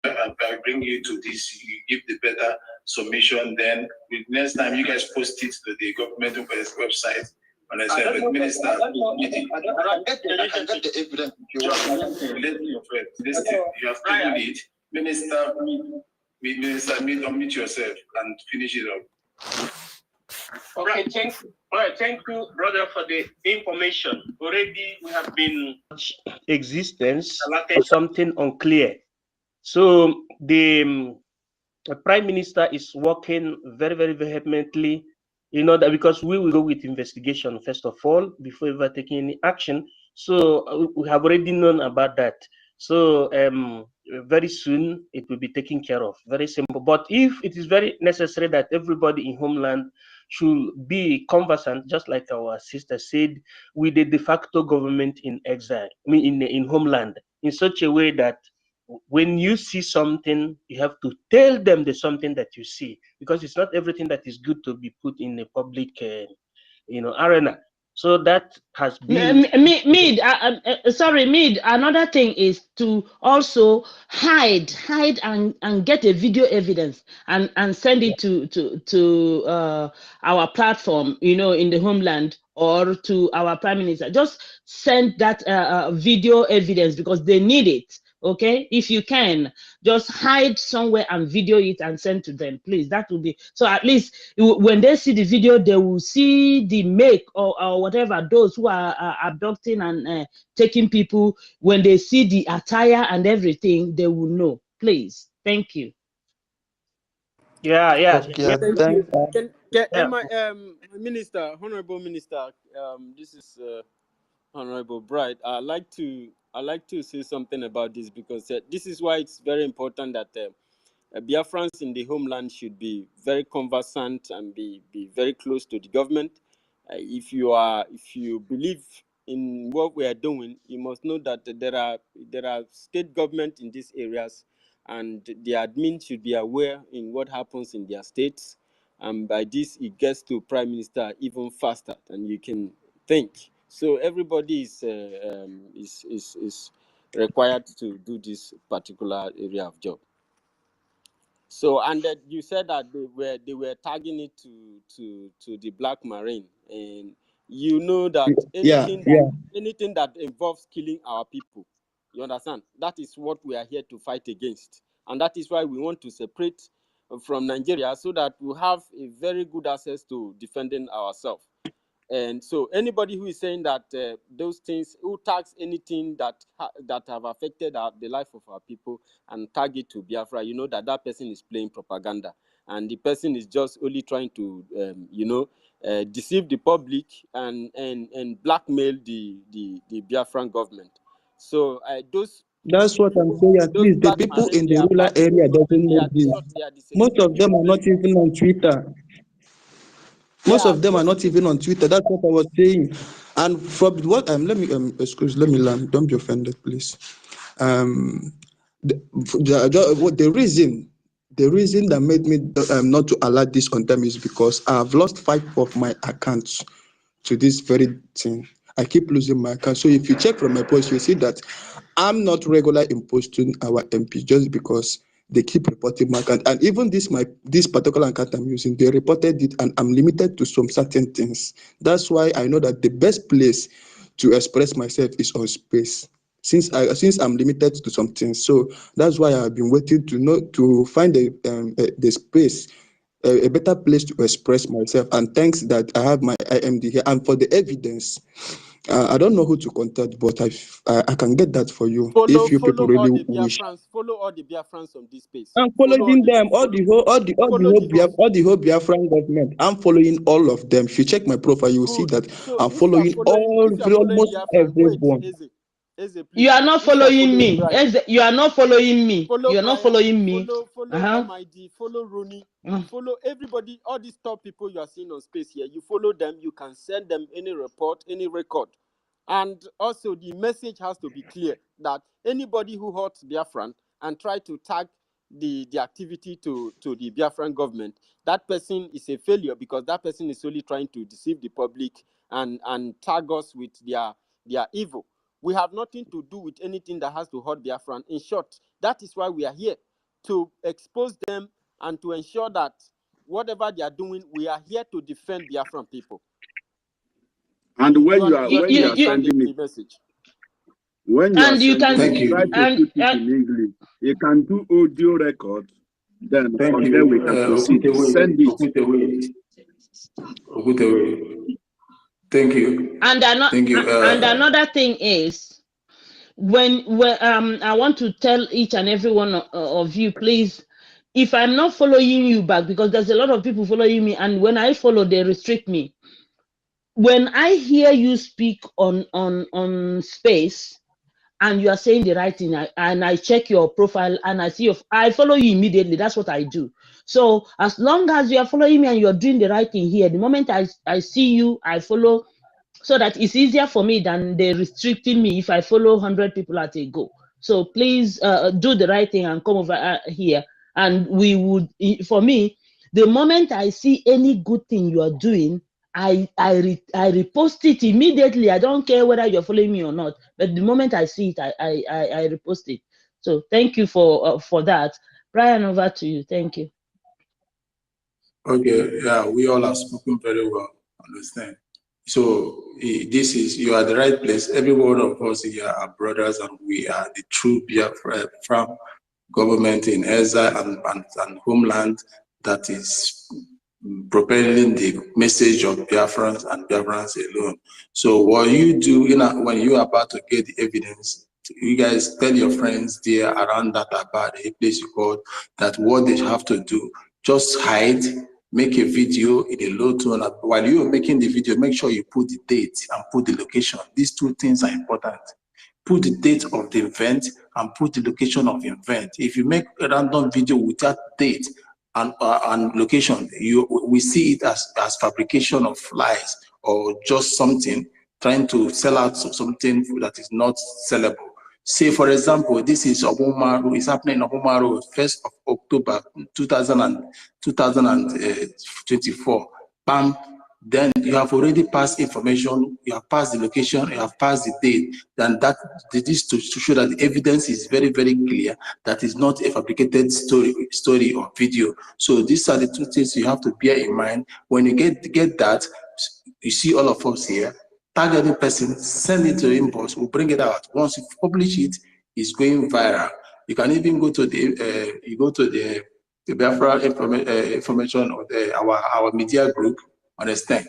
I bring you to this, you give the better submission. Then next time you guys post it to the government website. And I said, but Minister, I can get the evidence if you want. Listen, you have taken it. Minister, unmute yourself and finish it up. Okay, thank you. All right, thank you, brother, for the information. Already we have been existence or something unclear. So the Prime Minister is working very, very vehemently in order, because we will go with investigation first of all before ever taking any action. So we have already known about that. So very soon it will be taken care of. Very simple. But if it is very necessary that everybody in homeland should be conversant, just like our sister said, with the de facto government in exile, I mean in homeland, in such a way that when you see something, you have to tell them the something that you see, because it's not everything that is good to be put in a public, arena. So that has been. Sorry, Mid. Another thing is to also hide and get a video evidence and send it to our platform, in the homeland, or to our Prime Minister. Just send that video evidence, because they need it. Okay, if you can, just hide somewhere and video it and send to them, please. That will be, so at least when they see the video, they will see the make or whatever, those who are abducting and taking people. When they see the attire and everything, they will know. Please, thank you. Yeah. Thank you. Minister, Honorable Minister, this is Honorable Bright. I like to say something about this, because this is why it's very important that Biafrans in the homeland should be very conversant and be very close to the government. If you believe in what we are doing, you must know that there are state government in these areas, and the admin should be aware in what happens in their states. And by this, it gets to Prime Minister even faster than you can think. So everybody is required to do this particular area of job. So, and you said that they were tagging it to the Black Marine, and you know that anything that involves killing our people, you understand, that is what we are here to fight against, and that is why we want to separate from Nigeria, so that we have a very good access to defending ourselves. And so anybody who is saying that those things, who tags anything that have affected the life of our people and tag it to Biafra, you know that person is playing propaganda, and the person is just only trying to deceive the public and blackmail the Biafran government. So that's what I'm saying. At least the people in the rural area doesn't know this. Most of them are not even on Twitter. Most of them are not even on Twitter. That's what I was saying. And from what let me learn. Don't be offended, please. The reason that made me not to allow this on them is because I have lost 5 of my accounts to this very thing. I keep losing my account. So if you check from my post, you see that I'm not regular in posting our MP just because they keep reporting my account. And even this particular account I'm using, they reported it, and I'm limited to some certain things. That's why I know that the best place to express myself is on space, since I'm limited to some things. So that's why I've been waiting to find the space, a better place to express myself. And thanks that I have my IMD here. And for the evidence, I don't know who to contact, but I can get that for you if you people really wish. Follow all the Biafrans on this space. I'm following them, all the whole Biafran government. I'm following all of them. If you check my profile, you will see that I'm following almost everyone. You are not following me. You are not following me. You are not following me. Follow MID, follow Rooney, follow everybody, all these top people you are seeing on space here. You follow them, you can send them any report, any record. And also the message has to be clear that anybody who hurts Biafran and try to tag the activity to the Biafran government, that person is a failure, because that person is only trying to deceive the public and tag us with their evil. We have nothing to do with anything that has to hurt Biafran. In short, that is why we are here. to expose them and to ensure that whatever they are doing, we are here to defend Biafran people. And when you are understand sending the me message. when you are And you sending can, me, try to put it in English. You can do audio record. Then Thank from you. there we can proceed. Send it. Thank you. and Thank you. and another thing is, when I want to tell each and every one of you, please, if I'm not following you back, because there's a lot of people following me, and when I follow, they restrict me. When I hear you speak on space, and you are saying the right thing, and I check your profile and I see I follow you immediately. That's what I do. So as long as you are following me and you're doing the right thing here, the moment I see you, I follow, so that it's easier for me than they restricting me if I follow 100 people at a go. So please do the right thing and come over here. And we would, for me, the moment I see any good thing you are doing, I repost it immediately. I don't care whether you're following me or not, but the moment I see it, I repost it. So thank you for that. Brian, over to you. Thank you. Okay, yeah, we all have spoken very well. Understand? So this is, you are the right place. Every one of us here are brothers, and we are the true Biafra from government in exile and homeland that is propelling the message of Biafrans and Biafrans alone. So what you do when you are about to get the evidence, you guys tell your friends there around that about a place you call that what they have to do, just hide, make a video in a low tone. While you are making the video, make sure you put the date and put the location. These two things are important. Put the date of the event and put the location of the event. If you make a random video without date and location, we see it as fabrication of lies, or just something trying to sell out something that is not sellable. Say, for example, this is Obumaru, it's happening in Obumaru, 1st of October 2024. Bam. Then you have already passed information, you have passed the location, you have passed the date, then that is to show that the evidence is very, very clear, that is not a fabricated story or video. So these are the two things you have to bear in mind. When you get that, you see all of us here, tag any person, send it to the inbox, we'll bring it out. Once you publish it, it's going viral. You can even go to the Biafra information or our media group. Understand?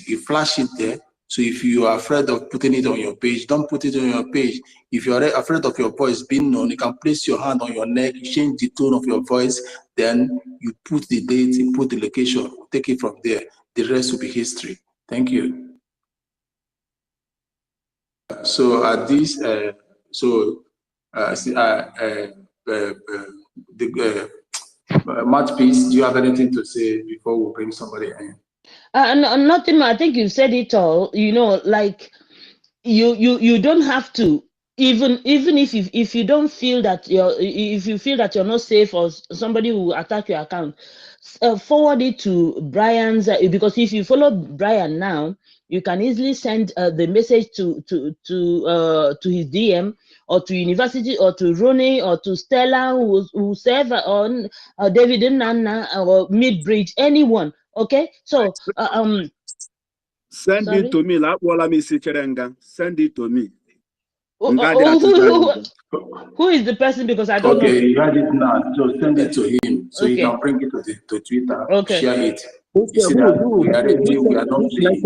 You flash it there. So if you are afraid of putting it on your page, don't put it on your page. If you are afraid of your voice being known, you can place your hand on your neck, change the tone of your voice, then you put the date, you put the location, take it from there. The rest will be history. Thank you. So at this, Mouthpiece, do you have anything to say before we bring somebody in? Nothing. I think you've said it all. You know, like you don't have to, even if you don't feel that if you feel that you're not safe, or somebody will attack your account, forward it to Brian's, because if you follow Brian now, you can easily send the message to his DM, or to university, or to Ronnie, or to Stella, whoever, on David and Nana, or Midbridge, anyone. Okay, so send sorry? it to me. Send it to me. Who is the person? Because I don't know. Okay, you had it now, so send it to him, so he can bring it to Twitter, share it. You see that we are ready, we are not playing.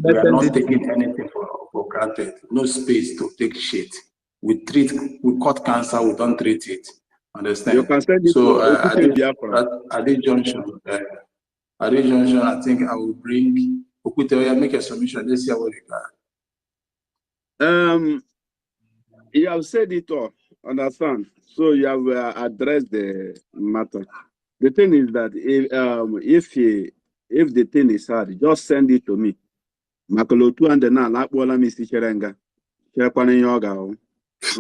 We are not taking anything for granted. No space to take shit. We cut cancer, we don't treat it. Understand? You can send it so to at this junction, I think I will bring Okuteoya, make a submission. Let's see what you got. You have said it all, understand? So you have addressed the matter. The thing is that if the thing is hard, just send it to me. Makolotu and the na lakwola misi cherenga. Cherekwane yoga.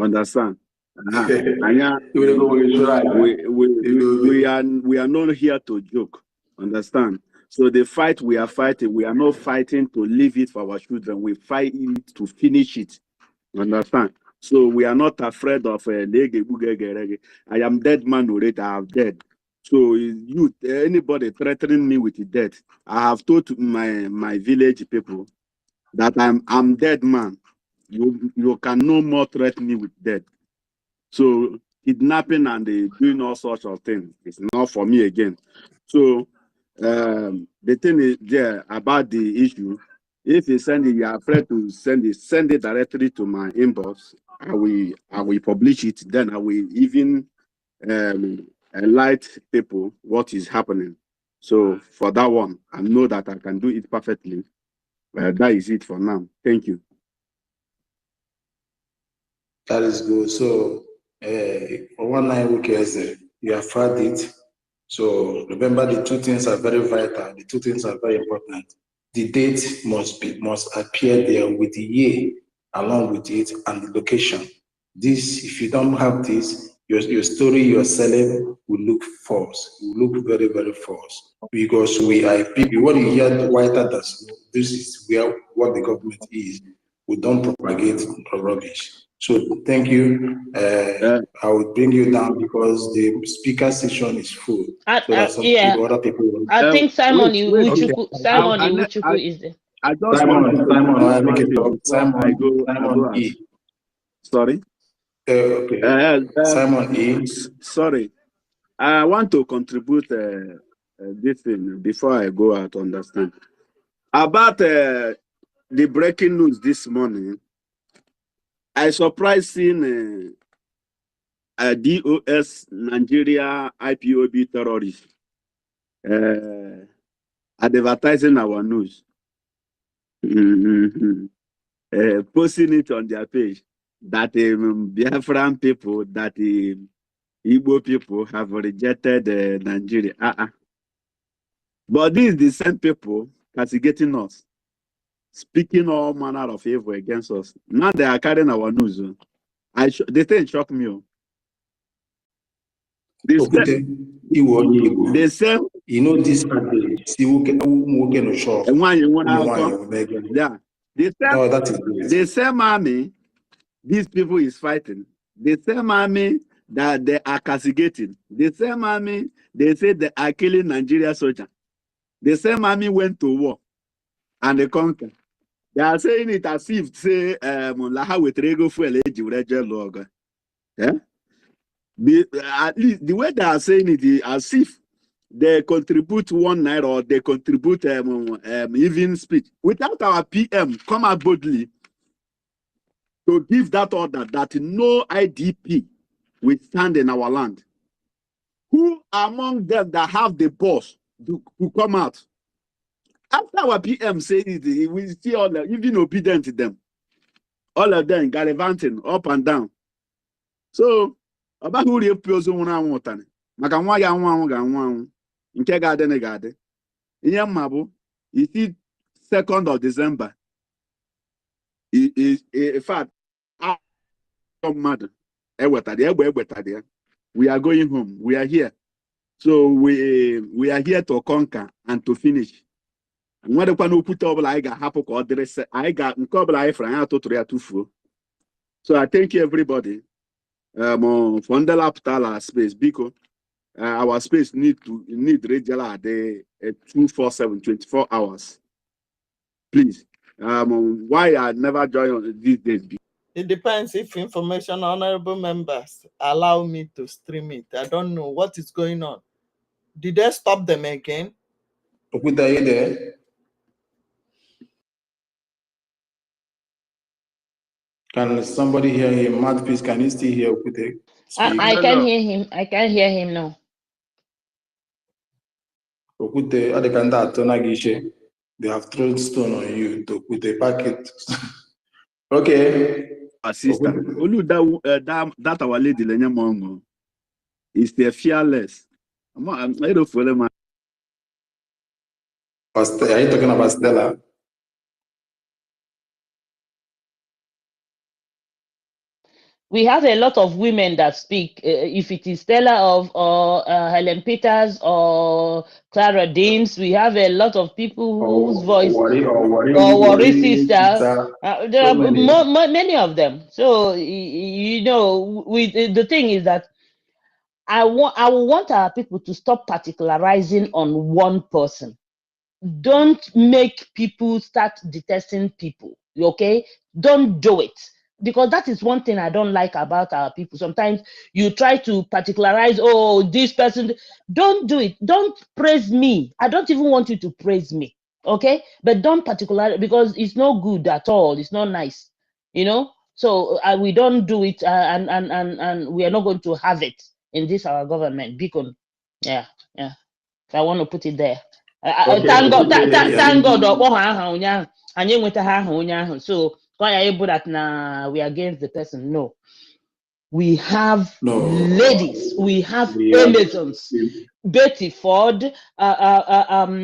Understand? We are not here to joke. Understand? So the fight we are fighting, we are not fighting to leave it for our children. We fight it to finish it. Understand? So we are not afraid of I am dead man already. I have dead. So you anybody threatening me with death, I have told my village people that I'm dead man. You can no more threaten me with death. So kidnapping and doing all sorts of things is not for me again. So the thing is there about the issue. If you send it, you are afraid to send it directly to my inbox. I will publish it. Then I will even enlighten people what is happening. So for that one, I know that I can do it perfectly. That is it for now. Thank you. That is good. So for 1 weeks, you have had it. So remember, the two things are very vital. The two things are very important. The date must appear there with the year along with it and the location. This, if you don't have this, your story you're selling will look false. Will look very, very false. Because we are people. When you hear the whiter, this is where what the government is. We don't propagate rubbish. So thank you. I will bring you down because the speaker session is full. So that some people, other people. I think Simon wait. Iwuchukwu is there. I just want to Simon, make it talk. I go E. Sorry. Okay. Simon E. Sorry. I want to contribute this thing before I go out. Understand about the breaking news this morning. I surprised seeing a DOS Nigeria IPOB terrorist advertising our news, posting it on their page that Biafran people, that Igbo people have rejected Nigeria. But these the same people castigating us, speaking all manner of evil against us. Now they are carrying our news. The thing shocked me. They say, you know, this yeah. The same army these people is fighting, the same army that they are castigating, the same army they say they are killing Nigeria soldiers. The same army went to war and they conquered. They are saying it as if say yeah? At least the way they are saying it is as if they contribute 1 night or they contribute even speech without our PM come out boldly to give that order that no IDP will stand in our land. Who among them that have the boss to come out? After our PM say it, we see all the, even obedient to them. All of them gallivanting up and down. So, about who the person want to maka nwa ya nwa anwụ ga-anwụ anwụ nke ga-adị na ga-adị ihe mma bụ isi 2nd of December in fact mmadụ ewetara ya we are going home, we are here, so we are here to conquer and to finish. Nwadekwa n'okwute ọbụla anyị ga-ahapụ ka ọ dịrị anyị ga nke ọbụla anyị fere anyị atụtụrụ ya tụfuo. So I thank you everybody for ndị lapụtala space biko. Our space need regular day 247 24 hours. Please. Why I never join on these days? It depends if information honorable members allow me to stream it. I don't know what is going on. Did they stop them again? Okuta, are you there? Can somebody hear him? Mouthpiece, can you still hear Okuta? I can hear him. I can hear him now. Okute, they have thrown stone on you to put a packet. Okay. Assistant. Olu that our lady Lenya Mongo is the fearless. I don't follow my. Are you talking about Stella? We have a lot of women that speak. If it is Stella or Helen Peters or Clara Dames, we have a lot of people whose voice or Worry Sister. There So are many. many of them. So you know, the thing is that I want our people to stop particularizing on one person. Don't make people start detesting people. Okay, don't do it, because that is one thing I don't like about our people. Sometimes you try to particularize, oh, this person. Don't do it. Don't praise me. I don't even want you to praise me. Okay, but don't particularize, because it's no good at all. It's not nice, you know. So we don't do it, and we are not going to have it in this our government. Because yeah. I want to put it there. Okay. Thank God, thank God. So that now we are against the person. No, we have ladies, we have Amazons, Betty Ford, Obagelin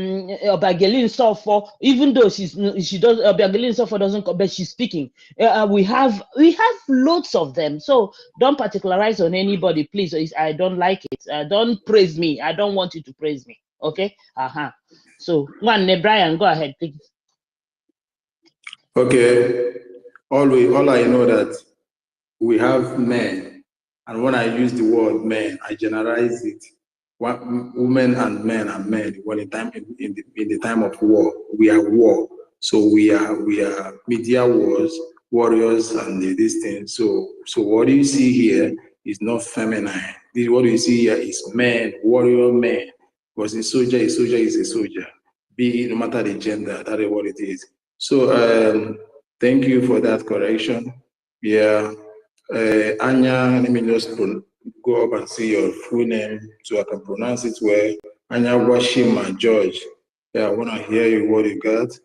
Sofo. Even though she does, Obagelin Sofo doesn't, but she's speaking. We have loads of them. So don't particularize on anybody, please. I don't like it. Don't praise me. I don't want you to praise me. Okay. So one, Brian, go ahead, please. Okay. All I know that we have men, and when I use the word men, I generalize it. Women and men are men. When in the time of war, we are war. So we are media warriors, and this thing. So what you see here is not feminine. What you see here is men, warrior men. Because a soldier is a soldier. Be it no matter the gender, that is what it is. So thank you for that correction. Yeah. Anya, let me just go up and see your full name so I can pronounce it well. Anya Washima George. Yeah, I want to hear you what you got.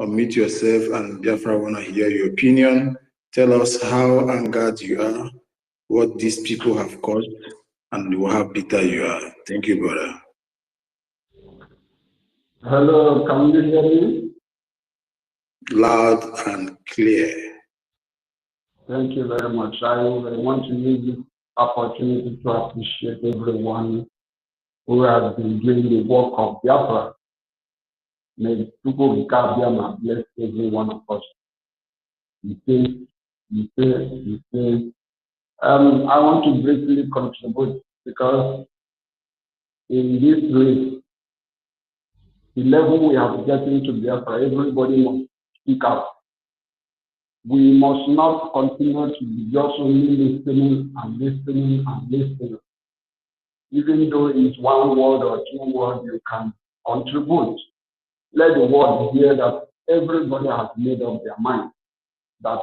Unmute yourself, and Biafra, I want to hear your opinion. Tell us how angered you are, what these people have caused, and how bitter you are. Thank you, brother. Hello, can you hear me? Loud and clear. Thank you very much. I want to use this opportunity to appreciate everyone who has been doing the work of Biafra. May people bless every one of us. I want to briefly contribute, because in this race, the level we have getting to Biafra, everybody must speak out. We must not continue to be just only listening. Even though it's one word or two words, you can contribute. Let the world hear that everybody has made up their mind that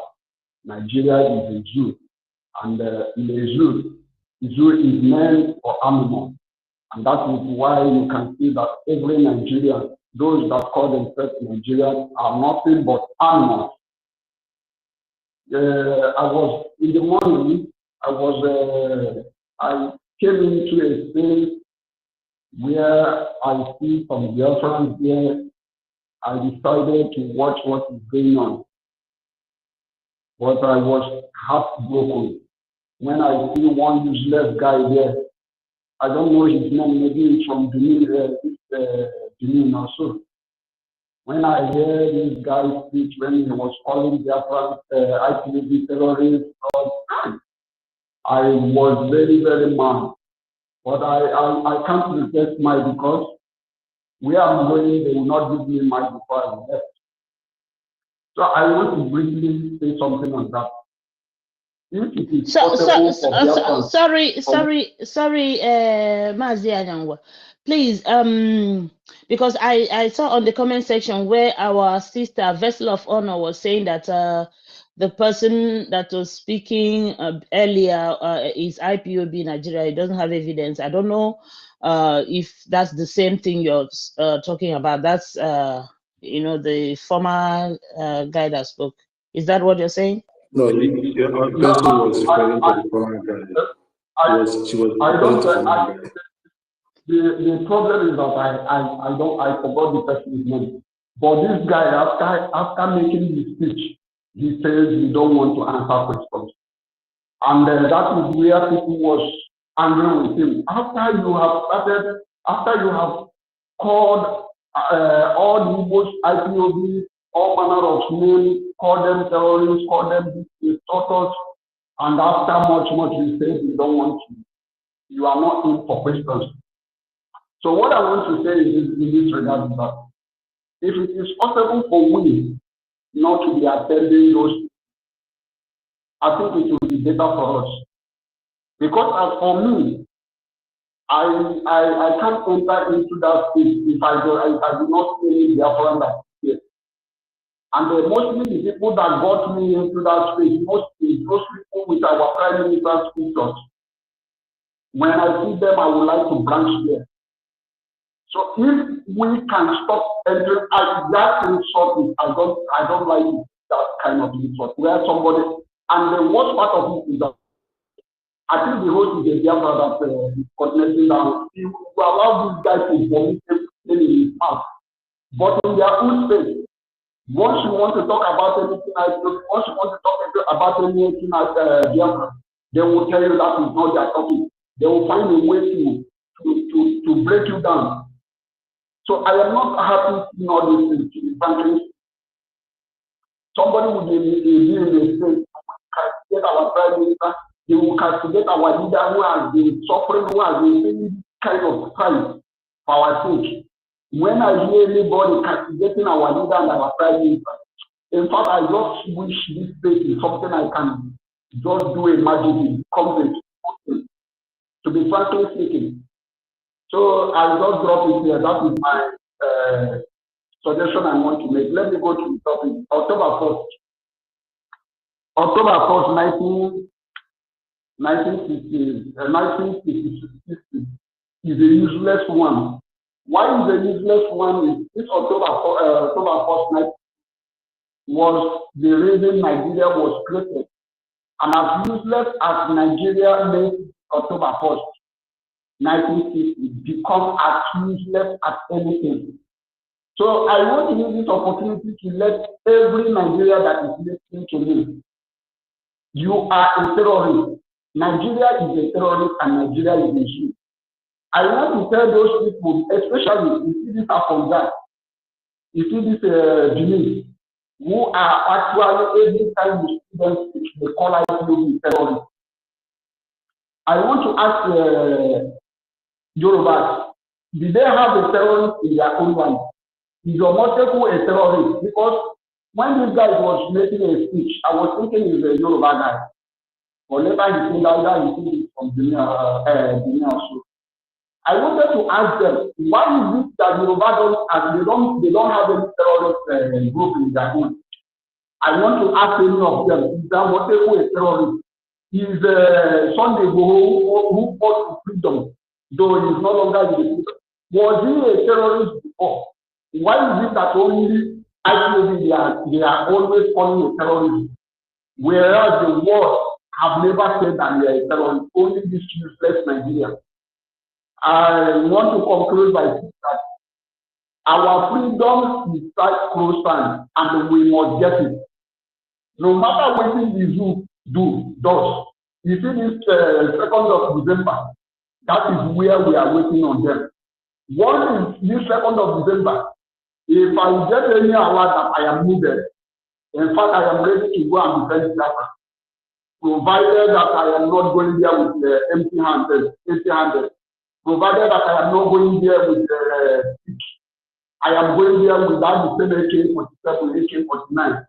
Nigeria is a zoo, and in a zoo is meant for animals. And that is why you can see that every Nigerian, those that call themselves Nigerians, are nothing but animals. I was in the morning. I came into a space where I see some Biafrans there. I decided to watch what is going on, but I was heartbroken when I see one useless guy there. I don't know his name. Maybe it's from Benin also. When I heard this guy speak, when he was calling Biafran IKID terrorists, I was very, very mad. But I can't request my, because where I'm going, they will not give me my before I left. So I want to briefly say something on that. If it is sorry, Mazi Anyangwa. Please, because I saw on the comment section where our sister Vessel of Honor was saying that the person that was speaking earlier is IPOB Nigeria. It doesn't have evidence. I don't know if that's the same thing you're talking about. That's the former guy that spoke. Is that what you're saying? No, your person was referring to the former guy. The problem is that I forgot the person's name. But this guy, after making his speech, he says he don't want to answer questions. And that is where people was angry with him. After you have called all the Igbos, IPOB, all manner of names, call them terrorists, call them distorters, and after much you say you don't want to. You are not in for questions. So what I want to say in this regard is that if it is possible for we not to be attending those, I think it will be better for us. Because as for me, I can't enter into that space if I do not see any Biafran that here. And mostly the people that got me into that space, mostly those people with our Prime Minister's pictures. When I see them, I would like to branch there. So if we can stop entering, that insult, I don't like that kind of insult where somebody, and the worst part of it is that I think the host is a Biafra that is connecting down. You allow these guys to vomit in his mouth. But in their own space, once you want to talk about anything once you want to talk about anything as Biafra, they will tell you that is not their topic. They will find a way to break you down. So I am not happy seeing all these things, to be frankly. Somebody will be in the state, castigate our Prime Minister, they will castigate our leader who has been suffering, who has been paying kind of price for our sake. When I hear anybody castigating our leader and our Prime Minister, in fact, I just wish this space is something I can just do a magic in, to be frankly speaking. So I just drop it here. That is my suggestion I want to make. Let me go to the topic. October 1st, 1960 is a useless one. Why is a useless one? This October 1st was the reason Nigeria was created. And as useless as Nigeria made October 1st, 1960 become as useless as anything. So I want to use this opportunity to let every Nigerian that is listening to me, you are a terrorist. Nigeria is a terrorist and Nigeria is a Jew. I want to tell those people, especially you see this Afghan, you see this Benin, who are actually every time you see them speak, they call out you terrorists. I want to ask Yorubas, did they have a terrorist in their own land? Is Omoteku a terrorist? Because when this guy was making a speech, I was thinking he's a Yoruba guy. But later he said that he said it from Benin also. I wanted to ask them, why is it that Yoruba they don't have any terrorist group in their own? I want to ask any of them, is Omoteku a terrorist? Is Sunday who fought for freedom, though he is no longer in the freedom? Was he a terrorist before? Why is it that only IKOM they are always calling a terrorist, whereas the world have never said that they are a terrorist, only this useless Nigeria? I want to conclude by saying that our freedom is quite close and we must get it. No matter what the zoo does. You see this 2nd of December, that is where we are waiting on them. One is this 2nd of December. If I get any alert that I am needed, in fact, I am ready to go and defend Biafra, provided that I am not going there with empty-handed, provided that I am not going there with I am going there without the same AK-47, AK-49.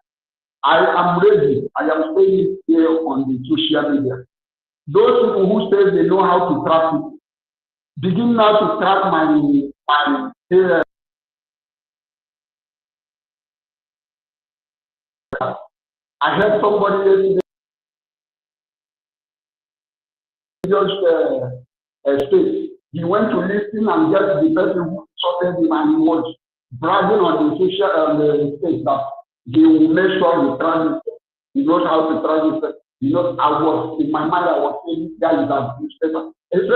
I am ready. I am staying here on the social media. Those people who say they know how to track people, begin now to track my I heard somebody just state. He went to listen and get the person who insulted him, and he was bragging on the social state that he will make sure he transit. He knows how to transit. You know, I was in my mind. I was saying this guy is a newspaper, and this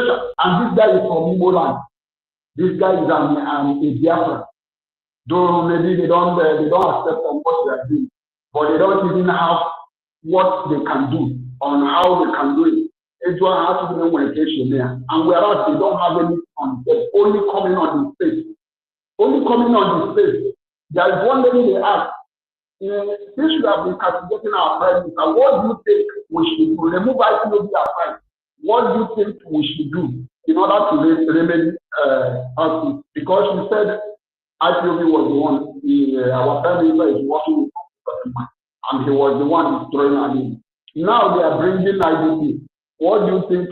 guy is from Igbo land. This guy is a Biafra. Though maybe they don't accept what they are doing, but they don't even have what they can do on how they can do it. It's one has to be communication there. And whereas they don't have any on, they're only coming on the space. Only coming on the space. There is one lady they ask, since we have been castigating our prime minister, what do you think we should do? Remove IPOB aside. What do you think we should do in order to remedy us? Because you said IPOB was the one, our prime minister is working with, and he was the one destroying our name. Now they are bringing IDP. What do you think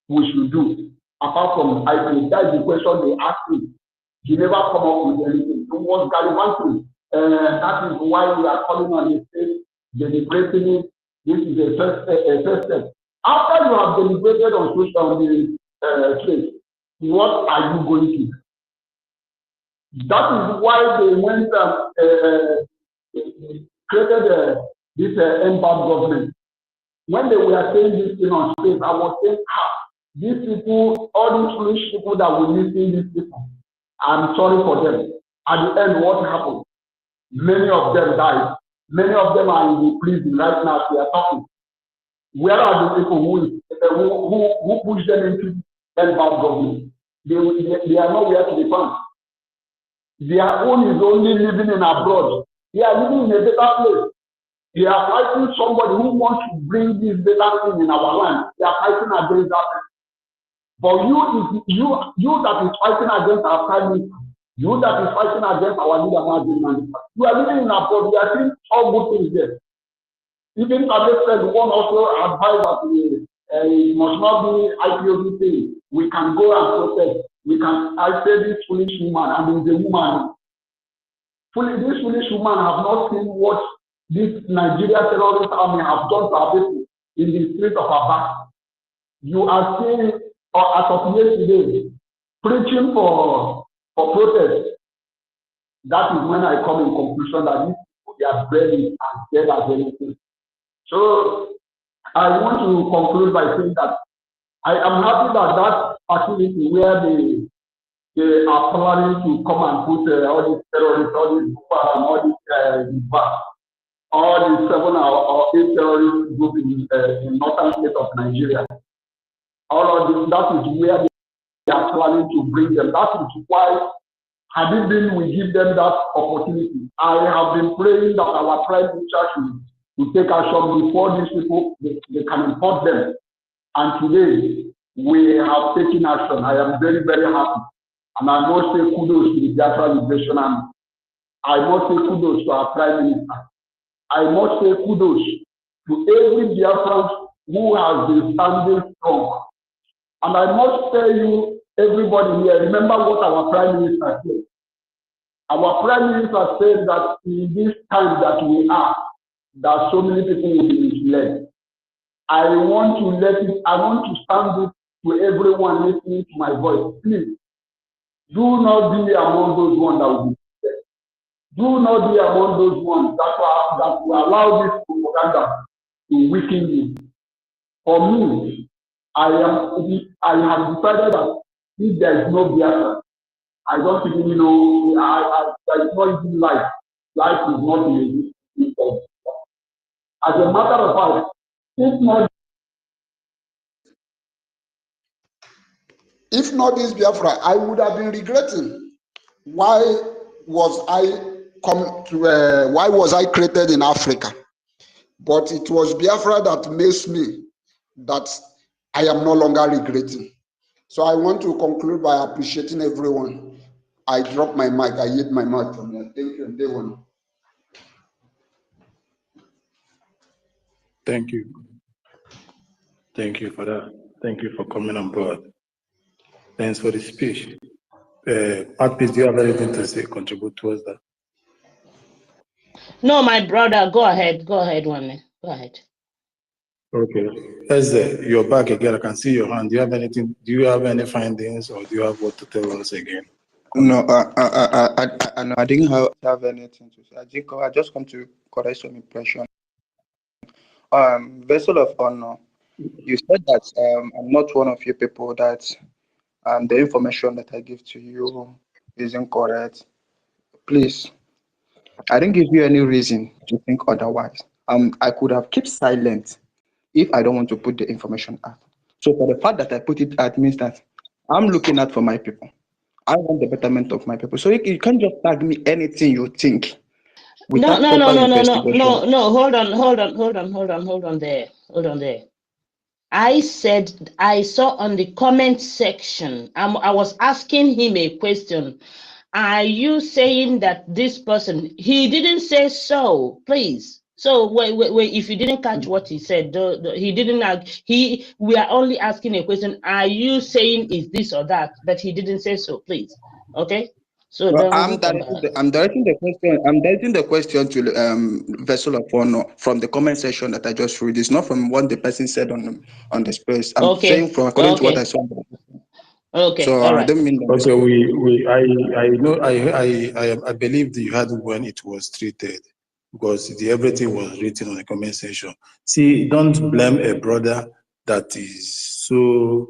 we should do apart from IPOB? That is the question they asked me. He never come up with anything. It was gallivanting. That is why we are calling on the state, deliberating it. This is a first step. After you have deliberated on the case, what are you going to do? That is why they went created this embargo government. When they were saying this thing on space, I was saying, these people, all these foolish people that were missing these people, I'm sorry for them. At the end, what happened? Many of them died. Many of them are in the prison right now. We are talking. Where are the people who push them into embargo government? They are nowhere to be found. Their own is only living in abroad. They are living in a better place. They are fighting somebody who wants to bring this better thing in our land. They are fighting against that. But you that is fighting against our prime minister, you that is fighting against our leader, you are living in abroad. We are seeing all good things there. Even Kabir said one also advised that it must not be IPOB thing. We can go and protest. We can. I say this foolish woman, I mean the woman. This foolish woman have not seen what this Nigeria terrorist army have done to our people in the streets of our back. You are seeing, as of yesterday, preaching for protest. That is when I come in conclusion that these people, they are very as dead as anything. So I want to conclude by saying that I am happy that that facility where they are planning to come and put all these terrorists, all these all the 7 or 8 terrorist groups in northern state of Nigeria. All of this, that is where they are planning to bring them. That is why, had it been we give them that opportunity, I have been praying that our prime minister should take action before these people, they can import them. And today, we have taken action. I am very, very happy. And I must say kudos to the Biafra Liberation Army. I must say kudos to our prime minister. I must say kudos to every Biafran who has been standing strong. And I must tell you, everybody here, remember what our prime minister said. Our prime minister said that in this time that we are, that so many people will be misled. I want to stand up to everyone listening to my voice. Please, do not be among those ones that will be misled. Do not be among those ones that will allow this propaganda to weaken you. For me, I have decided that if there is no Biafra, I don't even know, there is not even life. Life is not in existence. As a matter of fact, if not this Biafra, I would have been regretting. Why was I created in Africa? But it was Biafra that makes me that I am no longer regretting. So I want to conclude by appreciating everyone. I drop my mic. I hit my mic from here. Thank you, everyone. Thank you. Thank you for that. Thank you for coming on board. Thanks for the speech. Patpis, do you have anything to say, contribute towards that? No, my brother, go ahead. Go ahead, one minute. Go ahead. Okay. Eze, you're back again. I can see your hand. Do you have anything? Do you have any findings, or do you have what to tell us again? No, I didn't have anything to say. I just come to correct some impression. Vessel of honor, you said that I'm not one of you people that the information that I give to you is incorrect. Please, I didn't give you any reason to think otherwise. I could have kept silent if I don't want to put the information out. So for the fact that I put it out means that I'm looking out for my people. I want the betterment of my people. So you can't just tag me anything you think without proper investigation. No. Hold on there. I said I saw on the comment section. I was asking him a question. Are you saying that this person? He didn't say so. Please. So wait. If you didn't catch what he said, he didn't. We are only asking a question. Are you saying is this or that? But he didn't say so. Please. Okay. So Well, don't come back. I'm directing the question. I'm directing the question to Vessel of Honor from the comment section that I just read. It's not from what the person said on the space. I'm saying from according to what I saw. Okay. So All right. I don't mean that. Okay, I know I believe that you had when it was treated because everything was written on the comment section. See, don't blame a brother that is so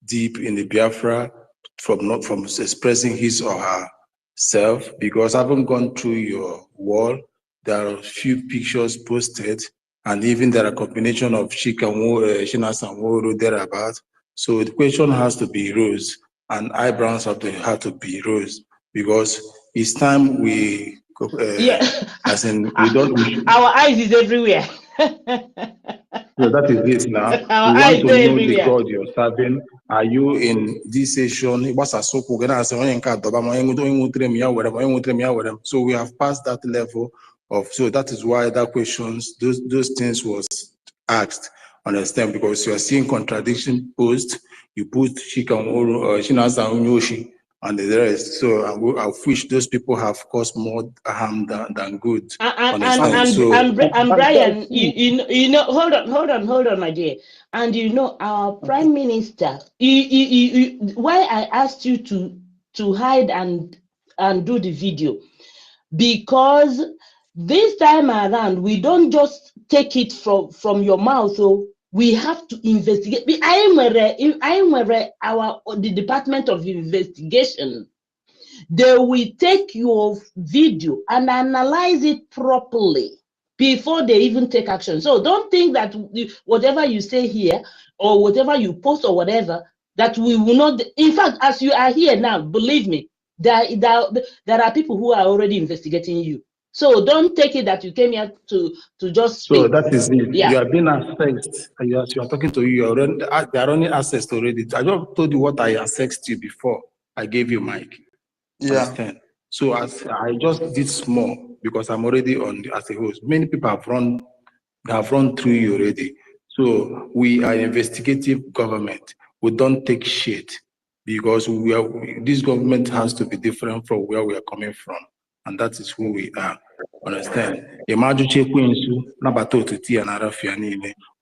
deep in the Biafra from expressing his or her self, because I haven't gone through your wall. There are a few pictures posted, and even there are a combination of Shinas and Woro thereabout. So the question has to be raised, and eyebrows have to be raised, because it's time we as in Our eyes is everywhere. So that is it now. Our We eyes want to know everywhere. the God you're serving. Are you in this session? So we have passed that level of, so that is why that questions, those things was asked. Understand? Because you are seeing contradiction post, you put Shinasa Unyoshi and the rest. So I wish those people have caused more harm than good. And Brian, you know, hold on, my dear. And you know, our Prime Minister, why I asked you to hide and do the video, because this time around we don't just take it from your mouth. So we have to investigate. The Department of Investigation, they will take your video and analyze it properly before they even take action. So don't think that whatever you say here or whatever you post or whatever, that we will not. In fact, as you are here now, believe me, there are people who are already investigating you. So don't take it that you came here to just speak. So that is it. Yeah. You have been accessed. As you are talking to you, they are only accessed already. I just told you what I accessed you before I gave you mic. Yeah. Understand? So as I just did small because I'm already on as a host. Many people have run through you already. So we are investigative government. We don't take shit because this government has to be different from where we are coming from, and that is who we are. Understand?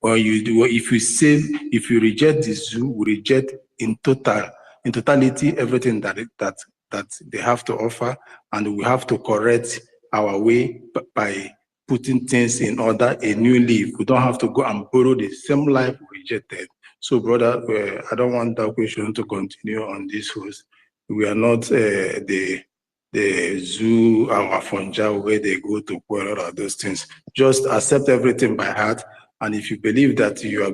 Or you do, if you reject the zoo, we reject in totality everything that they have to offer, and we have to correct our way by putting things in order, a new leaf. We don't have to go and borrow the same life we rejected. So, brother, I don't want that question to continue on this host. We are not the zoo, our funja, where they go to quarrel or those things. Just accept everything by heart. And if you believe that you're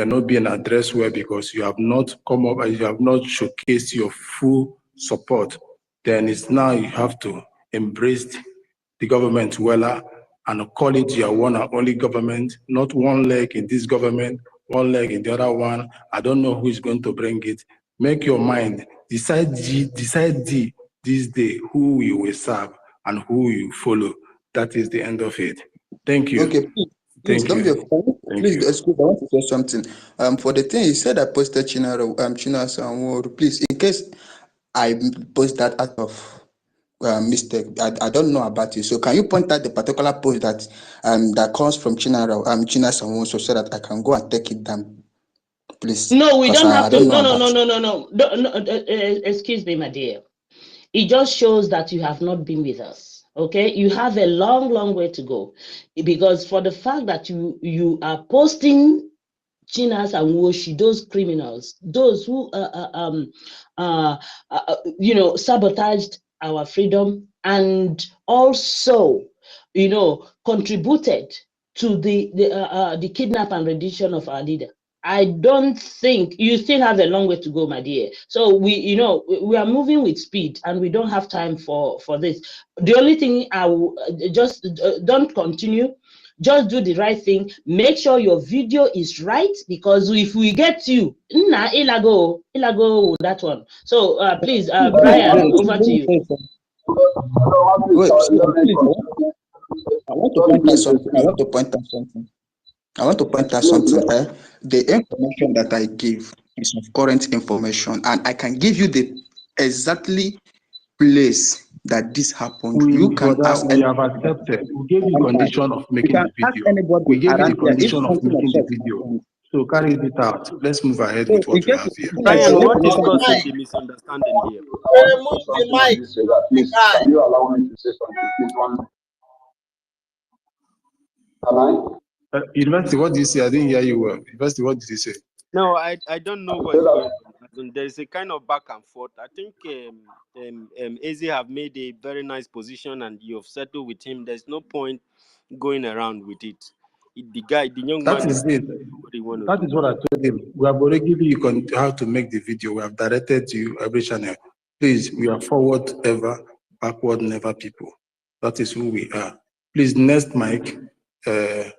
not being addressed well because you have not come up and you have not showcased your full support, then it's now you have to embrace the government well and call it your one and only government, not one leg in this government, one leg in the other one. I don't know who is going to bring it. Make your mind, decide this day who you will serve and who you follow. That is the end of it. Thank you. Okay, please don't be offended. Please, excuse me, I want to say something. For the thing you said, I posted Chinas and please, in case I post that out of mistake, I don't know about you. So can you point out the particular post that that comes from Chinas and so that I can go and take it down, please? No, we don't have to. No. Excuse me, my dear. It just shows that you have not been with us. Okay, you have a long way to go, because for the fact that you are posting Chinas and Woshi, those criminals, those who sabotaged our freedom and also contributed to the kidnap and rendition of our leader. I don't think you still have a long way to go, my dear. So we are moving with speed, and we don't have time for this. The only thing I will just don't continue. Just do the right thing. Make sure your video is right, because if we get you, ilago that one. So please, Brian, over to you. Wait, I want to point out something. The information that I give is of current information, and I can give you the exactly place that this happened. You can ask. We have accepted. We gave you condition of making the video. We gave you the condition of making the video. So carry it out. Let's move ahead with what we have here. Brian, what is causing the misunderstanding here? Remove the mic. Please, can you allow me to say something? Please, one. University, what did you say? I didn't hear you well. University, what did you say? No, I don't know what's going on. There's a kind of back and forth. I think Eze have made a very nice position, and you've settled with him. There's no point going around with it. The young man. That is it. That is what I told him. We have already given you how to make the video. We have directed to you every channel. Please, we are forward ever, backward never people. That is who we are. Please, next mic. I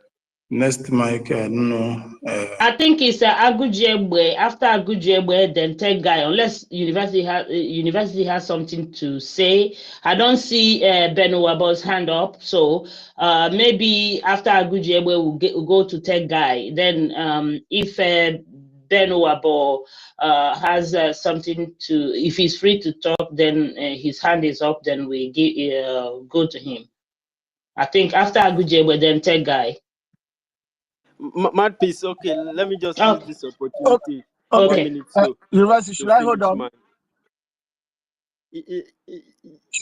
think it's Agujebwe. After Agujebwe, then tech guy. Unless university has something to say. I don't see Ben Wabo's hand up. So maybe after Agujebwe, we'll go to tech guy. Then if Ben Wabo has something to, if he's free to talk, then his hand is up. Then we go to him. I think after Agujebwe, then tech guy. Mad piece. Okay, let me just use this opportunity. Okay. 1 minute. So, University, should I hold on?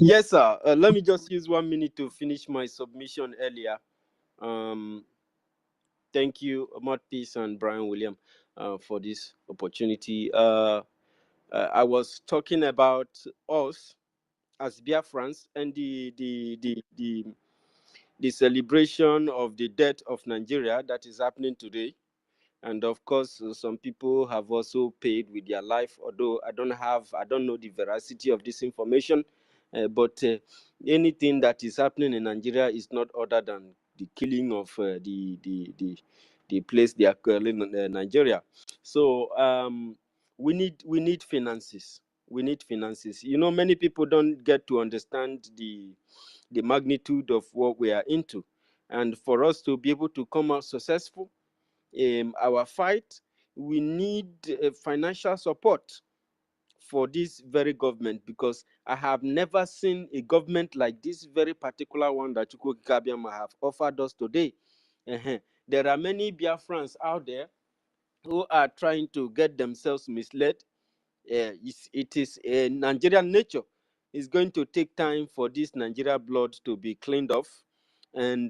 Yes, sir. Let me just use 1 minute to finish my submission earlier. Thank you, Mad Peace and Brian William, for this opportunity. I was talking about us as Biafrans and the celebration of the death of Nigeria that is happening today. And of course, some people have also paid with their life, although I don't know the veracity of this information, but anything that is happening in Nigeria is not other than the killing of the place they are calling Nigeria. So we need finances. We need finances. Many people don't get to understand the magnitude of what we are into, and for us to be able to come out successful our fight, we need financial support for this very government, because I have never seen a government like this very particular one that Chukwu Kabiama have offered us today. There are many Biafrans out there who are trying to get themselves misled. It is a Nigerian nature. It's going to take time for this Nigeria blood to be cleaned off. And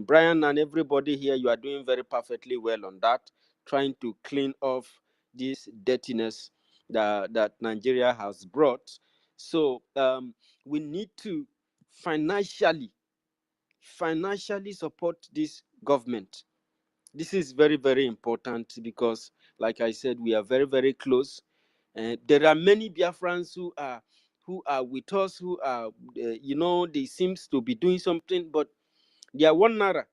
Brian and everybody here, you are doing very perfectly well on that, trying to clean off this dirtiness that Nigeria has brought. So we need to financially support this government. This is very, very important, because, like I said, we are very, very close. There are many Biafrans who are with us, who are, they seem to be doing something, but they are one Nara.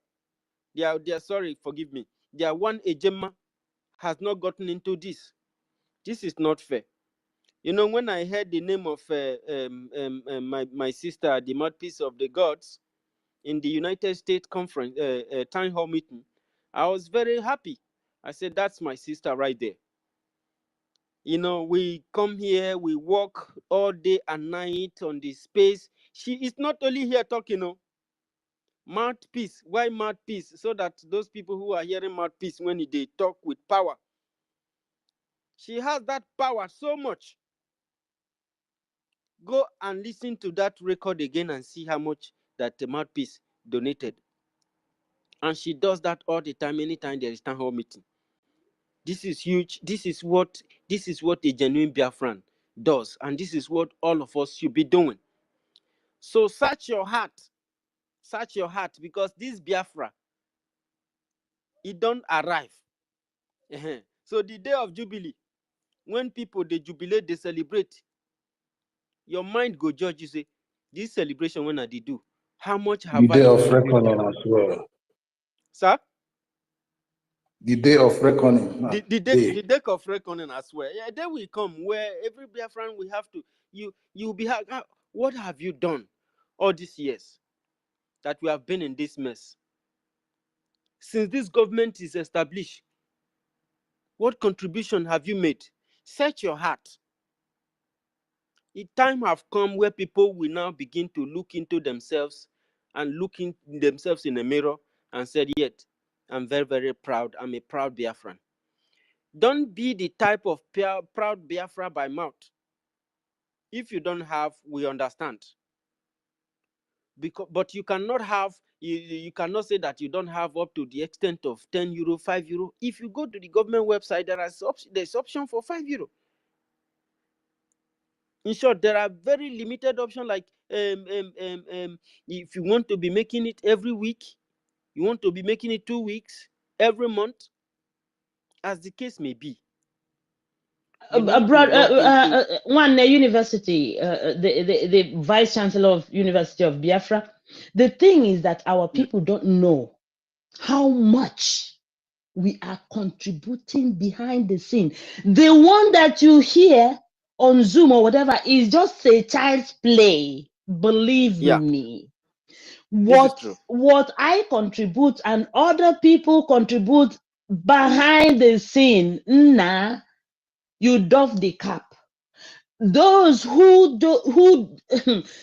They are sorry, forgive me. They are one Ejema has not gotten into this. This is not fair. When I heard the name of my sister, the mouthpiece of the gods, in the United States conference, town hall meeting, I was very happy. I said, that's my sister right there. We come here, we work all day and night on this space. She is not only here talking, mouthpiece. Why mouthpiece? So that those people who are hearing mouthpiece, when they talk with power, she has that power so much. Go and listen to that record again and see how much that the mouthpiece donated. And she does that all the time, anytime there is town hall meeting. This is huge. This is what a genuine Biafran does, and this is what all of us should be doing. So search your heart, because this Biafra it don't arrive. So the day of Jubilee, when people they jubilate, they celebrate, your mind go judge you say, this celebration when I did do, how much The have I day of contributed? reckoning as well. Sir? The day of reckoning. The day of reckoning as well. Yeah, day will come where every Biafran will have to, you'll be, what have you done all these years that we have been in this mess? Since this government is established, what contribution have you made? Search your heart. The time have come where people will now begin to look into themselves and looking themselves in a mirror and said, yet, I'm very, very proud. I'm a proud Biafran. Don't be the type of proud Biafra by mouth. If you don't have, we understand. But you cannot have, you cannot say that you don't have up to the extent of 10 euro, 5 euro. If you go to the government website, there's option for 5 euro. In short, there are very limited options, like if you want to be making it every week, you want to be making it 2 weeks, every month, as the case may be. One university, the vice chancellor of University of Biafra. The thing is that our people don't know how much we are contributing behind the scene. The one that you hear on Zoom or whatever is just a child's play. Believe me. What I contribute and other people contribute behind the scene, you doff the cap. Those who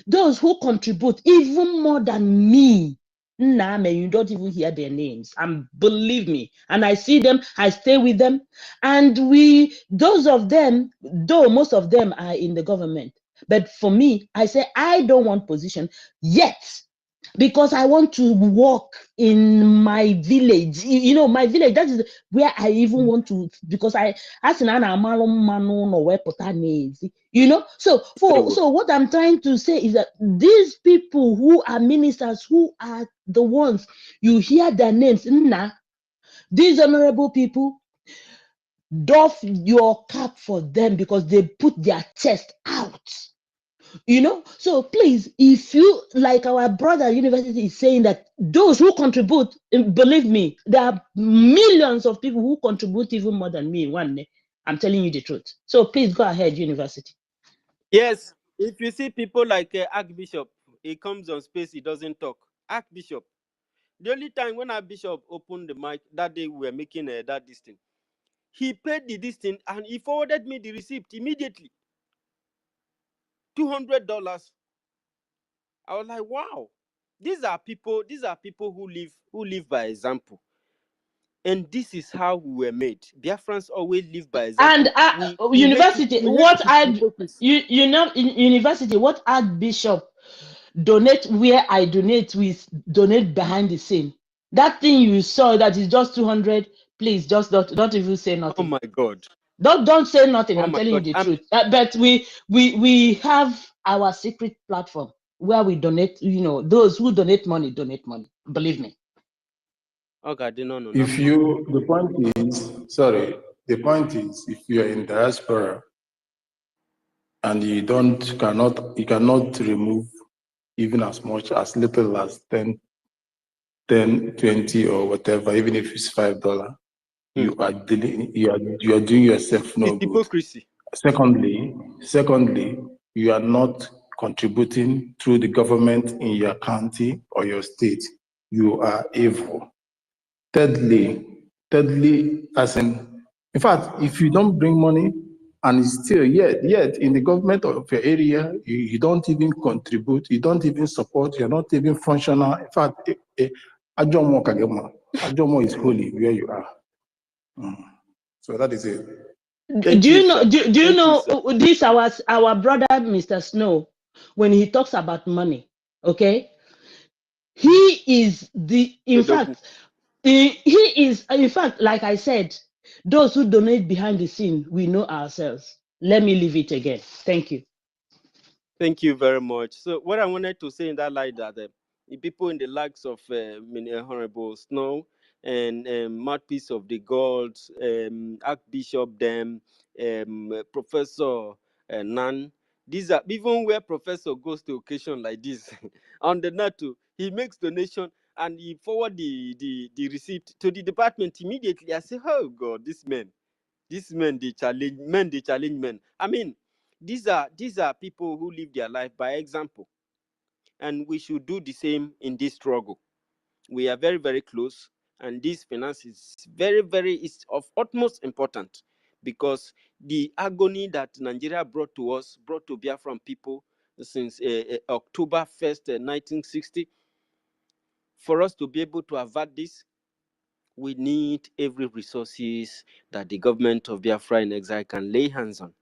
those who contribute even more than me, man, you don't even hear their names. And believe me, and I see them, I stay with them, and those of them, though most of them are in the government, but for me, I say I don't want position yet, because I want to walk in my village. You know, my village, that is where I even want to, because I ask, you know. So what I'm trying to say is that these people who are ministers, who are the ones you hear their names, these honorable people, doff your cap for them, because they put their chest out. You know, so please, if you, like our brother university is saying, that those who contribute, believe me, there are millions of people who contribute even more than me. I'm telling you the truth. So please go ahead, university. Yes, if you see people like Archbishop, he comes on space, he doesn't talk. Archbishop, the only time when Archbishop opened the mic that day, we were making that distance. He paid the distance and he forwarded me the receipt immediately. $200. I was like, wow, these are people who live by example. And this is how we were made. Biafrans always live by example. And university, what Archbishop donate where I donate, with donate behind the scene. That thing you saw that is just 200. Please just don't even say nothing. Oh my God. Don't say nothing. Oh I'm telling God. you the truth. But we have our secret platform where we donate. You know, those who donate money. Believe me. Okay, no. The point is, if you're in diaspora and you cannot remove even as much as little as 10, 20 or whatever, even if it's $5, you are doing yourself no good. Hypocrisy. Secondly, you are not contributing through the government in your county or your state. You are evil. Thirdly, as in fact, if you don't bring money and it's still yet in the government of your area, you don't even contribute, you don't even support, you're not even functional. In fact, Ajomo is holy where you are. So that is it. Do you know this our brother Mr. Snow, when he talks about money, okay? He is in fact, like I said, those who donate behind the scene, we know ourselves. Let me leave it again. Thank you. Thank you very much. So what I wanted to say in that light, that the people in the likes of Honorable Snow, and mouthpiece of the gods, Archbishop them, Professor Nan. These are even where Professor goes to occasion like this on the NATO, he makes donation and he forward the receipt to the department immediately. I say, oh God, this men, they challenge men. I mean, these are people who live their life by example, and we should do the same in this struggle. We are very, very close, and this finance is very, very is of utmost importance, because the agony that Nigeria brought to us, brought to Biafran people since October 1st, 1960, for us to be able to avert this, we need every resources that the government of Biafra in exile can lay hands on.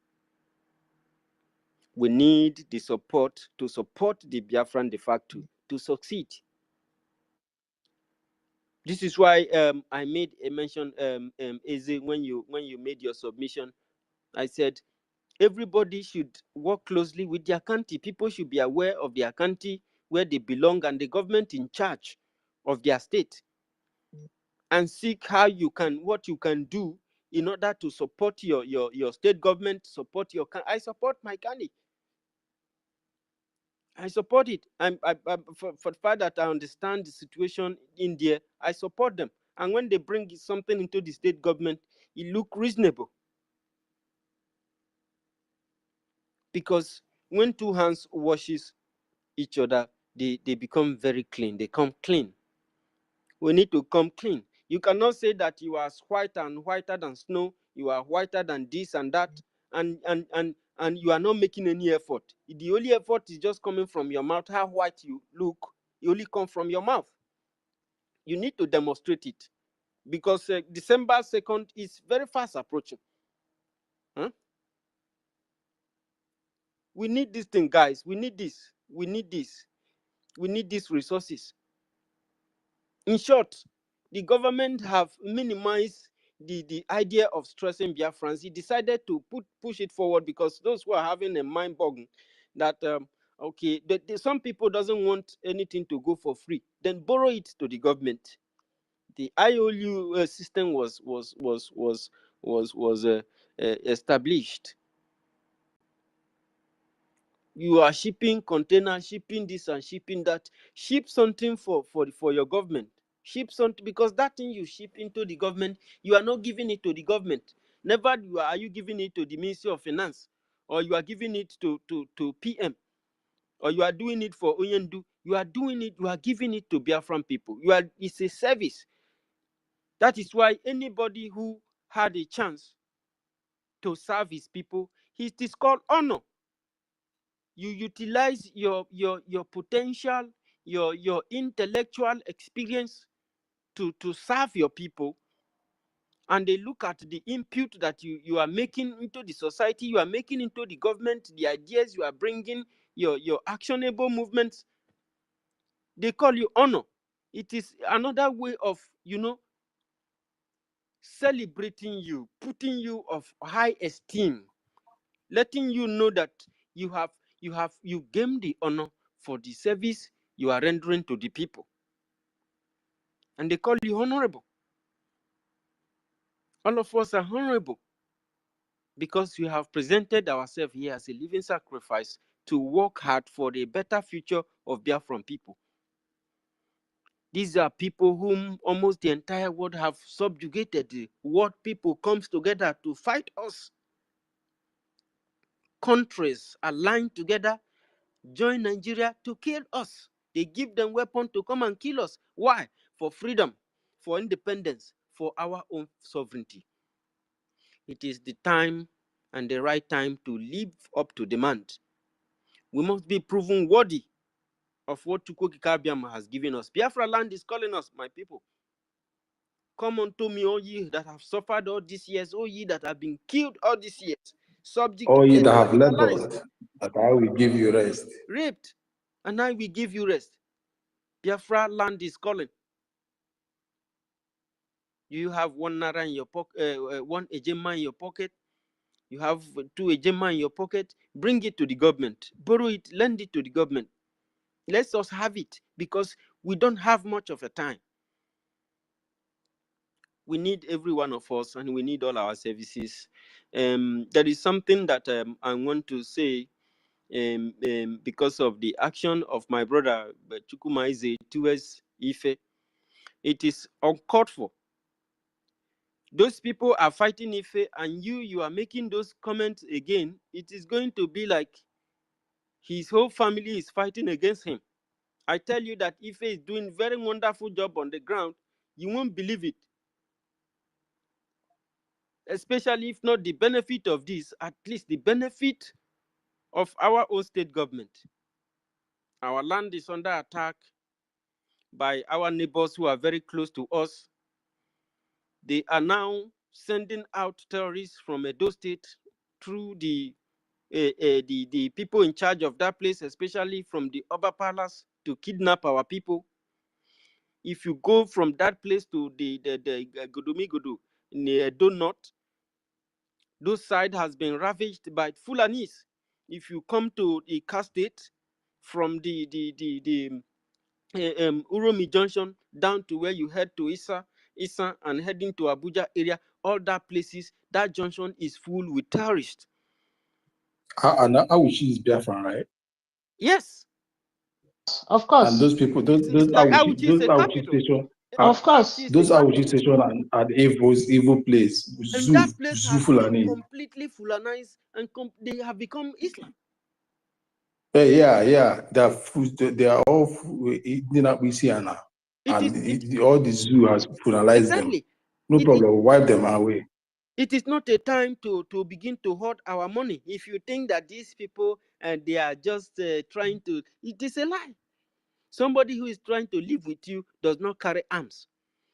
We need the support to support the Biafran de facto to succeed. This is why I made a mention, Eze, when you made your submission. I said everybody should work closely with their county. People should be aware of their county, where they belong, and the government in charge of their state, and seek what you can do in order to support your state government, support your. I support my county. I support it. For the fact that I understand the situation in there, I support them. And when they bring something into the state government, it look reasonable. Because when two hands washes each other, they become very clean. They come clean. We need to come clean. You cannot say that you are white and whiter than snow, you are whiter than this and that, and you are not making any effort. The only effort is just coming from your mouth. How white you look, it only comes from your mouth. You need to demonstrate it, because December 2nd is very fast approaching. Huh? We need this thing, guys. We need this. We need this. We need these resources. In short, the government have minimized the idea of stressing Biafrans. He decided to push it forward, because those who are having a mind boggling that okay, some people doesn't want anything to go for free, then borrow it to the government. The IOU system was established. You are shipping container, shipping this and shipping that. Ship something for your government. Ship something, because that thing you ship into the government, you are not giving it to the government. Never are you giving it to the Ministry of Finance, or you are giving it to PM, or you are doing it for Oyendu. You are doing it. You are giving it to Biafran people. It's a service. That is why anybody who had a chance to serve his people, it is called honor. You utilize your potential, your intellectual experience to serve your people, and they look at the input that you are making into the society, you are making into the government, the ideas you are bringing, your actionable movements. They call you honor. It is another way of celebrating you, putting you of high esteem, letting you know that you gained the honor for the service you are rendering to the people. And they call you honorable. All of us are honorable, because we have presented ourselves here as a living sacrifice to work hard for the better future of Biafran people. These are people whom almost the entire world have subjugated. The world people comes together to fight us. Countries aligned together, join Nigeria to kill us. They give them weapons to come and kill us. Why? For freedom, for independence, for our own sovereignty. It is the time and the right time to live up to demand. We must be proven worthy of what Chukwuka Kabiama has given us. Biafra land is calling us, my people. Come unto me, all ye that have suffered all these years, all ye that have been killed all these years, subjugated, All ye that have labored, that I will give you rest. Raped, and I will give you rest. Biafra land is calling. You have one naira in your pocket, one ejema in your pocket. You have 2 ejema in your pocket. Bring it to the government. Borrow it, lend it to the government. Let us have it, because we don't have much of a time. We need every one of us, and we need all our services. There is something that I want to say because of the action of my brother Chukwumaize towards Ife. It is uncalled for. Those people are fighting Ife, and you are making those comments again. It is going to be like his whole family is fighting against him. I tell you that Ife is doing very wonderful job on the ground. You won't believe it. Especially if not the benefit of this, at least the benefit of our own state government. Our land is under attack by our neighbors who are very close to us. They are now sending out terrorists from Edo State through the people in charge of that place, especially from the Oba Palace, to kidnap our people. If you go from that place to the Godomigodo in Edo North, those side has been ravaged by Fulanis. If you come to the Ika State, from the Uromi Junction down to where you head to Isa, and heading to Abuja area, all that places, that junction is full with terrorists. Awuchi is Biafran, right? Yes. Of course. And those people, those like Awuchi station, of course, those Awuchi station are evil place. And that place has been completely Fulanized, and they have become Islam. Yeah. They are all we see now. And all the zoo has Fulanized them. No problem, wipe them away. It is not a time to begin to hoard our money. If you think that these people and they are just trying to, it is a lie. Somebody who is trying to live with you does not carry arms.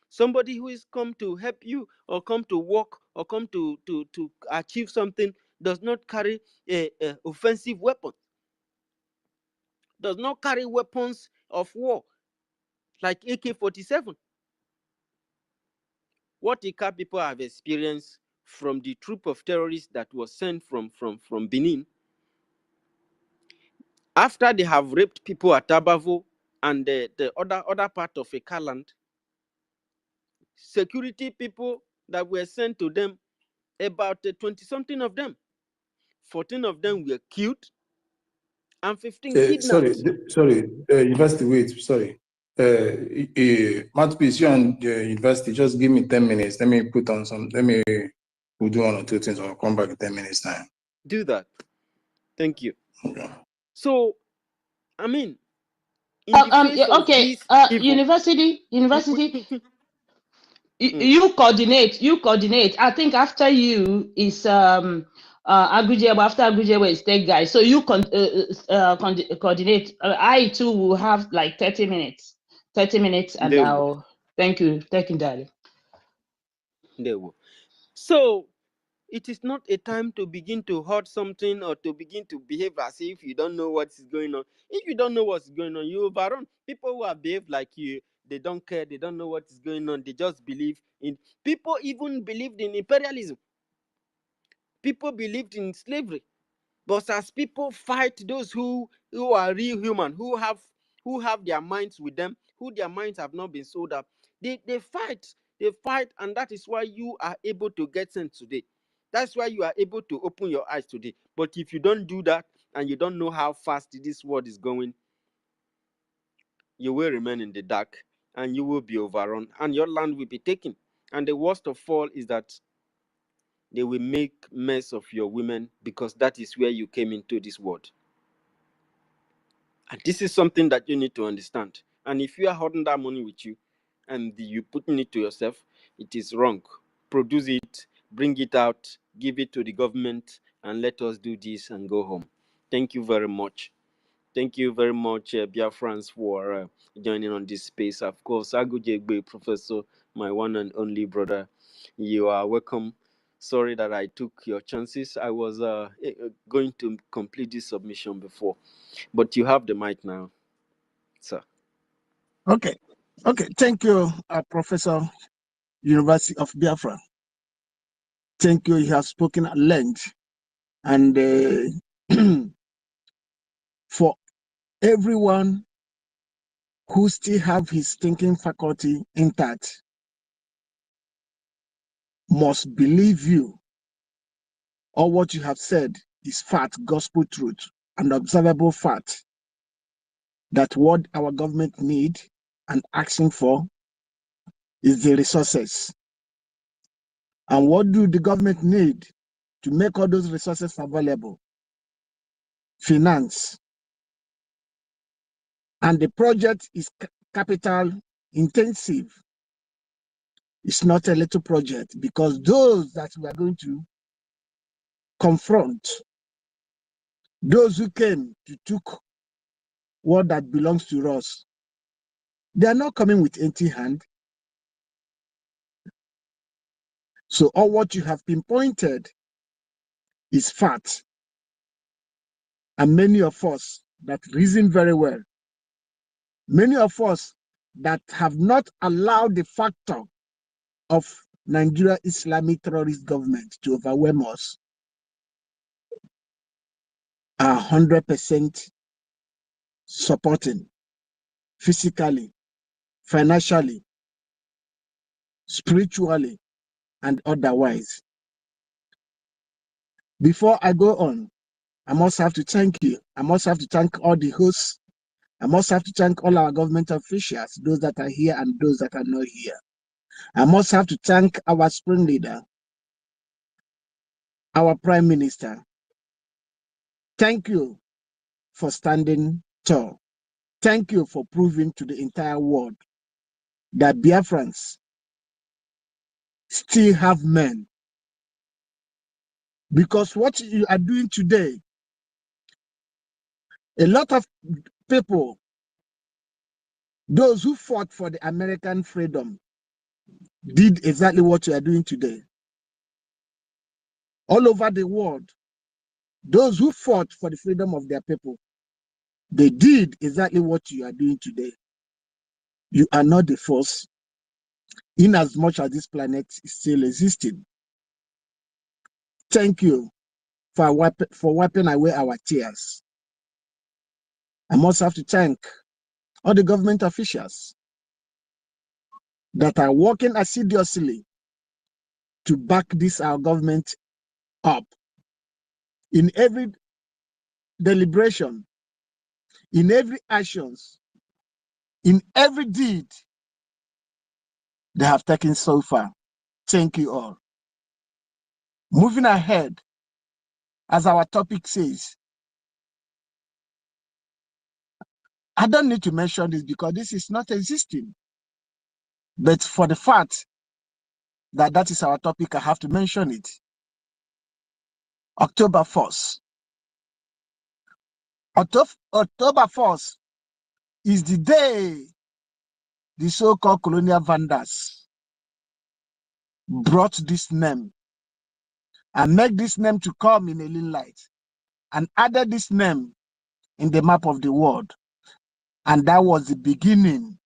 Somebody who is come to help you or come to work or come to achieve something does not carry a offensive weapon, does not carry weapons of war like AK-47. What Ika people have experienced from the troop of terrorists that was sent from Benin, after they have raped people at Abavo and the other part of Ika land, security people that were sent to them, about 20-something of them, 14 of them were killed and 15 kidnapped. Sorry, university, wait, sorry. Mouthpiece, you and university, just give me 10 minutes. Let me put on we'll do one or two things. I'll come back in 10 minutes time. Do that. Thank you. Okay. So, I mean, university, you coordinate. I think after you is Agujebo. After Agujebo is tech guy. So you coordinate. I too will have like 30 minutes. 30 minutes, and I'll thank you, darling. There will. So it is not a time to begin to hoard something or to begin to behave as if you don't know what is going on. If you don't know what's going on, you overrun. People who are behaved like you, they don't care, they don't know what is going on, they just believe in. People even believed in imperialism. People believed in slavery. But as people fight those who are real human, who have their minds with them, who their minds have not been sold up, they fight, and that is why you are able to get sent today. That's why you are able to open your eyes today. But if you don't do that and you don't know how fast this world is going, you will remain in the dark and you will be overrun and your land will be taken. And the worst of all is that they will make mess of your women, because that is where you came into this world. And this is something that you need to understand. And if you are holding that money with you and you putting it to yourself, it is wrong. Produce it, bring it out, give it to the government, and let us do this and go home. Thank you very much. Thank you very much, Biafrans, for joining on this space. Of course, Agujegbe, Professor, my one and only brother, you are welcome. Sorry that I took your chances. I was going to complete this submission before, but you have the mic now, sir. Okay. Thank you, Professor, University of Biafra. Thank you. You have spoken at length, and for everyone who still have his thinking faculty intact, must believe you, or what you have said is fact, gospel truth, and observable fact, that what our government need and asking for is the resources. And what do the government need to make all those resources available? Finance. And the project is capital intensive. It's not a little project, because those that we are going to confront, those who came to took what that belongs to us, they are not coming with empty hand. So all what you have pinpointed is fact. And many of us that reason very well, many of us that have not allowed the factor of Nigeria Islamic terrorist government to overwhelm us, are 100% supporting physically, financially, spiritually, and otherwise. Before I go on, I must have to thank you. I must have to thank all the hosts. I must have to thank all our government officials, those that are here and those that are not here. I must have to thank our spring leader, our prime minister. Thank you for standing tall. Thank you for proving to the entire world that Biafrans still have men. Because what you are doing today, a lot of people, those who fought for the American freedom, did exactly what you are doing today. All over the world, those who fought for the freedom of their people, they did exactly what you are doing today. You are not the first, in as much as this planet is still existing. Thank you for wiping away our tears. I must have to thank all the government officials that are working assiduously to back this our government up in every deliberation, in every actions, in every deed they have taken so far. Thank you all. Moving ahead, as our topic says, I don't need to mention this because this is not existing. But for the fact that that is our topic, I have to mention it. October 1st. October 1st is the day the so-called colonial vandals brought this name and make this name to come in a lean light and added this name in the map of the world. And that was the beginning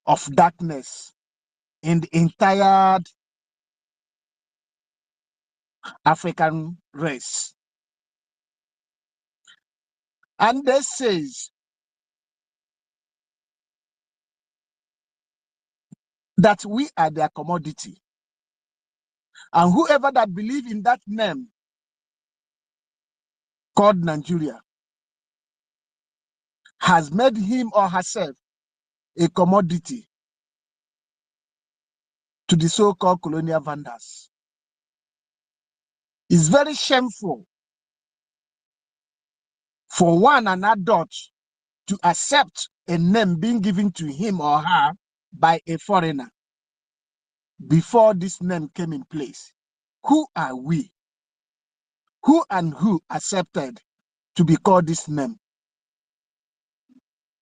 of darkness in the entire African race. And they says that we are their commodity. And whoever that believe in that name called Nigeria has made him or herself a commodity to the so-called colonial vandals. It's very shameful for an adult to accept a name being given to him or her by a foreigner before this name came in place. Who are we? Who and who accepted to be called this name?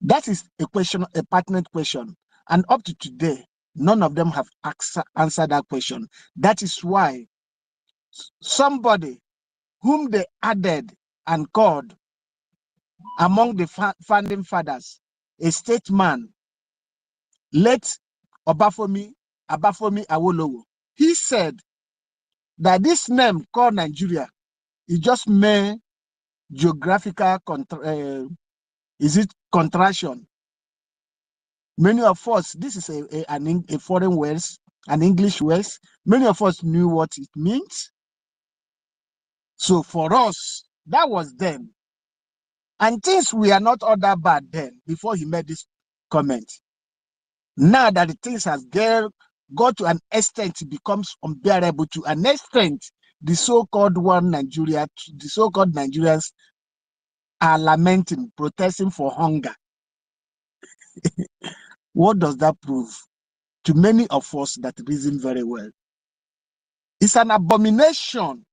That is a question, a pertinent question. And up to today, none of them have answered that question. That is why somebody whom they added and called among the founding fathers, a statesman, late Obafemi Awolowo, he said that this name called Nigeria is just mere geographical contraction. Many of us, this is a foreign words, and English words. Many of us knew what it means. So for us, that was then. And things were not all that bad then, before he made this comment. Now that the things has got to an extent, it becomes unbearable. To an extent, the so-called one Nigeria, the so-called Nigerians are lamenting, protesting for hunger. What does that prove? To many of us that reason very well, it's an abomination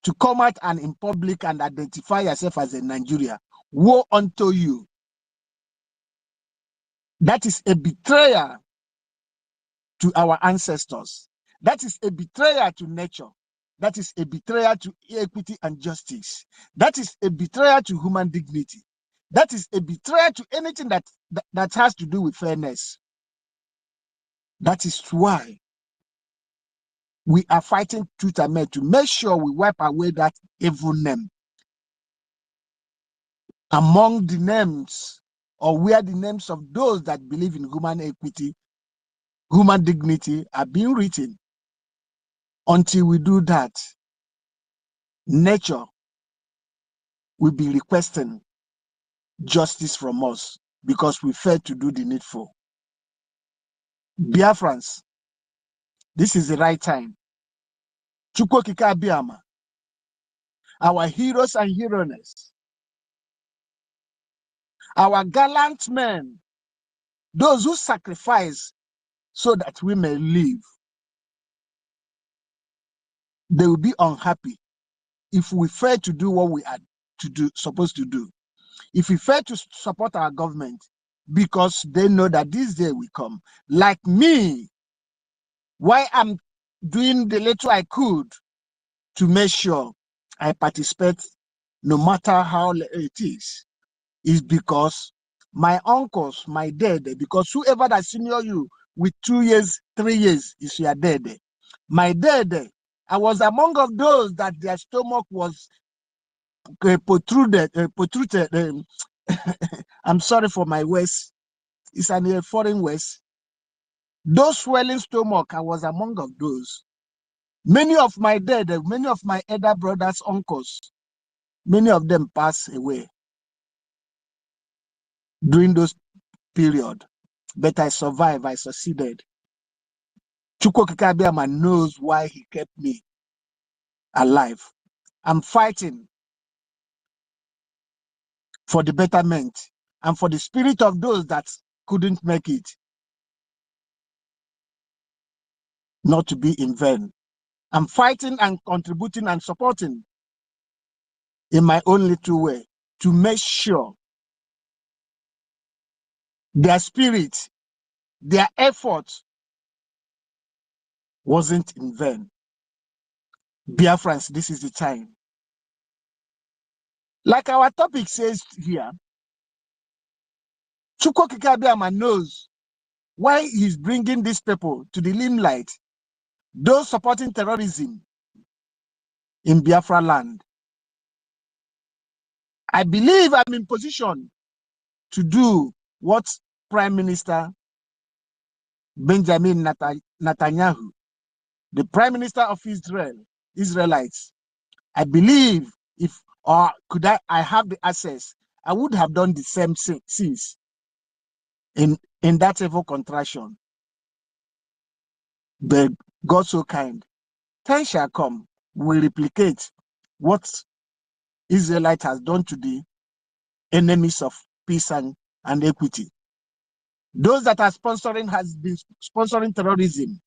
to come out and in public and identify yourself as a Nigeria. Woe unto you. That is a betrayal to our ancestors. That is a betrayal to nature. That is a betrayal to equity and justice. That is a betrayal to human dignity. That is a betrayal to anything that has to do with fairness. That is why we are fighting tooth and nail to make sure we wipe away that evil name. Among the names, or where the names of those that believe in human equity, human dignity are being written. Until we do that, nature will be requesting justice from us because we failed to do the needful. Biafrans, this is the right time. Chukwu Okike Abiama, our heroes and heroines, our gallant men, those who sacrifice so that we may live, they will be unhappy if we fail to do what we are supposed to do. If we fail to support our government, because they know that this day will come. Like me, why I'm doing the little I could to make sure I participate, no matter how it is because my uncles, my dad, because whoever that senior you with 2 years, 3 years is your dad. My dad, I was among of those that their stomach was protruded. I'm sorry for my words. It's a foreign words. Those swelling stomach, I was among of those. Many of my dad, many of my elder brothers, uncles, many of them passed away during those period. But I survived, I succeeded. Chukwu Okike Abiama knows why he kept me alive. I'm fighting for the betterment and for the spirit of those that couldn't make it not to be in vain. I'm fighting and contributing and supporting in my own little way to make sure their spirit, their effort wasn't in vain. Biafrans, this is the time. Like our topic says here, Chukwu Okike Abiama knows why he's bringing these people to the limelight, those supporting terrorism in Biafra land. I believe I'm in position to do what Prime Minister Benjamin Netanyahu, the Prime Minister of Israelites, I believe if, or could I have the access, I would have done the same things in that evil contraction. But God so kind, time shall come, will replicate what Israelite has done to the enemies of peace and equity. Those that are sponsoring has been sponsoring terrorism.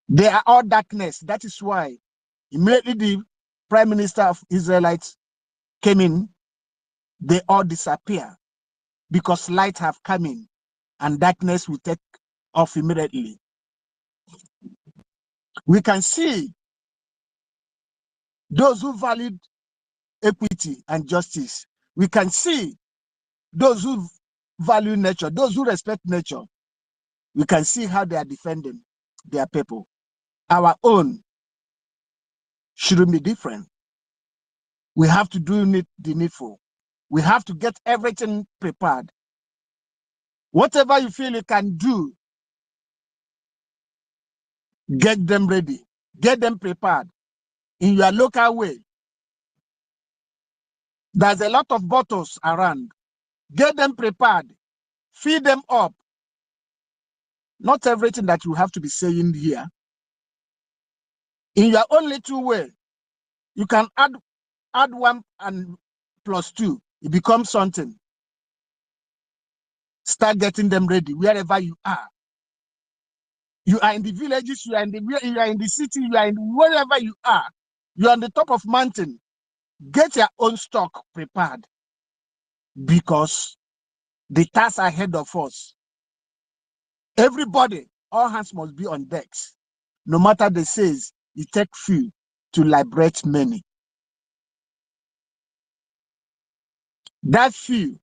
They are all darkness. That is why immediately the Prime Minister of Israelites came in, they all disappear because light have come in and darkness will take off immediately. We can see those who valued equity and justice. We can see those who value nature, those who respect nature. We can see how they are defending their people. Our own shouldn't be different. We have to do the needful. We have to get everything prepared. Whatever you feel you can do Get them ready. Get them prepared in your local way. There's a lot of bottles around. Get them prepared. Feed them up. Not everything that you have to be saying here. In your own little way, you can add 1 and plus 2. It becomes something. Start getting them ready wherever you are. You are in the villages, you are in the city, you are in wherever you are. You are on the top of mountain. Get your own stock prepared, because the task ahead of us, everybody, all hands must be on decks. No matter the says, it takes few to liberate many. That few,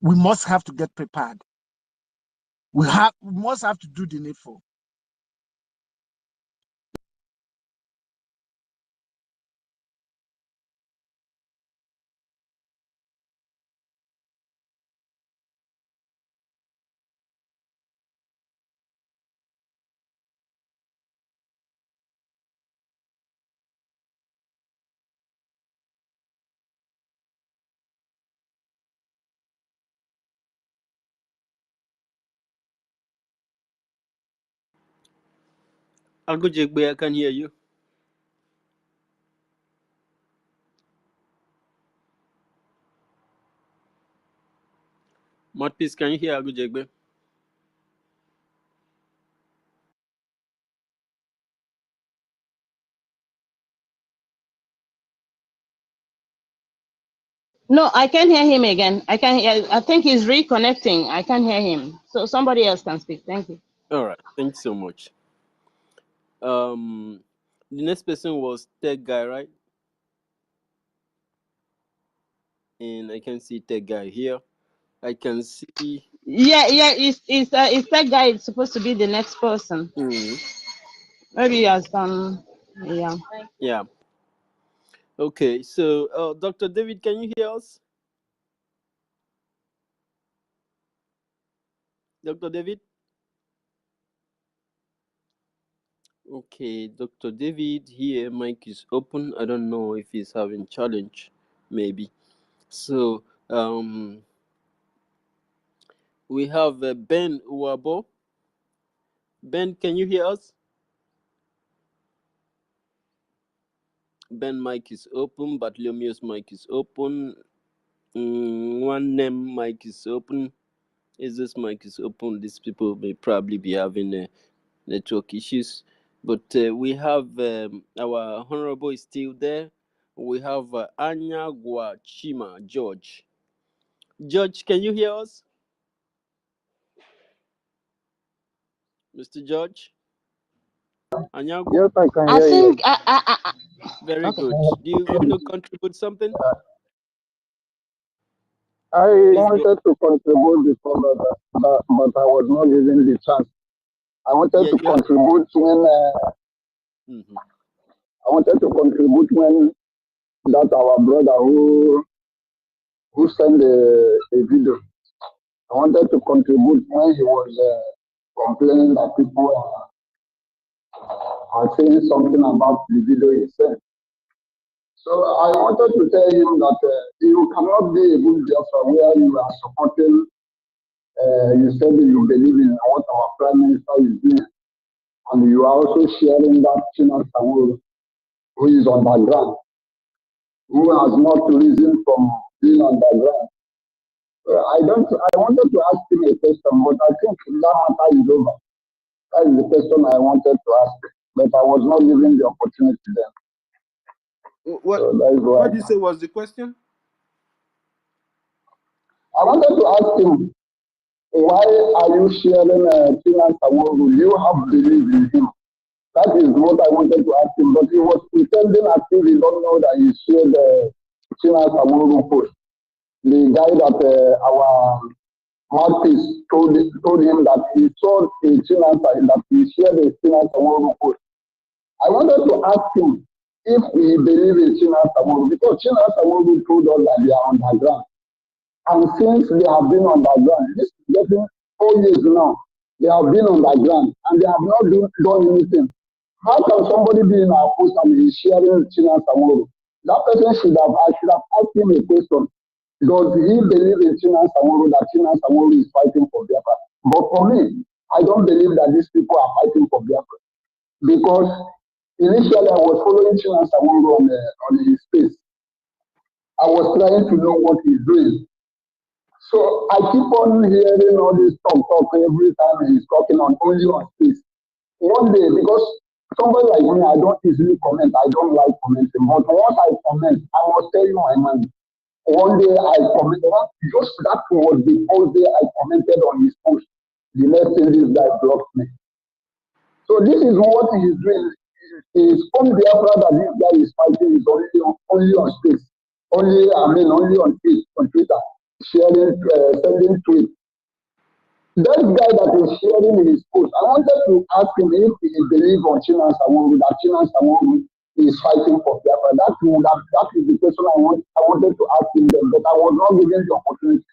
we must have to get prepared. We must have to do the needful. Agujegbe, I can hear you. Mouthpiece, can you hear Agujegbe? No, I can't hear him again. I think he's reconnecting. I can't hear him. So somebody else can speak. Thank you. All right, thanks so much. The next person was Tech Guy, right? And I can see Tech Guy here. I can see. Yeah. It's that guy is supposed to be the next person. Maybe he has done. Yeah. Yeah. Okay. So, Dr. David, can you hear us? Dr. David? Okay, Dr. David here, mic is open. I don't know if he's having challenge, maybe. So, we have Ben Uwabo. Ben, can you hear us? Ben mic is open, Bartholomew's mic is open. One name mic is open. Is this mic is open? These people may probably be having network issues. But we have our honorable is still there. We have Anya Guachima George. George, can you hear us? Mr. George? Anya? Yes, I can hear you. Very okay. good. Do you want to contribute something? I wanted to contribute before, but I was not given the chance. I wanted to contribute when I wanted to contribute when that our brother who sent a video. I wanted to contribute when he was complaining that people are saying something about the video he sent. So I wanted to tell him that you cannot be a good Biafra where you are supporting. You said that you believe in what our Prime Minister is doing, and you are also sharing that China Samuel, who is underground, who has not risen from being underground. I wanted to ask him a question, but I think that matter is over. That is the question I wanted to ask, but I was not given the opportunity then. What did you say was the question? I wanted to ask him, why are you sharing China Samuel? Do you have belief in him? That is what I wanted to ask him, but he was pretending as if he don't know that he shared China Samuel post. The guy that our mouthpiece told him that he saw a China that he shared a China Samuel post. I wanted to ask him if he believes in China Samuel, because China Samuel told us that they are underground. And since they have been underground, this is getting 4 years now, They have been on the ground and they have not done anything. How can somebody be in our post and be sharing China Samoro? That person I should have asked him a question. Does he believe in China Samoro, that China Samoro is fighting for Biafra? But for me, I don't believe that these people are fighting for Biafra. Because initially I was following China Samoro on his space. I was trying to know what he's doing. So I keep on hearing all this talk every time he's talking only on space. One day, because somebody like me, I don't easily comment. I don't like commenting. But once I comment, I must tell you my mind. One day I commented, just that was the first day I commented on his post. The next thing this guy blocked me. So this is what he's doing. His own Biafra that this guy is fighting is only on space. Only on Twitter. Sharing, sending tweets. That guy that is sharing his post, I wanted to ask him if he believes on China Samoro, that China Samoro is fighting for Biafra. That is the question I wanted to ask him then, but I was not given the opportunity.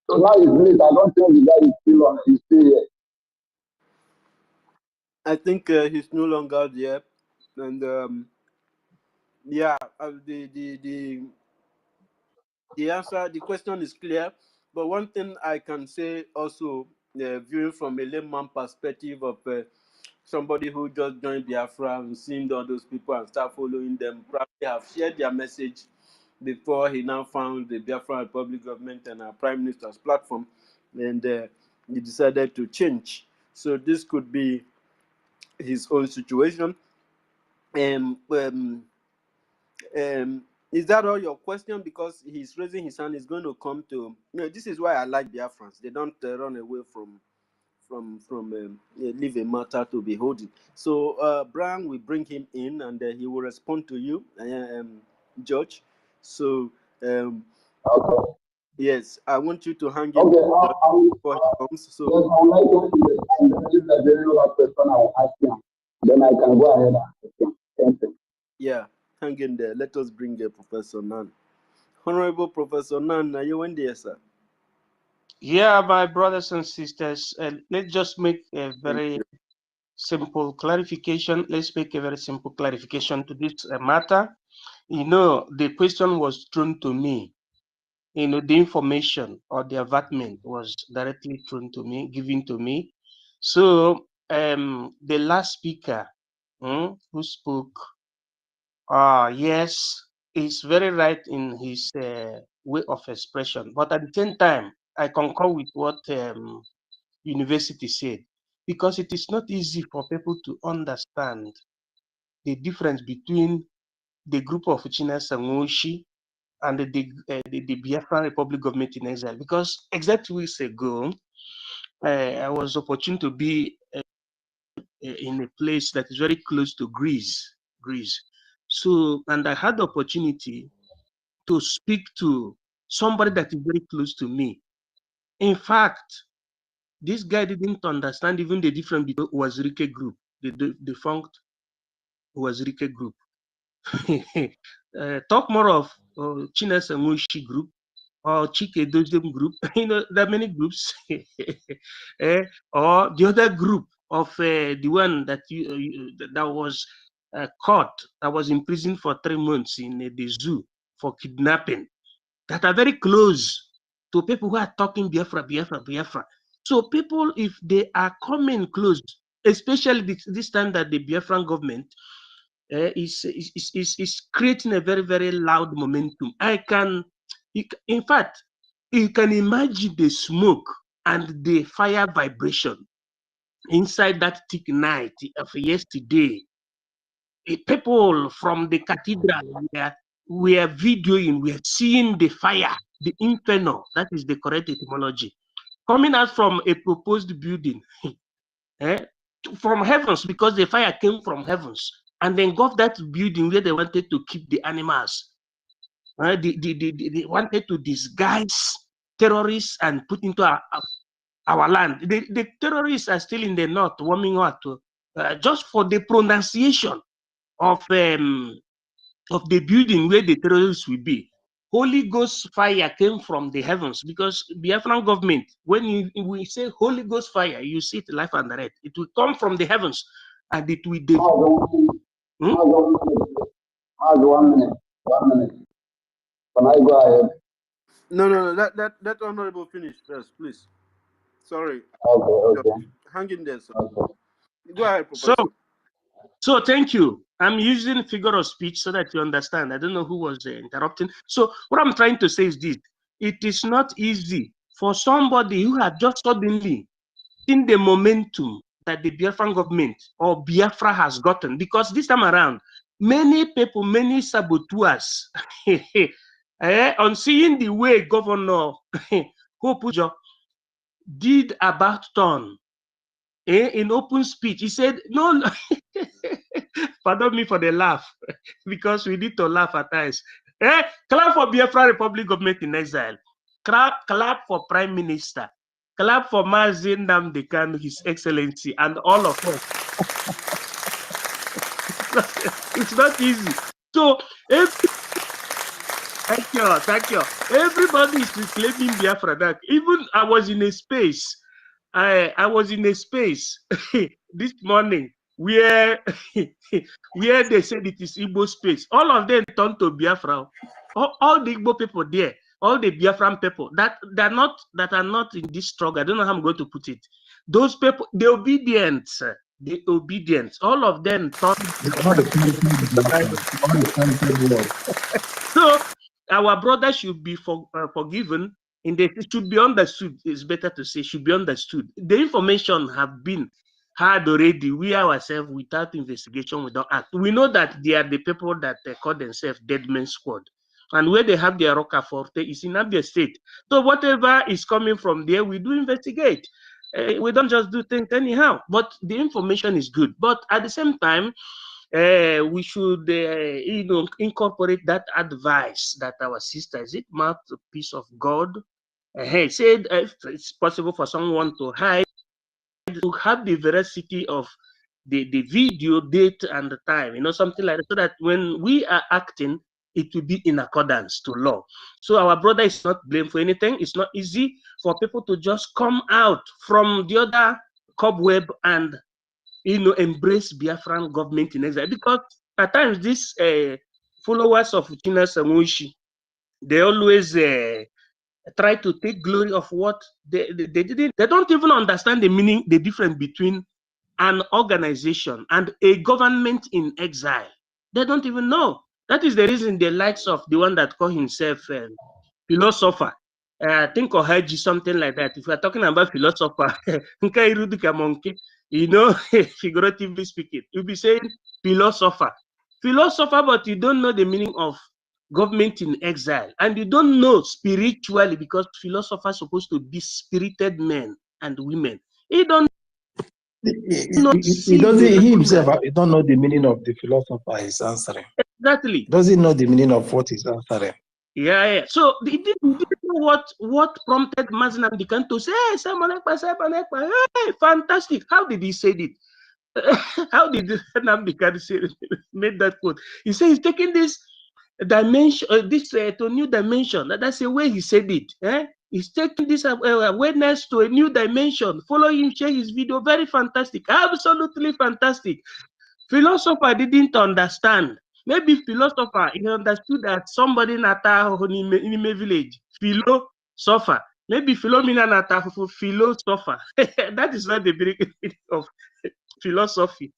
So now it's late. I don't think the guy is still on. He's still here. I think he's no longer there, and yeah, the answer, the question is clear. But one thing I can say also, viewing from a layman perspective of somebody who just joined Biafra and seen all those people and start following them, probably have shared their message before he now found the Biafra Republic government and our Prime Minister's platform, and he decided to change. So this could be his own situation. Is that all your question? Because he's raising his hand, he's going to come to. This is why I like Biafrans. They don't run away from leave a matter to be holding. So Brian will bring him in, and he will respond to you, George. So Okay. yes, I want you to hang it before he comes. So yes, I would like to if there's any other question I will ask him. Then I can go ahead and ask him. Thank you. yeah, hang in there. Let us bring Professor Nan. Honorable Professor Nan, are you in there, sir? Yeah, my brothers and sisters, let's just make a very simple clarification. Let's make a very simple clarification to this matter. The question was thrown to me. The information or the advertisement was directly thrown to me, given to me. So the last speaker who spoke, yes, is very right in his way of expression. But at the same time, I concur with what university said, because it is not easy for people to understand the difference between the group of Uchina Sangoshi and the Biafran Republic government in exile. Because exactly weeks ago, I was opportune to be in a place that is very close to Greece. So, and I had the opportunity to speak to somebody that is very close to me. In fact, this guy didn't understand even the difference between Wazirike group, the defunct Wazirike group. Talk more of Chines and Mushi group or Chike Dozem group. There are many groups. Or the other group of the one that that was caught, that was imprisoned for 3 months in the zoo for kidnapping, that are very close to people who are talking Biafra. So people, if they are coming close, especially this time that the Biafran government is creating a very, very loud momentum. In fact, you can imagine the smoke and the fire vibration inside that thick night of yesterday. People from the cathedral were videoing, we are seeing the fire, the inferno, that is the correct etymology, coming out from a proposed building from heavens, because the fire came from heavens and then got that building where they wanted to keep the animals. They wanted to disguise terrorists and put into our land. The terrorists are still in the north warming up just for the pronunciation of the building where the terrorists will be. Holy Ghost fire came from the heavens, because Biafran government, when we say Holy Ghost fire, you see it life and direct. It will come from the heavens, and it will. One minute. 1 minute. Can I go ahead? No. Let honorable finish first, please. Sorry. Okay. Hang in there, sir. Okay. Go ahead, Professor. So thank you. I'm using figure of speech so that you understand. I don't know who was interrupting. So what I'm trying to say is this: it is not easy for somebody who had just suddenly seen the momentum that the Biafran government or Biafra has gotten, because this time around, many people, many saboteurs, on seeing the way Governor Hope did about turn in open speech, he said, no, pardon me for the laugh, because we need to laugh at times. Clap for Biafra Republic government in exile. Clap for Prime Minister. Clap for Mazi Nnamdi Kanu, His Excellency, and all of us. It's not easy. So, thank you. Everybody is reclaiming Biafra. That even I was in a space. I was in a space this morning where where they said it is Igbo space. All of them turned to Biafra. All the Igbo people there, all the Biafran people that are not in this struggle. I don't know how I'm going to put it. Those people, the obedient, all of them turned. So our brothers should be forgiven. It should be understood. It's better to say should be understood. The information have been heard already. We ourselves, without investigation, we don't act. We know that they are the people that call themselves Dead Men Squad, and where they have their Roca Forte is in Abia State. So whatever is coming from there, we do investigate. We don't just do things anyhow. But the information is good. But at the same time, we should, incorporate that advice that our sister, is it Mouthpiece of God, said if it's possible for someone to hide, to have the veracity of the video, date, and the time, something like that, so that when we are acting, it will be in accordance to law. So our brother is not blamed for anything. It's not easy for people to just come out from the other cobweb and embrace Biafran government in exile, because at times these followers of China Samuishi, they always try to take glory of what they didn't. They don't even understand the meaning, the difference between an organization and a government in exile. They don't even know. That is the reason the likes of the one that call himself philosopher. I think Ohaji, something like that. If we're talking about philosopher, figuratively speaking, you'll be saying philosopher, but you don't know the meaning of government in exile, and you don't know spiritually, because philosophers are supposed to be spirited men and women. He don't know. He himself, he don't know the meaning of the philosopher he's answering. Exactly. Does he know the meaning of what he's answering? Yeah. So he didn't know what prompted Mazi Nnamdi Kanu to say, hey, fantastic. How did he say it? How did Nnamdi Kanu made that quote? He said he's taking this dimension, to a new dimension. That's the way he said it. He's taking this awareness to a new dimension. Follow him, share his video. Very fantastic. Absolutely fantastic. Philosopher didn't understand. Maybe philosopher, he understood that somebody in a village, philosopher. Maybe Philomena Nata philosopher. That is not the beginning of philosophy.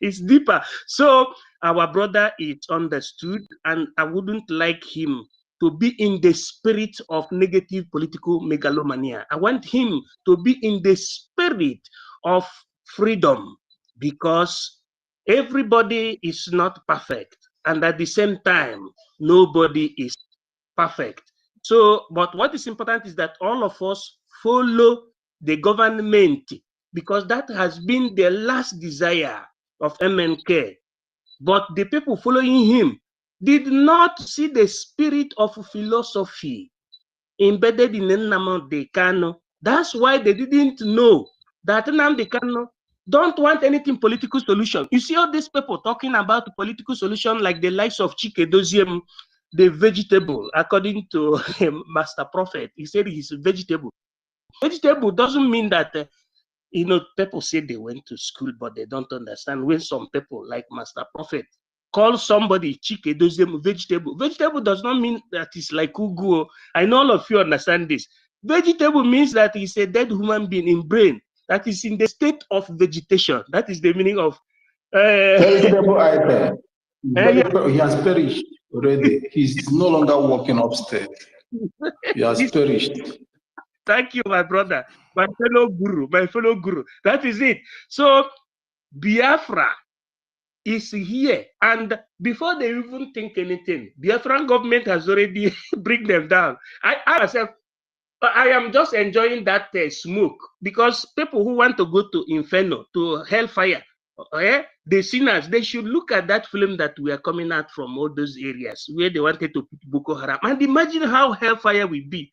It's deeper. So our brother is understood, and I wouldn't like him to be in the spirit of negative political megalomania. I want him to be in the spirit of freedom, because everybody is not perfect, and at the same time, nobody is perfect. So, but what is important is that all of us follow the government, because that has been the last desire of MNK. But the people following him did not see the spirit of philosophy embedded in Nnamdi Kanu. That's why they didn't know that Nnamdi Kanu don't want anything political solution. You see all these people talking about political solution, like the likes of Chike Doziem, the vegetable, according to Master Prophet. He said he's a vegetable. Vegetable doesn't mean that, you know, people say they went to school, but they don't understand. When some people, like Master Prophet, call somebody chike dozem vegetable. Vegetable does not mean that it's like ugu. I know all of you understand this. Vegetable means that it's a dead human being in brain that is in the state of vegetation. That is the meaning of vegetable item. yeah. He has perished already. He's no longer walking upstairs. He has perished. Thank you, my brother, my fellow guru, my fellow guru. That is it. So Biafra is here, and before they even think anything, Biafran government has already bring them down. I myself, I am just enjoying that smoke, because people who want to go to Inferno, to hellfire, the sinners, they should look at that film that we are coming out from all those areas where they wanted to put Boko Haram, and imagine how hellfire will be.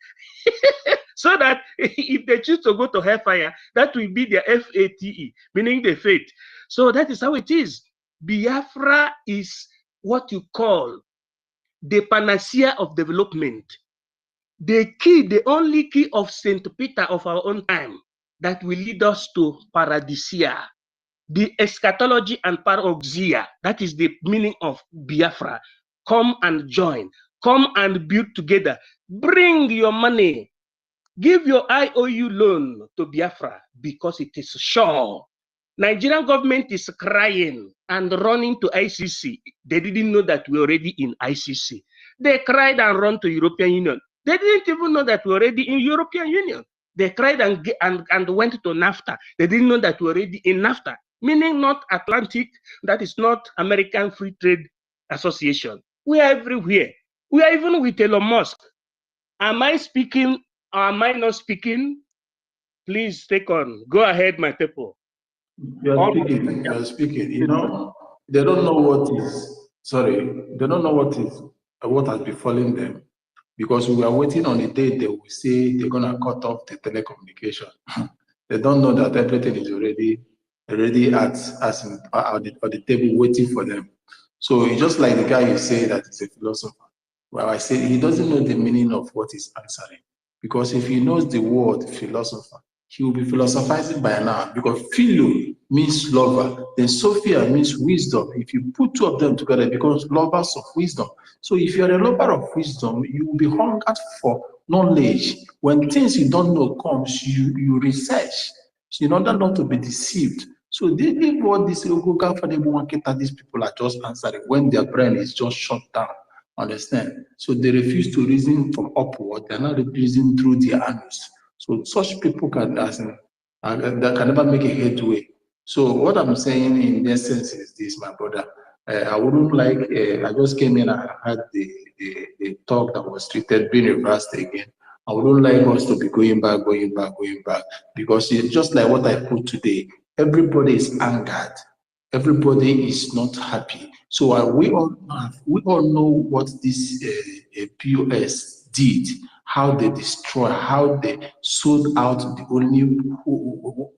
So that if they choose to go to hellfire, that will be their FATE, meaning the fate. So that is how it is. Biafra is what you call the panacea of development. The key, the only key of St. Peter of our own time that will lead us to paradisia. The eschatology and paroxia, that is the meaning of Biafra. Come and join. Come and build together. Bring your money. Give your IOU loan to Biafra because it is sure. Nigerian government is crying and running to ICC. They didn't know that we're already in ICC. They cried and run to European Union. They didn't even know that we're already in European Union. They cried and went to NAFTA. They didn't know that we're already in NAFTA, meaning North Atlantic, that is not American Free Trade Association. We are everywhere. We are even with Elon Musk. Am I speaking? Am I not speaking? Please take on. Go ahead, my people. You're speaking. You're speaking. You know, they don't know what is. Sorry, they don't know what has befallen them, because we are waiting on a day they will say they're gonna cut off the telecommunication. They don't know that everything is already at the table waiting for them. So it's just like the guy you say that is a philosopher. Well, I say he doesn't know the meaning of what he's answering, because if he knows the word philosopher, he will be philosophizing by now, because philo means lover, then Sophia means wisdom. If you put two of them together, it becomes lovers of wisdom. So if you're a lover of wisdom, you will be hungered for knowledge. When things you don't know comes, you research, so in order not to be deceived. So this is what these people are just answering when their brain is just shut down. Understand? So they refuse to reason from upward. They're not reasoning through their anus. So such people can never make a headway. So what I'm saying in essence is this, my brother. I wouldn't like. I just came in and had the talk that was treated being reversed again. I wouldn't like us to be going back, because it's just like what I put today. Everybody is angered. Everybody is not happy. So we all know what this POS did, how they destroy, how they sold out the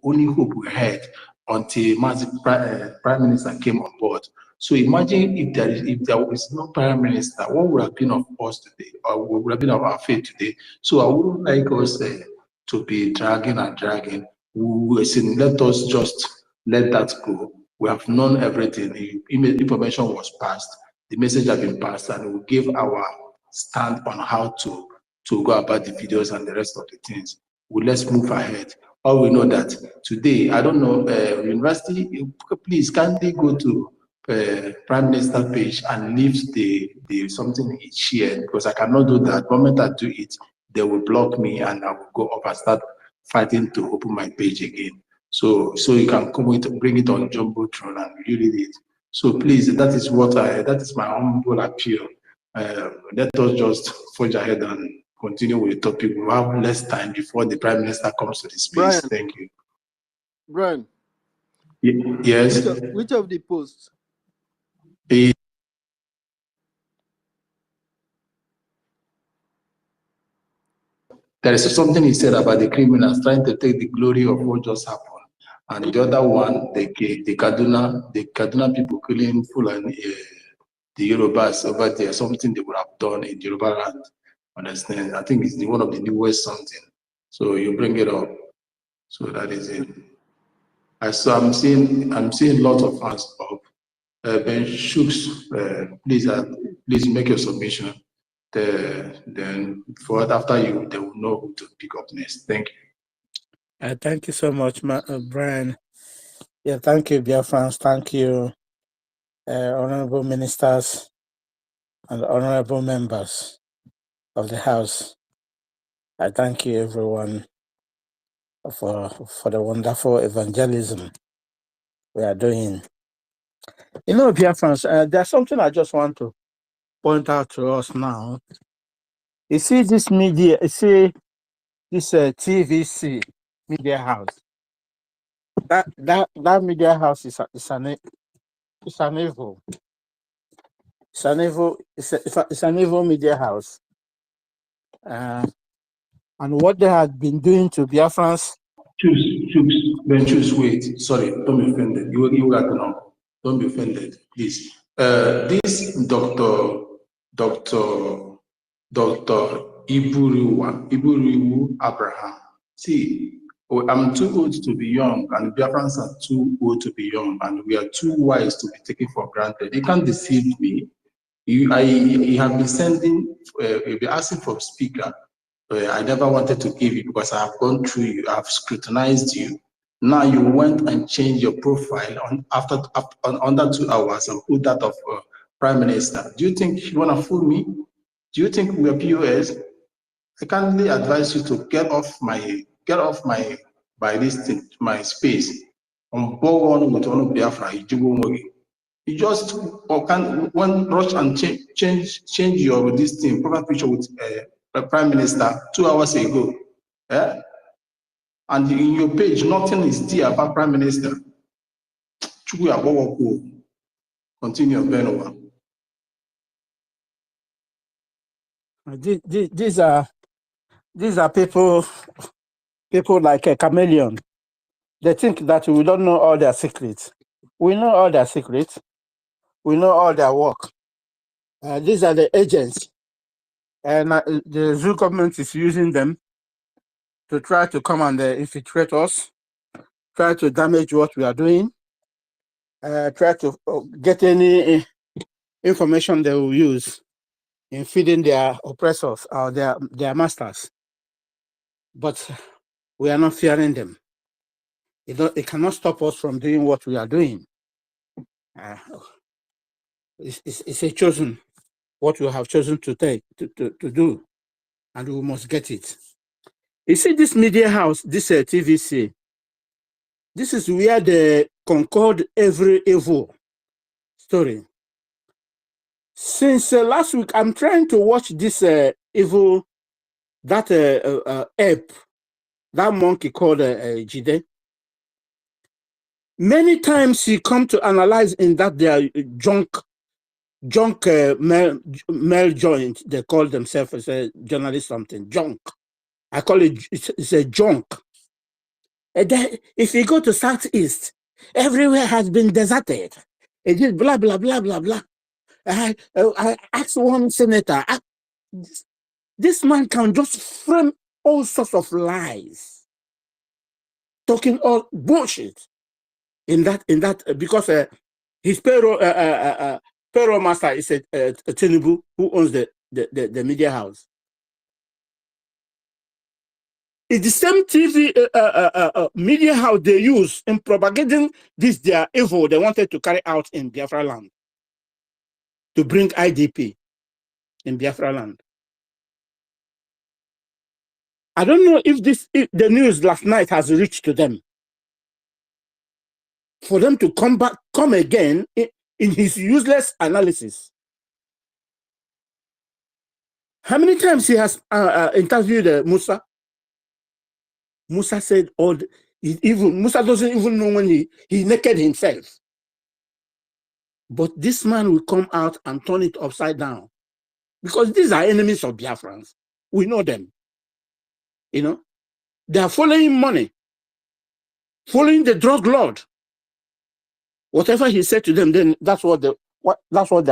only hope we had until Prime Minister came on board. So imagine if there was no Prime Minister, what would have been of us today, or what would have been of our fate today? So I wouldn't like us to be dragging. Let us just let that go. We have known everything. The information was passed. The message has been passed, and we give our stand on how to go about the videos and the rest of the things. Well, let's move ahead. All we know that today, I don't know, university, please kindly go to Prime Minister page and leave the something he shared, because I cannot do that. The moment I do it, they will block me and I will go up and start fighting to open my page again. So you can come with, bring it on Jumbotron and you read it. So please, that is my humble appeal. Let us just forge ahead and continue with the topic. We have less time before the Prime Minister comes to the space. Brian, Thank you. Brian. Yes. Which of the posts? There is something he said about the criminals trying to take the glory of what just happened. And the other one, the Kaduna people killing Fulani, the Yorubas over there, something they would have done in Yoruba land. Understand? I think it's one of the newest something. So you bring it up. So that is it. I'm seeing lots of fans of Ben Shooks. Please make your submission. Then after you, they will know who to pick up next. Thank you. Thank you so much, Brian. Yeah, thank you, Biafrans. Thank you, honorable ministers and honorable members of the House. I thank you, everyone, for the wonderful evangelism we are doing. You know, Biafrans, there's something I just want to point out to us now. You see this media, you see this TVC media house. That media house is an evil. It's an evil media house. And what they had been doing to Biafrans. Choose, wait. Sorry, don't be offended. You got to know. Don't be offended, please. This Dr. Iburiwu Abraham. See, I'm too old to be young, and Biafrans are too old to be young, and we are too wise to be taken for granted. You can't deceive me. You have been sending, you've been asking for a speaker. I never wanted to give you because I have gone through you, I have scrutinized you. Now you went and changed your profile under 2 hours and put that of Prime Minister. Do you think you want to fool me? Do you think we are POS? I kindly advise you to get off my space. On board on with one of Biafra, you just one rush and change your this thing profile picture with Prime Minister 2 hours ago. Yeah? And in your page, nothing is there about Prime Minister. Continue, Benova. These are people like a chameleon. They think that we don't know all their secrets. We know all their secrets. We know all their work. These are the agents, and the Zoo government is using them to try to come and infiltrate us, try to damage what we are doing, try to get any information they will use in feeding their oppressors or their masters. But we are not fearing them. It cannot stop us from doing what we are doing. It's a chosen, what we have chosen to take, to do, and we must get it. You see this media house, this TVC, this is where they concord every evil story. Since last week, I'm trying to watch this evil, that ape, that monkey called Jide. Many times he come to analyze in that their junk mail joint. They call themselves as a journalist something junk. I call it's a junk. And then if you go to Southeast, everywhere has been deserted. It is blah blah blah blah blah. I asked one senator. This man can just frame all sorts of lies, talking all bullshit. In that because his payroll master is a Tinubu, who owns the media house. It's the same TV media house they use in propagating their evil they wanted to carry out in Biafra land, to bring IDP in Biafra land. I don't know if the news last night has reached to them, for them to come again in his useless analysis. How many times he has interviewed Musa? Musa said Musa doesn't even know when he naked himself. But this man will come out and turn it upside down, because these are enemies of Biafrans. We know them. You know, they are following money, following the drug lord. Whatever he said to them, then that's what they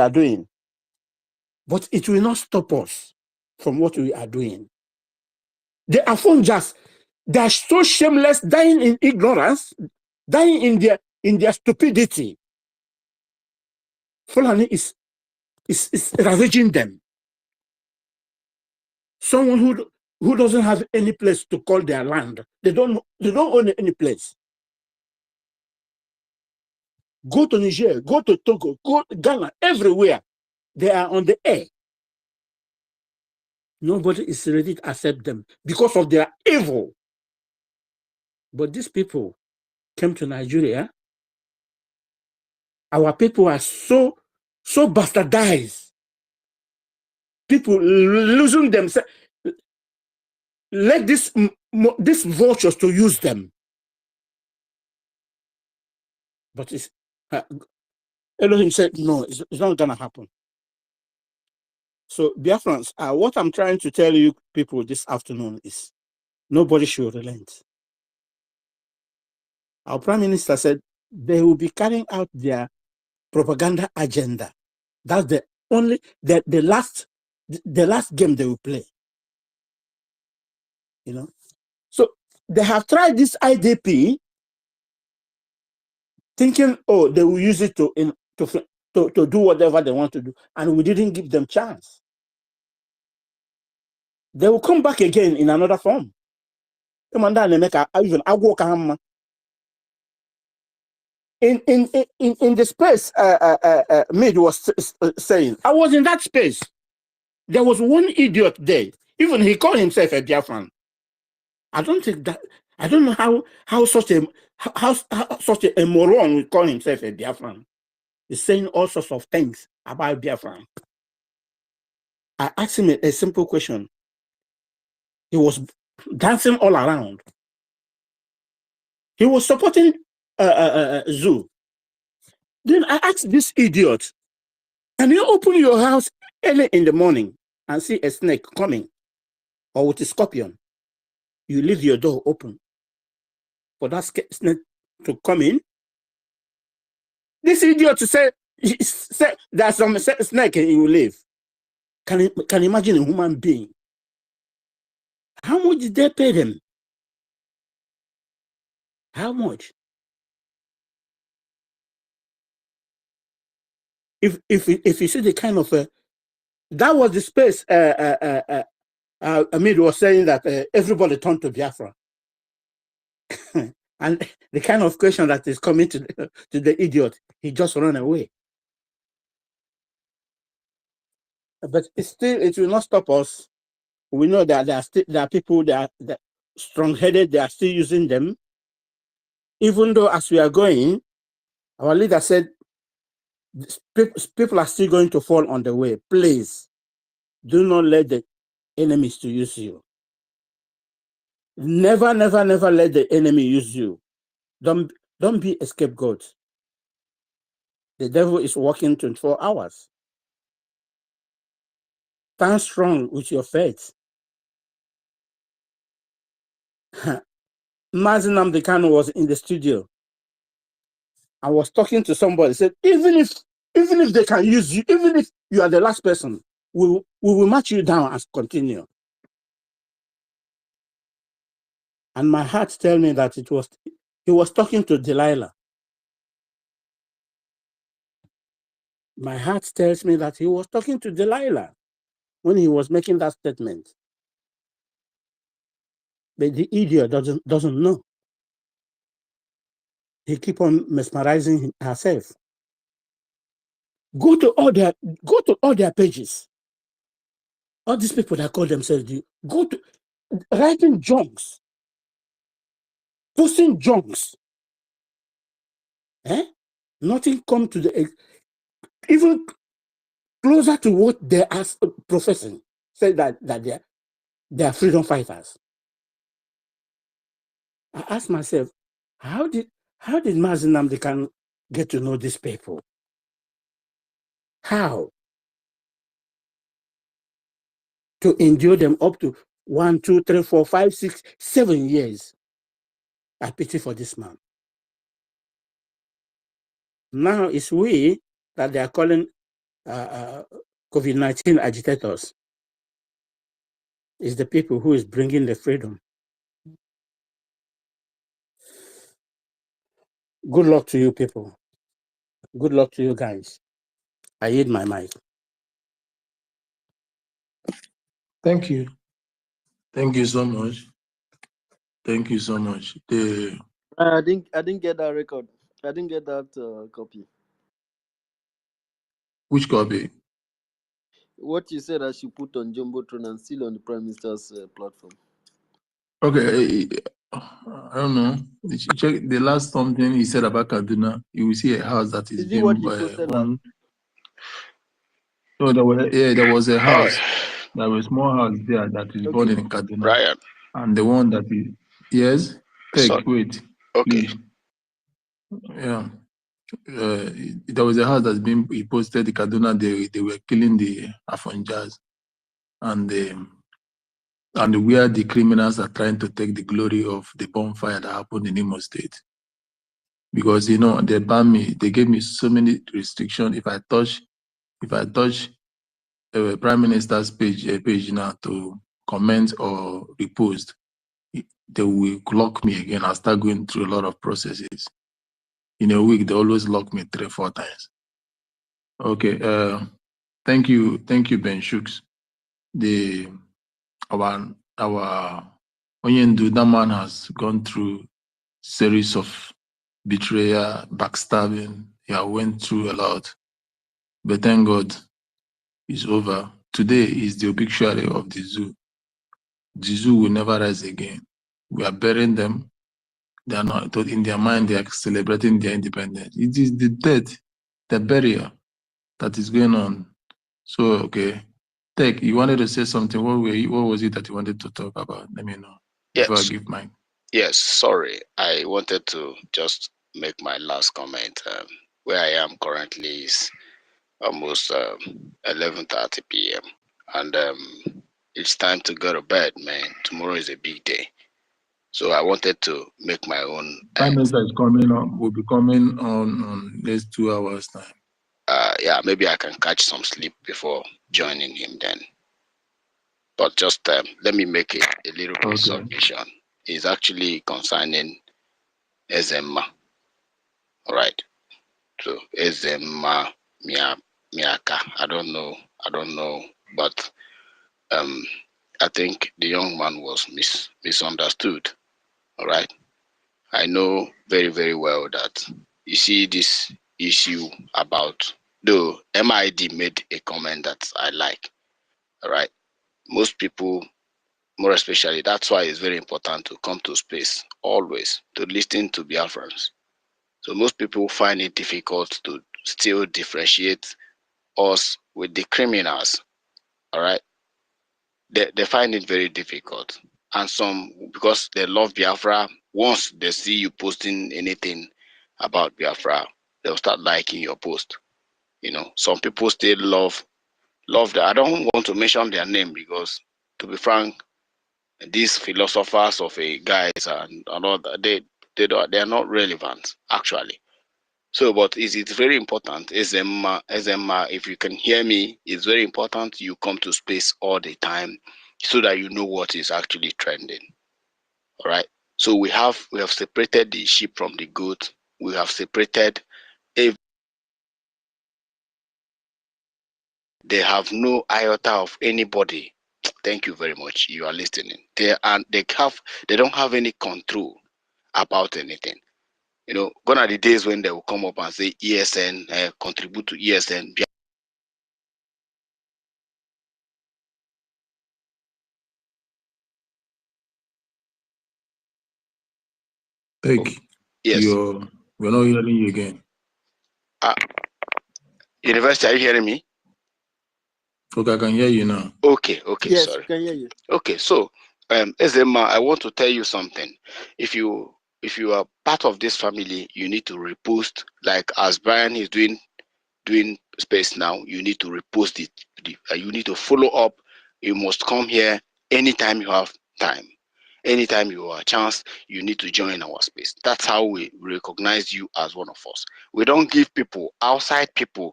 are doing. but it will not stop us from what we are doing. The Afonjas, they are so shameless, dying in ignorance, dying in their stupidity. Fulani is ravaging them. Someone who doesn't have any place to call their land. They don't own any place. Go to Niger, go to Togo, go to Ghana, everywhere. They are on the air. Nobody is ready to accept them because of their evil. But these people came to Nigeria. Our people are so bastardized. People losing themselves. Let these vultures to use them. But Elohim said, no, it's not going to happen. So, Biafrans, what I'm trying to tell you people this afternoon is nobody should relent. Our Prime Minister said they will be carrying out their propaganda agenda. That's the last game they will play. You know? So they have tried this IDP thinking, oh, they will use it to do whatever they want to do, and we didn't give them chance. They will come back again in another form. Even in the space Mid was saying, I was in that space. There was one idiot there. Even he called himself a Biafran. I don't think that. I don't know how such a moron would call himself a Biafran. He's saying all sorts of things about Biafran. I asked him a simple question. He was dancing all around. He was supporting Zoo. Then I asked this idiot, can you open your house early in the morning and see a snake coming, or with a scorpion? You leave your door open for that snake to come in? This idiot say there's some snake and he will leave. Can you imagine a human being? How much did they pay them? How much? If you see the kind of that was the space Amid was saying that everybody turned to Biafra. And the kind of question that is coming to the idiot, he just ran away. But it will not stop us. We know that there are people that are strong-headed, they are still using them. Even though as we are going, our leader said, people are still going to fall on the way. Please, do not let the enemies to use you. Never, never, never let the enemy use you. Don't be a scapegoat. The devil is working 24 hours. Stand strong with your faith. Mazi Nnamdi Kanu was in the studio. I was talking to somebody, said, even if they can use you, even if you are the last person, we will match you down and continue. And my heart tells me that he was talking to Delilah. My heart tells me that he was talking to Delilah when he was making that statement. But the idiot doesn't know. He keep on mesmerizing herself. Go to all their pages. All these people that call themselves, go to writing junks, posting junks. Nothing come to the even closer to what they are professing. Say that they are freedom fighters. I ask myself, how did Mazi Nnamdi Kanu get to know these people? How? To endure them up to 1, 2, 3, 4, 5, 6, 7 years. I pity for this man. Now it's we that they are calling COVID-19 agitators. It's the people who is bringing the freedom. Good luck to you people. Good luck to you guys. I yield my mic. Thank you. Thank you so much. Thank you so much. I didn't get that record. I didn't get that copy. Which copy? What you said I should put on Jumbotron and still on the Prime Minister's platform. Okay, I don't know. Check the last something he said about Kaduna. You will see a house that is it what you posted last? So there was a house. There was a small house there that is born in Kaduna. Brian. And the one that is wait. Okay. Please. Yeah. There was a house that's been he posted the Kaduna. They were killing the Afonjas, and where the criminals are trying to take the glory of the bonfire that happened in Imo State. Because they banned me, they gave me so many restrictions. If I touch Prime Minister's page now to comment or repost, they will lock me again. I'll start going through a lot of processes. In a week, they always lock me 3-4 times. Okay. Thank you, Ben Shooks. Our Onyendu, that man has gone through series of betrayal, backstabbing. He went through a lot. But thank God it's over. Today is the obituary of the zoo. The zoo will never rise again. We are burying them. They are not, in their mind, they are celebrating their independence. It is the death, the burial that is going on. So, okay. Tech, you wanted to say something. What was it that you wanted to talk about? Let me know before I give mine. Yes, sorry. I wanted to just make my last comment. Where I am currently is almost 11:30 p.m. And it's time to go to bed, man. Tomorrow is a big day. So I wanted to make my own. Prime Minister is coming on. Will be coming on next 2 hours time. Yeah, maybe I can catch some sleep before joining him then. But just let me make it a little bit submission. It's actually concerning Ezema. All right. So Ezema Miaka. I don't know. But I think the young man was misunderstood. All right. I know very, very well that you see this issue about, though MID made a comment that I like. All right. Most people, more especially, that's why it's very important to come to space always to listen to Biafrans. So most people find it difficult to still differentiate us with the criminals. All right. They find it very difficult. And some, because they love Biafra, once they see you posting anything about Biafra, they'll start liking your post. Some people still love that. I don't want to mention their name because, to be frank, these philosophers of a guys and all that, they are not relevant actually. So, but it's very important. Ezema, if you can hear me, it's very important you come to space all the time so that you know what is actually trending. All right. So we have separated the sheep from the goat. We have separated. If they have no iota of anybody, thank you very much. You are listening. They don't have any control about anything. Gone are the days when they will come up and say ESN, contribute to ESN. Yes. We're not hearing you again. University, are you hearing me? Okay, I can hear you now. Okay, yes, sorry. I can hear you. Okay, so Ezema, I want to tell you something. If you are part of this family, you need to repost, like as Brian is doing space now. You need to repost it. You need to follow up. You must come here anytime you have time. Anytime you have a chance, you need to join our space. That's how we recognize you as one of us. We don't give people, outside people,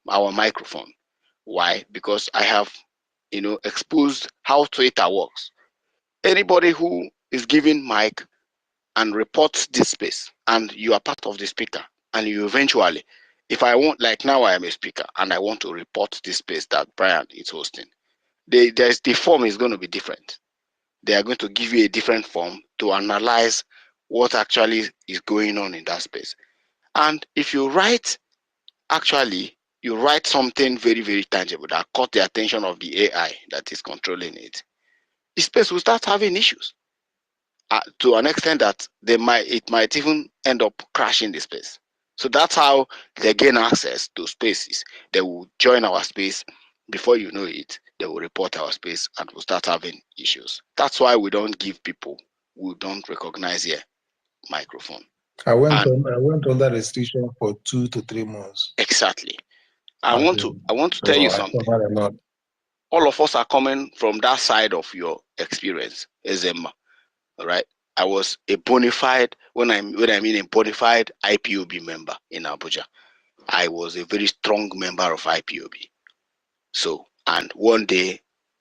our microphone. Why? Because I have, exposed how Twitter works. Anybody who is given mic and reports this space, and you are part of the speaker, and you eventually, if I want, like now I am a speaker and I want to report this space that Brian is hosting, the form is going to be different. They are going to give you a different form to analyze what actually is going on in that space. And if you write, actually, you write something very, very tangible that caught the attention of the AI that is controlling it, the space will start having issues to an extent that it might even end up crashing the space. So that's how they gain access to spaces. They will join our space. Before you know it, they will report our space and we'll start having issues. That's why we don't give people who don't recognize here microphone. I went under restriction for 2 to 3 months. Exactly. I want to tell you something. All of us are coming from that side of your experience, Ezema. All right. I was a bona fide, when I mean a bona fide IPOB member in Abuja. I was a very strong member of IPOB. So, and one day,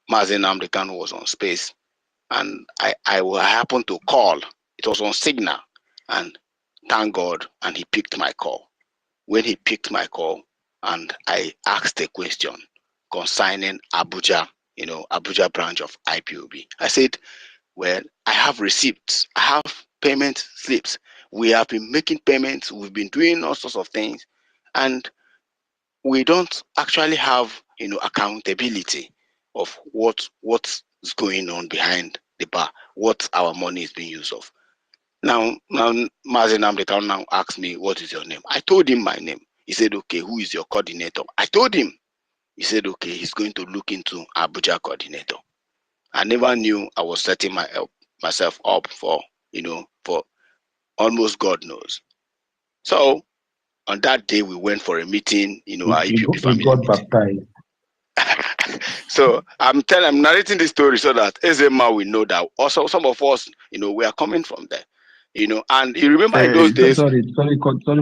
Mazen Nnamdi Kanu was on space, and I happened to call. It was on Signal, and thank God, and he picked my call. When he picked my call, and I asked a question concerning Abuja, Abuja branch of IPOB, I said, well, I have receipts, I have payment slips. We have been making payments, we've been doing all sorts of things, and we don't actually have, accountability of what's going on behind the bar, what our money is being used of. Now Mazen Nnamdi Kanu now asked me, what is your name? I told him my name. He said, okay, who is your coordinator? I told him. He said, okay, he's going to look into Abuja coordinator. I never knew I was setting myself up for, for almost God knows. So on that day, we went for a meeting, our EPB family got meeting. baptized. So I'm narrating this story so that Ezema will know that also some of us, we are coming from there, and you remember in those days. Sorry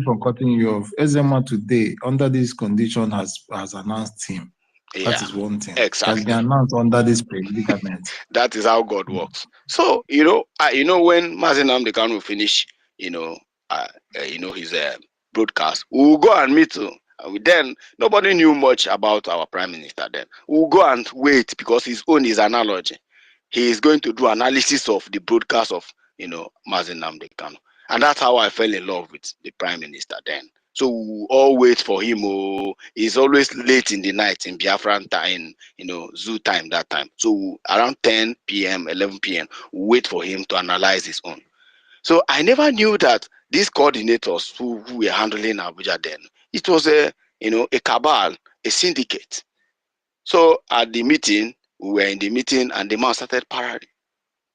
for cutting you off. Ezema today, under this condition, has announced him. Yeah, that is one thing. Exactly. It has been announced under this predicament. That is how God works. So, when Mazen Nnamdi Kanu will finish, his broadcast, we'll go and meet him. Then nobody knew much about our prime minister then. We'll go and wait because his own is analogy. He is going to do analysis of the broadcast of, Mazen Nnamdi Kanu. And that's how I fell in love with the prime minister then. So we'll all wait for him. Oh, he's always late in the night in Biafran time, zoo time that time. So around 10 p.m., 11 p.m., we'll wait for him to analyze his own. So I never knew that these coordinators who were handling Abuja then, it was a cabal, a syndicate. So at the meeting, we were in the meeting and the man started parrying.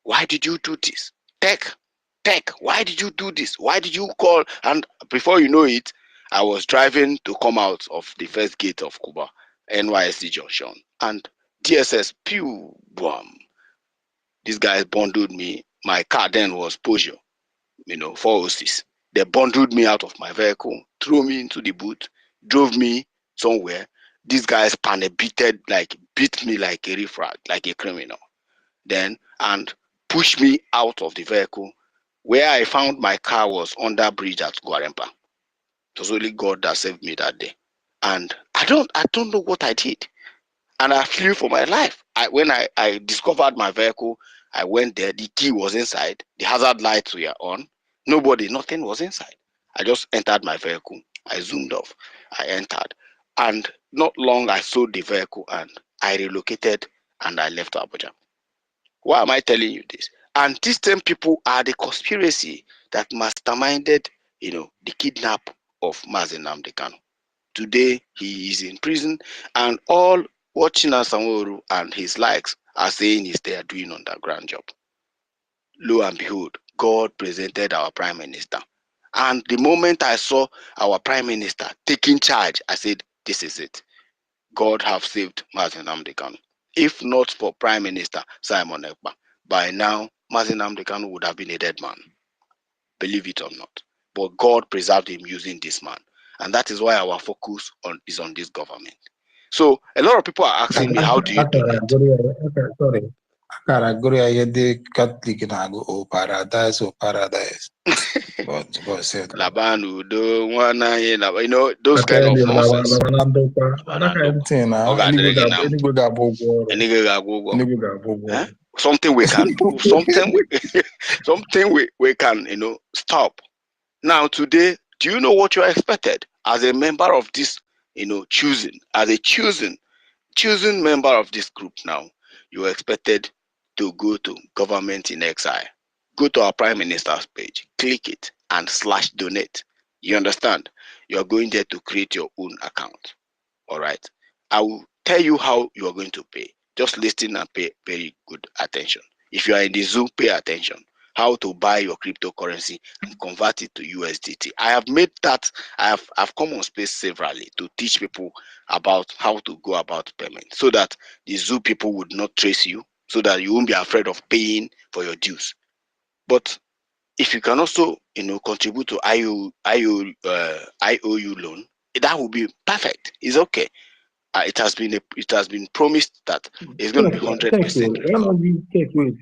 Why did you do this? Tech, why did you do this? Why did you call? And before you know it, I was driving to come out of the first gate of Cuba, NYSC Junction, and DSS, pew, boom. These guys bundled me. My car then was Peugeot, 406. They bundled me out of my vehicle, threw me into the boot, drove me somewhere. These guys beat me like a refrag, like a criminal. Then, and pushed me out of the vehicle. Where I found my car was under bridge at Guarempa. It was only God that saved me that day. And I don't know what I did. And I flew for my life. When I discovered my vehicle, I went there. The key was inside. The hazard lights were on. Nothing was inside. I just entered my vehicle. I zoomed off. I entered. And not long, I sold the vehicle and I relocated and I left Abuja. Why am I telling you this? And these same people are the conspiracy that masterminded, the kidnap of Mazen Nnamdi Kanu. Today, he is in prison, and all what China Sanwo-Olu and his likes are saying is they are doing underground job. Lo and behold, God presented our prime minister. And the moment I saw our prime minister taking charge, I said, this is it. God have saved Mazen Nnamdi Kanu. If not for Prime Minister Simon Ekpa, by now, Mazen Nnamdi Kanu would have been a dead man. Believe it or not. But God preserved him using this man. And that is why our focus is on this government. So a lot of people are asking me, how do you donate? Sorry. The Catholic or paradise or paradise. God said. Labanu, you know, those kind of nonsense. Something we can do, something we can, you know, stop. Now today, do you know what you are expected as a member of this, you know, as a chosen member of this group? Now you are expected to go to Government in Exile, go to our Prime Minister's page, click it and /donate. You understand? You are going there to create your own account. All right, I will tell you how you are going to pay. Just listen and pay very good attention. If you are in the Zoom, pay attention. How to buy your cryptocurrency and convert it to USDT. I have made that. I've come on space severally to teach people about how to go about payment, so that the Zoom people would not trace you, so that you won't be afraid of paying for your dues. But if you can also, you know, contribute to IOU loan, that would be perfect. It's okay. It has been promised that it's going to be 100%.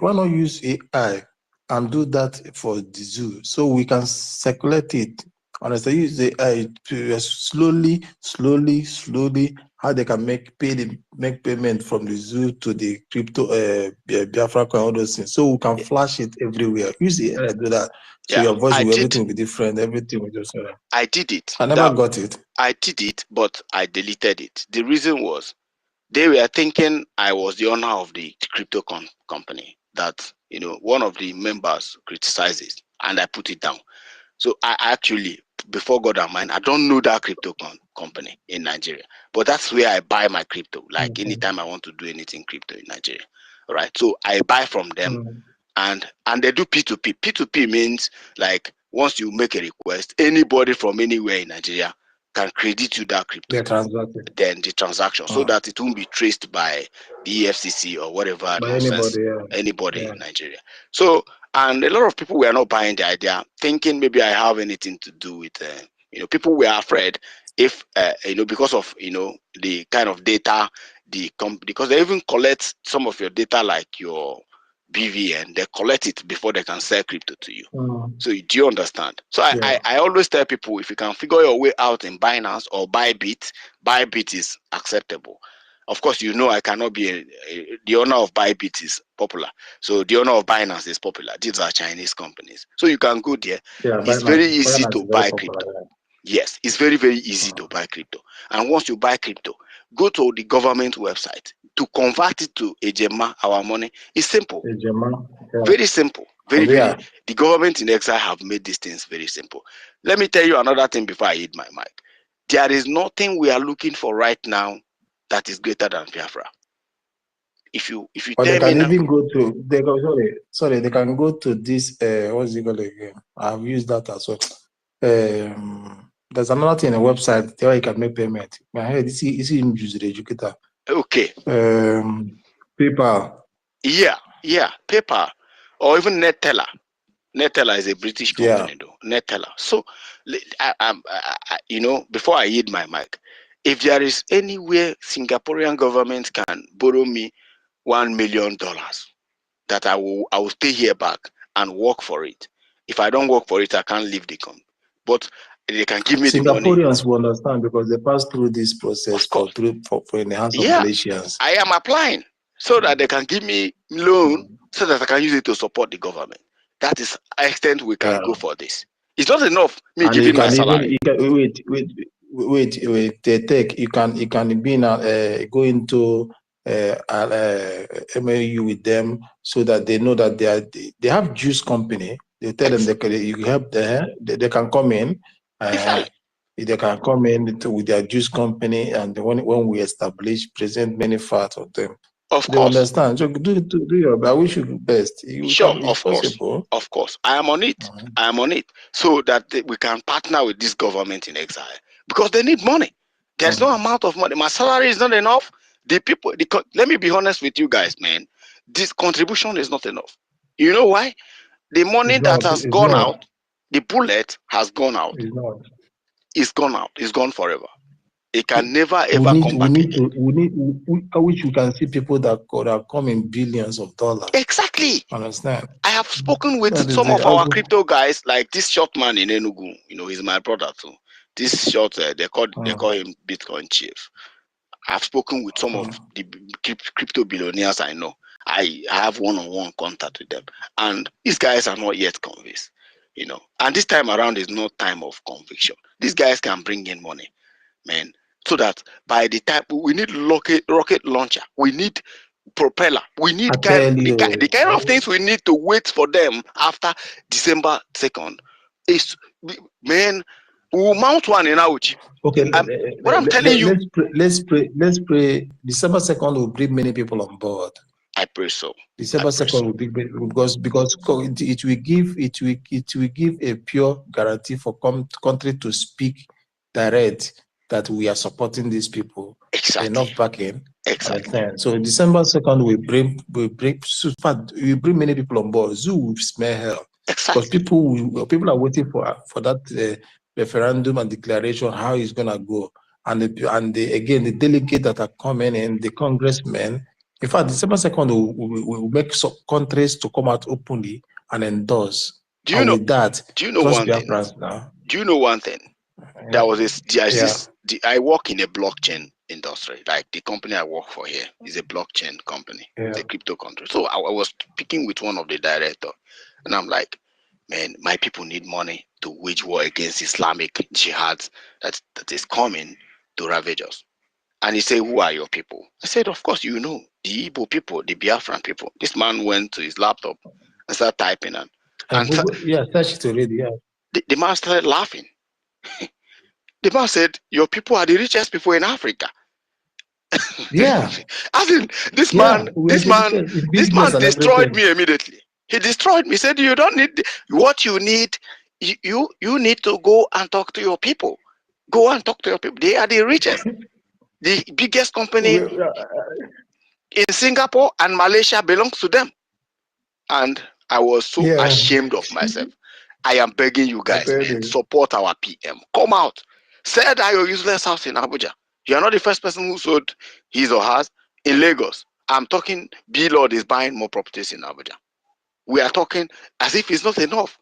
Why not use AI and do that for the zoo so we can circulate it? Honestly, use the AI to slowly how they can make payment from the zoo to the crypto Biafracoin, all those things. So we can flash it everywhere. Use the AI to do that. So your voice everything will be different. Everything will just. I did it. I never got it. I did it, but I deleted it. The reason was they were thinking I was the owner of the crypto company that, you know, one of the members criticizes, and I put it down. So I actually, before God and mine, I don't know that crypto company in Nigeria, but that's where I buy my crypto. Like anytime I want to do anything crypto in Nigeria, all right? So I buy from them, and they do P2P. P2P means like once you make a request, anybody from anywhere in Nigeria can credit you that crypto, then the transaction, so that it won't be traced by the EFCC or whatever nonsense, anybody in Nigeria. So, and a lot of people were not buying the idea, thinking maybe I have anything to do with, you know, people were afraid if, you know, because of, you know, the kind of data, because they even collect some of your data, like your BVN, they collect it before they can sell crypto to you. So do you understand? So I always tell people, if you can figure your way out in Binance or Bybit is acceptable. Of course, you know I cannot be the owner of Bybit is popular. So the owner of Binance is popular. These are Chinese companies. So you can go there. It's very easy to buy crypto. Yes, it's very, very easy to buy crypto. And once you buy crypto, go to the government website. To convert it to Ejema, our money, is simple. Very simple. Very. The government in exile have made these things very simple. Let me tell you another thing before I hit my mic. There is nothing we are looking for right now that is greater than Biafra. If you or tell they can me even go to they can go to this what's it called again? I've used that as well. There's another thing, a website there you can make payment. My head is in use the educator. Okay. PayPal. Yeah, PayPal, or even NetTeller. NetTeller is a British company, though. NetTeller. So, you know, before I hit my mic, if there is anywhere Singaporean government can borrow me $1 million, that I will stay here back and work for it. If I don't work for it, I can't leave the country. But they can give me the money. Singaporeans will understand because they pass through this process for in the hands of Malaysians. I am applying so that they can give me loan so that I can use it to support the government. That is the extent we can go for this. It's not enough me and giving my salary. Wait, they take you can be go into MAU with them so that they know that they have juice company. They tell them you help them, they can come in. They can come in with their juice company, and when we establish, present many facts of them. Of they course. Understand. So do your. I wish you the best. Of course. I am on it. I am on it, so that we can partner with this government in exile because they need money. There's no amount of money. My salary is not enough. Let me be honest with you guys, man. This contribution is not enough. You know why? The money that has gone out, the bullet has gone out. It's gone out. It's gone forever. It can never ever come back again. I wish you can see people that come in billions of dollars. Exactly. Understand? I have spoken with some of our crypto guys, like this short man in Enugu. You know, he's my brother too. This short, they call him Bitcoin Chief. I've spoken with some of the crypto billionaires I know. I have one-on-one contact with them, and these guys are not yet convinced. You know, and this time around is no time of conviction. These guys can bring in money, man, so that by the time we need rocket launcher, we need propeller, we need the kind of things we need to wait for them after December 2nd is, man, we'll mount one in Auchi. Okay, what I'm telling you, let's pray. December 2nd will bring many people on board. I pray so. December 2nd will be because it will give a pure guarantee for country to speak direct that we are supporting these people. Exactly. Enough backing. Exactly. So December 2nd will bring many people on board. Zoo will smell hell. Exactly. Because people are waiting for that referendum and declaration, how it's gonna go, and again the delegates that are coming in, the congressmen. In fact, December 2nd will make some countries to come out openly and endorse. Do you know? With that, do you know one thing? Now. Do you know one thing? There was this. I work in a blockchain industry. Like the company I work for here is a blockchain company. It's a crypto country. So I was speaking with one of the directors, and I'm like, man, my people need money to wage war against Islamic jihad that is coming to ravage us. And he said, who are your people? I said, of course, you know, the Igbo people, the Biafran people. This man went to his laptop and started typing. Search it already, The man started laughing. The man said, your people are the richest people in Africa. Yeah. As in, this man destroyed me immediately. He destroyed me. He said, you don't need what you need. You need to go and talk to your people. Go and talk to your people. They are the richest. The biggest company in Singapore and Malaysia belongs to them. And I was so ashamed of myself. I am begging you guys, man, support our PM. Come out. Sell that your useless house in Abuja. You are not the first person who sold his or hers in Lagos. I'm talking B-Lord is buying more properties in Abuja. We are talking as if it's not enough.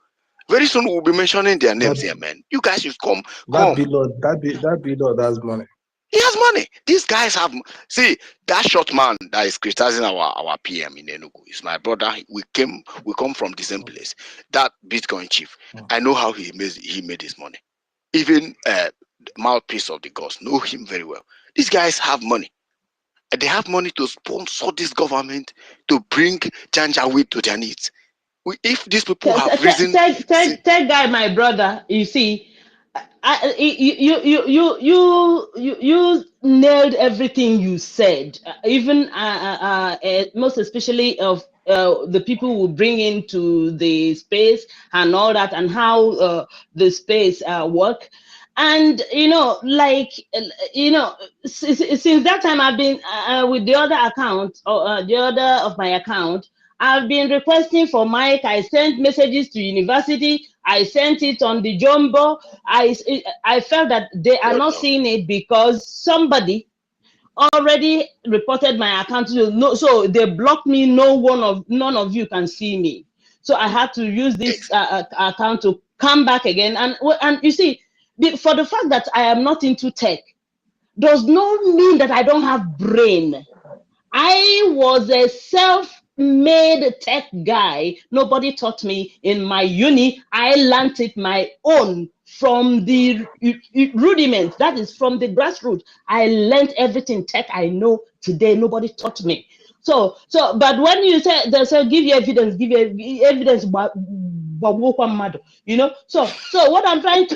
Very soon we'll be mentioning their names here, man. You guys should come. That B-Lord has money. He has money. These guys have. See, that short man that is criticizing our PM in Enugu is my brother. We come from the same place. That Bitcoin chief, I know how he made his money. Even mouthpiece of the gods know him very well. These guys have money. They have money to sponsor this government to bring Janjaweed to their needs. If these people have risen, tell guy, my brother, you see. You nailed everything you said. Even most especially of the people who bring into the space and all that, and how the space work. And since that time I've been with the other account or the other of my account. I've been requesting for mic. I sent messages to university. I sent it on the Jumbo. I felt that they are not seeing it because somebody already reported my account. So they blocked me. None of you can see me. So I had to use this account to come back again. And you see, for the fact that I am not into tech does not mean that I don't have brain. I was a self-made tech guy. Nobody taught me in my uni. I learned it my own from the rudiments. That is from the grassroots. I learned everything tech I know today. Nobody taught me. But when you say they say give you evidence, you know. So what I'm trying to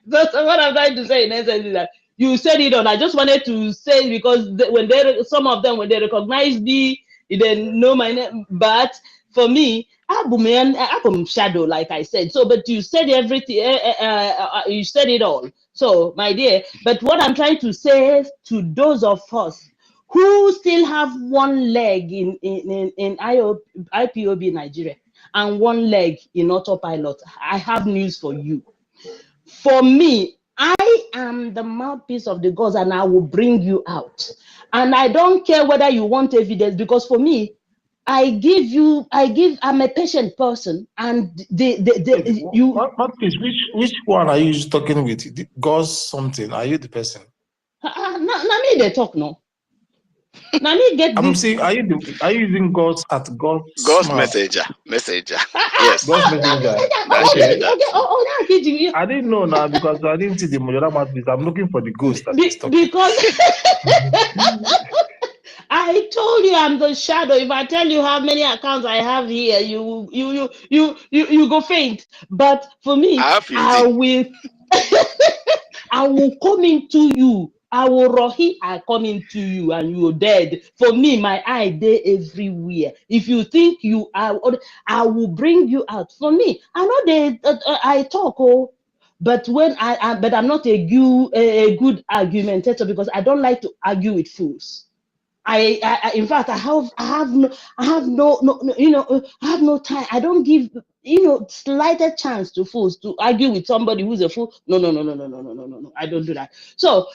what I'm trying to say in essence is that you said it all. I just wanted to say because some of them when they recognize me, they know my name. But for me, I'm shadow, like I said. So, but you said everything. You said it all. So, my dear. But what I'm trying to say to those of us who still have one leg in IPOB Nigeria and one leg in autopilot, I have news for you. For me, I am the mouthpiece of the gods, and I will bring you out. And I don't care whether you want evidence, because for me, I'm a patient person, and What is which one are you talking with? God's something? Are you the person? na me they talk no. Now me get I'm this. saying, are you using God's at God's God's mouth? messenger. Yes. God's messenger. Okay. Okay. I didn't know now because I didn't see the Mojora mouthpiece. I'm looking for the ghost that is talking. Because I told you I'm the shadow. If I tell you how many accounts I have here, you go faint. But for me, I will I will come into you. I come into you, and you're dead. For me, my eye there everywhere. If you think you are, I will bring you out. For me, I know I talk, but when but I'm not a good argumentator, because I don't like to argue with fools. In fact, I have no time. I don't give slighted chance to fools to argue with somebody who's a fool. No. I don't do that. So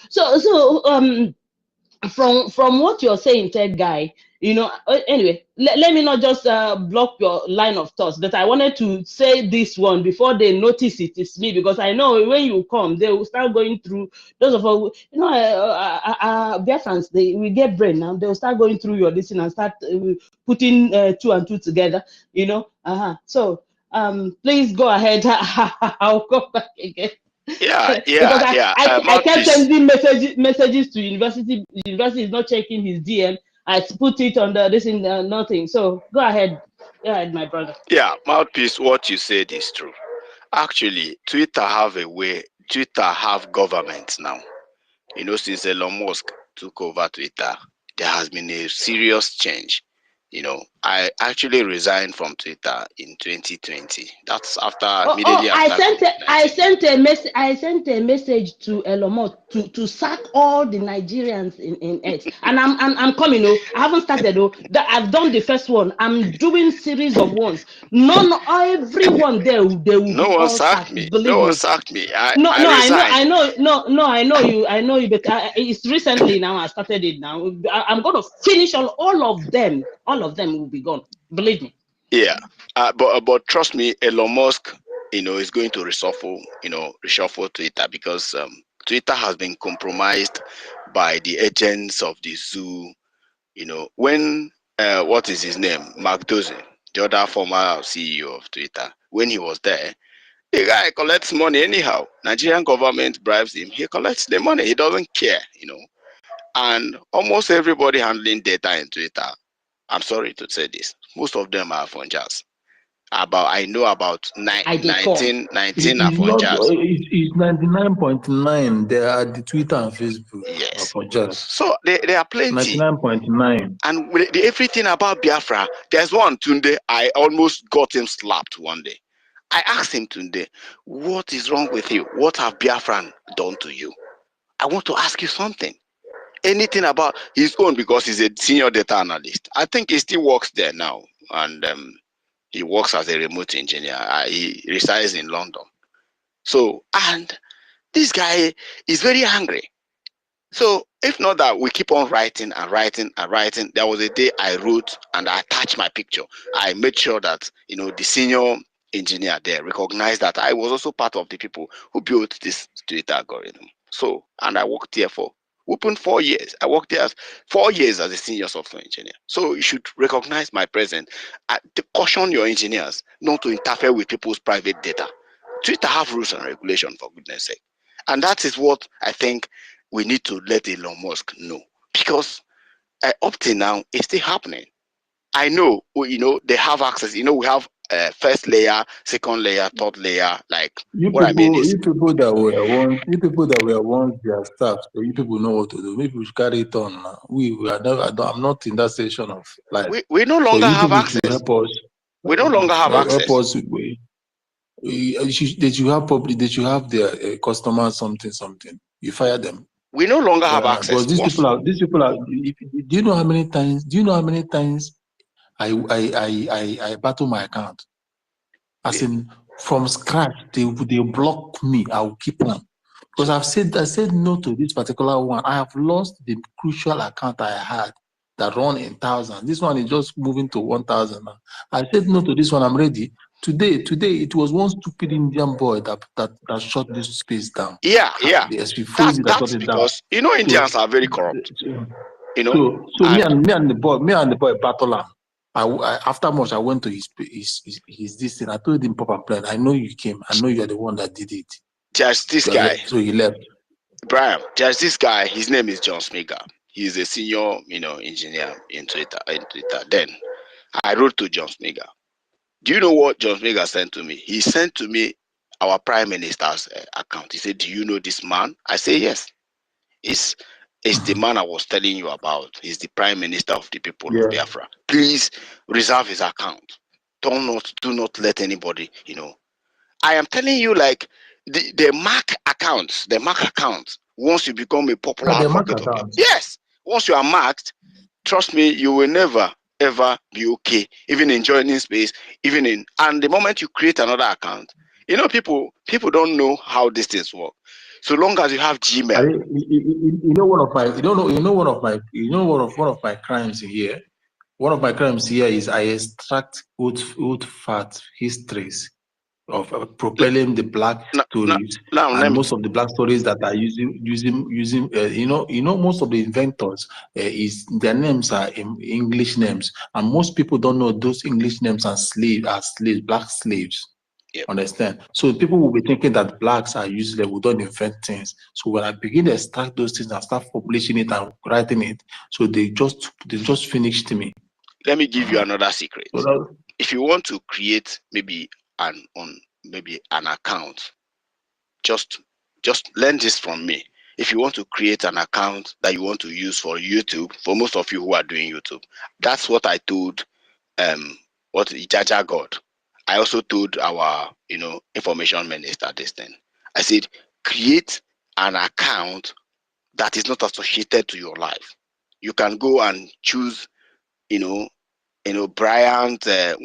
from what you're saying, Ted Guy, anyway, let me not just block your line of thoughts, but I wanted to say this one before they notice it's me, because I know when you come, they will start going through, those of us, Biafrans, we get brain now, they'll start going through your listening and start putting 2 and 2 together, So please go ahead. I'll come back again. Yeah. I kept sending messages to university. University is not checking his DM. I put it on nothing. So go ahead, my brother. Yeah, mouthpiece. What you said is true. Actually, Twitter have government now. Since Elon Musk took over Twitter, there has been a serious change. I actually resigned from Twitter in 2020. That's after immediately after. I sent a message to Elon Musk to sack all the Nigerians in X, and I'm coming. I haven't started. I've done the first one. I'm doing series of ones. Everyone there they will no be one all sacked sacked. me. Believe no me. one sacked me. I know you. But it's recently now. I started it now. I'm going to finish all of them. All of them will be gone. Believe me. Yeah, but trust me, Elon Musk, is going to reshuffle Twitter, because Twitter has been compromised by the agents of the zoo. When what is his name, Mark Dozin, the other former CEO of Twitter, when he was there, the guy collects money anyhow. Nigerian government bribes him. He collects the money. He doesn't care. And almost everybody handling data in Twitter, I'm sorry to say this, most of them are Funjas. I know about 19 are Funjas. It's 99.9. They are the Twitter and Facebook. Yes. Funjas. So there are plenty. 99.9. And with everything about Biafra, there's one Tunde, I almost got him slapped one day. I asked him, Tunde, what is wrong with you? What have Biafran done to you? I want to ask you something. Anything about his own, because he's a senior data analyst. I think he still works there now, and he works as a remote engineer. He resides in London. So, and this guy is very angry. So, if not that, we keep on writing and writing and writing. There was a day I wrote and I attached my picture. I made sure that the senior engineer there recognized that I was also part of the people who built this Twitter algorithm. So, and I worked there for 4 years. I worked there 4 years as a senior software engineer. So you should recognize my presence. Caution your engineers not to interfere with people's private data. Twitter have rules and regulations, for goodness sake. And that is what I think we need to let Elon Musk know. Because up till now, it's still happening. I know, they have access. We have first layer, second layer, third layer. Like You what I mean is, you people that were once their staff, so you people know what to do. Maybe we should carry it on now. We are not. I'm not in that station of life. we no longer have access. Help us. We no longer have access. Help us. They should have public. They should have their customers something. You fire them. We no longer have access. Because these people are. Do you know how many times? I battle my account? As in, from scratch, they block me. I'll keep on. Because I said no to this particular one. I have lost the crucial account I had that run in thousands. This one is just moving to 1,000 now. I said no to this one. I'm ready. Today, it was one stupid Indian boy that shut this space down. Yeah. The SP Fozi that shut That's it down. because you know Indians are very corrupt. You know. So me and the boy battle am. I after much I went to his this thing. I told him, Papa plan. I know you came. I know you are the one that did it. There's this guy. So he left. Brian, there's this guy. His name is John Smiga. He's a senior, engineer in Twitter. Then I wrote to John Smiga. Do you know what John Smiga sent to me? He sent to me our Prime Minister's account. He said, "Do you know this man?" I say, "Yes. It's the man I was telling you about. He's the Prime Minister of the people of Biafra. Please reserve his account. Do not let anybody, I am telling you, like the mark accounts, once you become a popular advocate of yes, once you are marked, trust me, you will never ever be okay, even in joining space, and the moment you create another account, people don't know how these things work. So long as you have Gmail. One of my crimes here. One of my crimes here is I extract old fat histories of propelling the black stories, and most of the black stories that are using most of the inventors is their names are English names, and most people don't know those English names are black slaves. Understand? So people will be thinking that blacks are useless, we don't invent things. So when I begin to extract those things and start publishing it and writing it, so they just finished me. Let me give you another secret. If you want to create maybe an account, just learn this from me. If you want to create an account that you want to use for YouTube, for most of you who are doing YouTube, that's what I told what Jaja God. I also told our information minister this thing. I said, create an account that is not associated to your life. You can go and choose, Brian the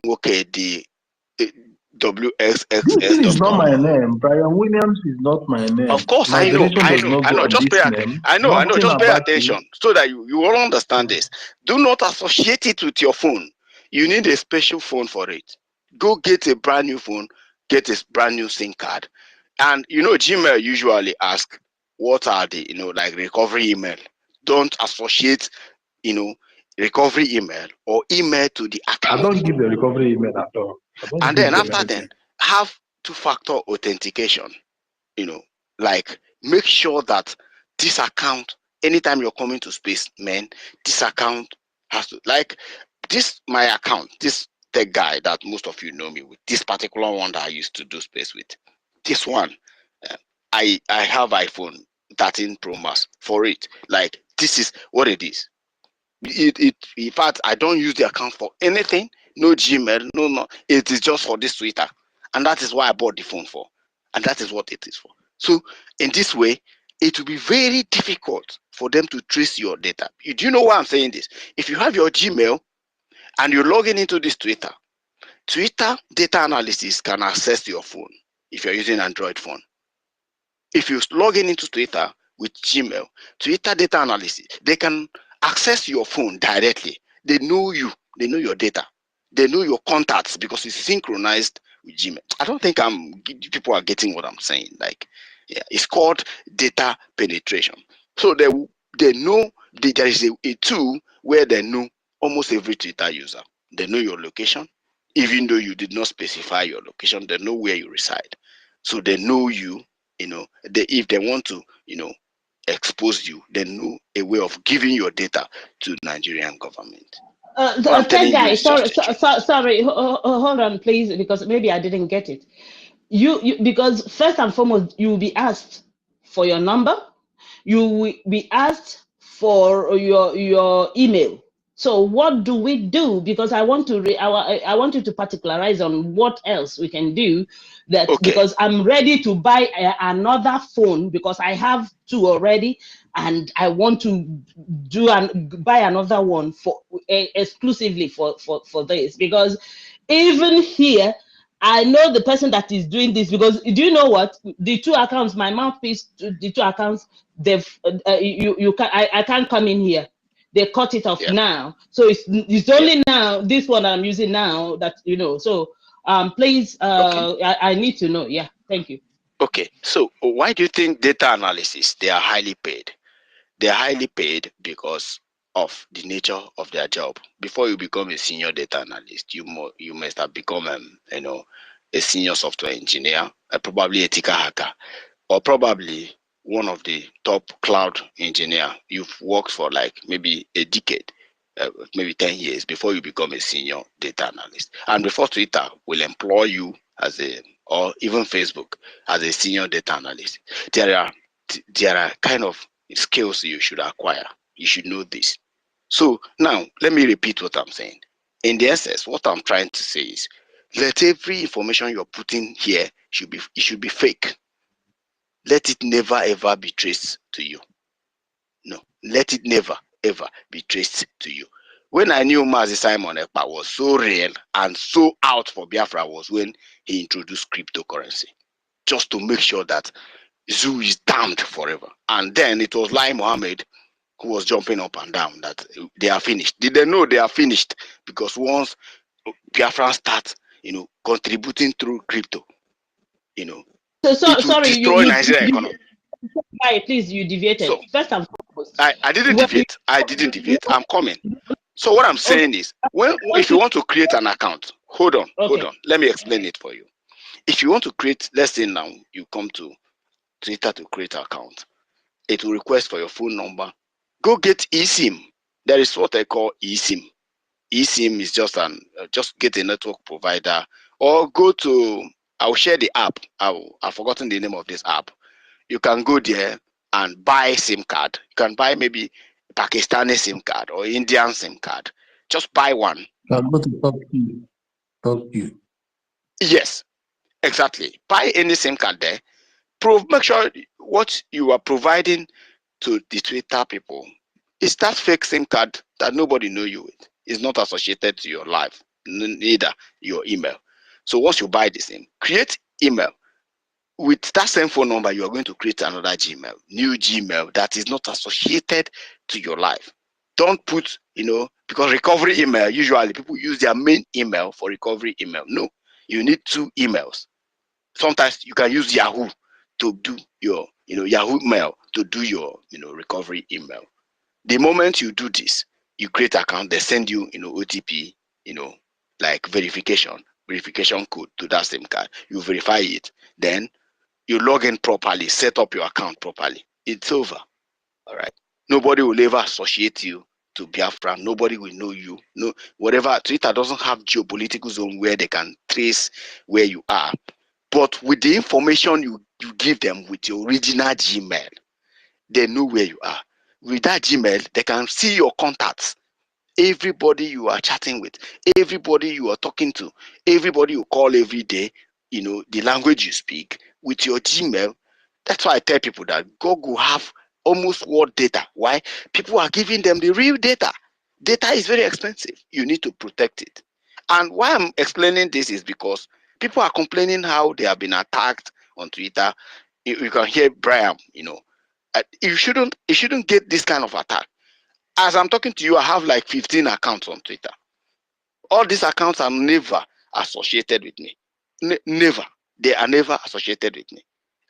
WXXS. This is not my name. Brian Williams is not my name. Of course, my I know. Just pay attention. Just pay attention so that you will understand this. Do not associate it with your phone. You need a special phone for it. Go get a brand new phone, get a brand new SIM card. And Gmail usually ask, what are the like recovery email? Don't associate recovery email or email to the account. I don't give a recovery email at all. And then after then, have two-factor authentication. Like make sure that this account, anytime you're coming to space, man, this account has to, like this, my account, this tech guy that most of you know me with, this particular one that I used to do space with, this one, I have iPhone 13 Pro Max for it. Like this is what it is. In fact, I don't use the account for anything. No Gmail, no. It is just for this Twitter, and that is why I bought the phone for, and that is what it is for. So in this way, it will be very difficult for them to trace your data. Do you know why I'm saying this? If you have your Gmail and you're logging into this Twitter data analysis can access your phone if you're using Android phone. If you log in into Twitter with Gmail, Twitter data analysis, they can access your phone directly. They know you, they know your data, they know your contacts because it's synchronized with Gmail. I don't think people are getting what I'm saying. Like, yeah, it's called data penetration. So they know there is a tool where they know almost every Twitter user. They know your location, even though you did not specify your location. They know where you reside, so they know you. If they want to, expose you, they know a way of giving your data to Nigerian government. Tech guy, sorry, hold on, please, because maybe I didn't get it. You because first and foremost, you will be asked for your number, you will be asked for your email. So what do we do? Because I want to I want you to particularize on what else we can do. That okay. Because I'm ready to buy another phone because I have two already, and I want to buy another one for exclusively for this. Because even here, I know the person that is doing this, because do you know what? The two accounts, my mouthpiece, the two accounts, they've you can I can't come in here. They cut it off now, so it's only now this one I'm using now that you know. So please, I need to know. Yeah, thank you. Okay, so why do you think data analysis they are highly paid? They are highly paid because of the nature of their job. Before you become a senior data analyst, you must have become a senior software engineer, probably a ethical hacker, or probably one of the top cloud engineer. You've worked for like maybe a decade, maybe 10 years before you become a senior data analyst. And before Twitter will employ you as or even Facebook as a senior data analyst, there are kind of skills you should acquire. You should know this. So now let me repeat what I'm saying. In the essence, what I'm trying to say is, let every information you're putting here should be fake. Let it never ever be traced to you. No, let it never ever be traced to you. When I knew Mazi Simon Ekpa was so real and so out for Biafra was when he introduced cryptocurrency, just to make sure that Zoo is damned forever. And then it was Lai Mohammed who was jumping up and down that they are finished. Did they know they are finished? Because once Biafra start, contributing through crypto, it will Sorry, destroy Nigeria economy. Please, you deviated. So First and foremost, I didn't deviate. I didn't deviate. I'm coming. So what I'm saying is, if you want to create an account, hold on. Let me explain it for you. If you want to create, let's say now you come to Twitter to create an account, it will request for your phone number. Go get eSIM. There is what I call eSIM. eSIM is just get a network provider, or go to, I'll share the app. I've forgotten the name of this app. You can go there and buy SIM card. You can buy maybe Pakistani SIM card or Indian SIM card. Just buy one. Go to talk you. Yes, exactly. Buy any SIM card there. Make sure what you are providing to the Twitter people is that fake SIM card that nobody know you with. It's not associated to your life, neither your email. So once you buy the SIM, create email. With that same phone number, you are going to create another Gmail, new Gmail that is not associated to your life. Don't put, because recovery email, usually people use their main email for recovery email. No, you need two emails. Sometimes you can use Yahoo to do your, Yahoo mail to do your, recovery email. The moment you do this, you create account, they send you, OTP, like verification code to that same card. You verify it, then you log in properly, set up your account properly. It's over. All right. Nobody will ever associate you to Biafra. Nobody will know you. No, whatever. Twitter doesn't have geopolitical zone where they can trace where you are. But with the information you give them with your original Gmail, they know where you are. With that Gmail, they can see your contacts. Everybody you are chatting with, everybody you are talking to, everybody you call every day, the language you speak with your Gmail. That's why I tell people that Google have almost world data. Why? People are giving them the real data. Data is very expensive. You need to protect it. And why I'm explaining this is because people are complaining how they have been attacked on Twitter. You can hear Brian, you shouldn't get this kind of attack. As I'm talking to you, I have like 15 accounts on Twitter. All these accounts are never associated with me. Never. They are never associated with me.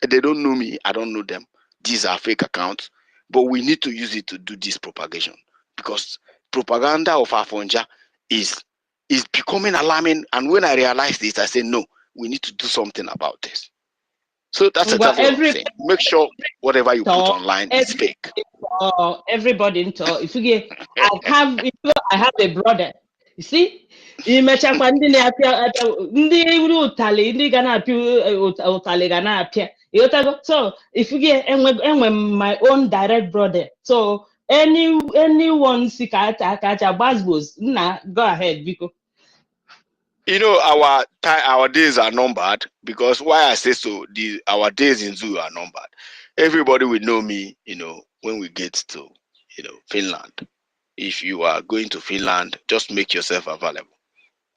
They don't know me. I don't know them. These are fake accounts. But we need to use it to do this propagation, because propaganda of Afonja is becoming alarming. And when I realized this, I said, no, we need to do something about this. So that's exactly what I'm saying. Make sure whatever you put online is fake. Everybody into if you get, I have a brother. You see, imechakwa ndị na-apịa ndị ụtalị ndị ga na-apịa ụtalị ga na-apịa ịghọtago. So if you get enwe my own direct brother, so anyone si ka acha gbazgbos na go ahead biko. Our days are numbered, because why I say so, our days in zoo are numbered. Everybody will know me, when we get to, Finland. If you are going to Finland, just make yourself available.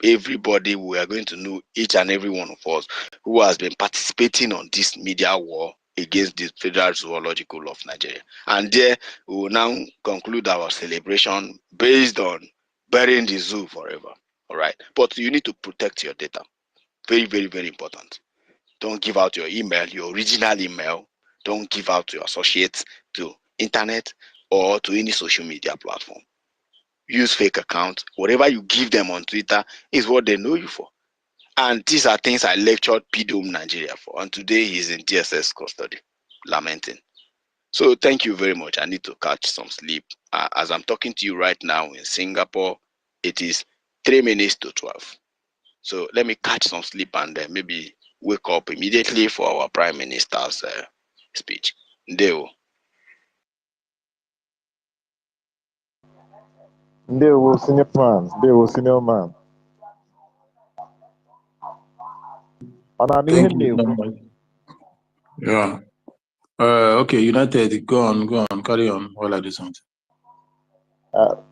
everybody, we are going to know each and every one of us who has been participating on this media war against the Federal Zoological of Nigeria. And there we will now conclude our celebration based on burying the zoo forever. All right. But you need to protect your data. Very, very, very important. Don't give out your email, your original email. Don't give out to your associates, to internet, or to any social media platform. Use fake accounts. Whatever you give them on Twitter is what they know you for. And these are things I lectured PDOM Nigeria for. And today he's in DSS custody, lamenting. So thank you very much. I need to catch some sleep. As I'm talking to you right now in Singapore, it is 3 minutes to 12. So let me catch some sleep and maybe wake up immediately for our Prime Minister's speech. Ndeo. Ndeo, senior man. Ndeo, senior man. Thank you so much. Yeah. Okay, United, go on, carry on while I do something.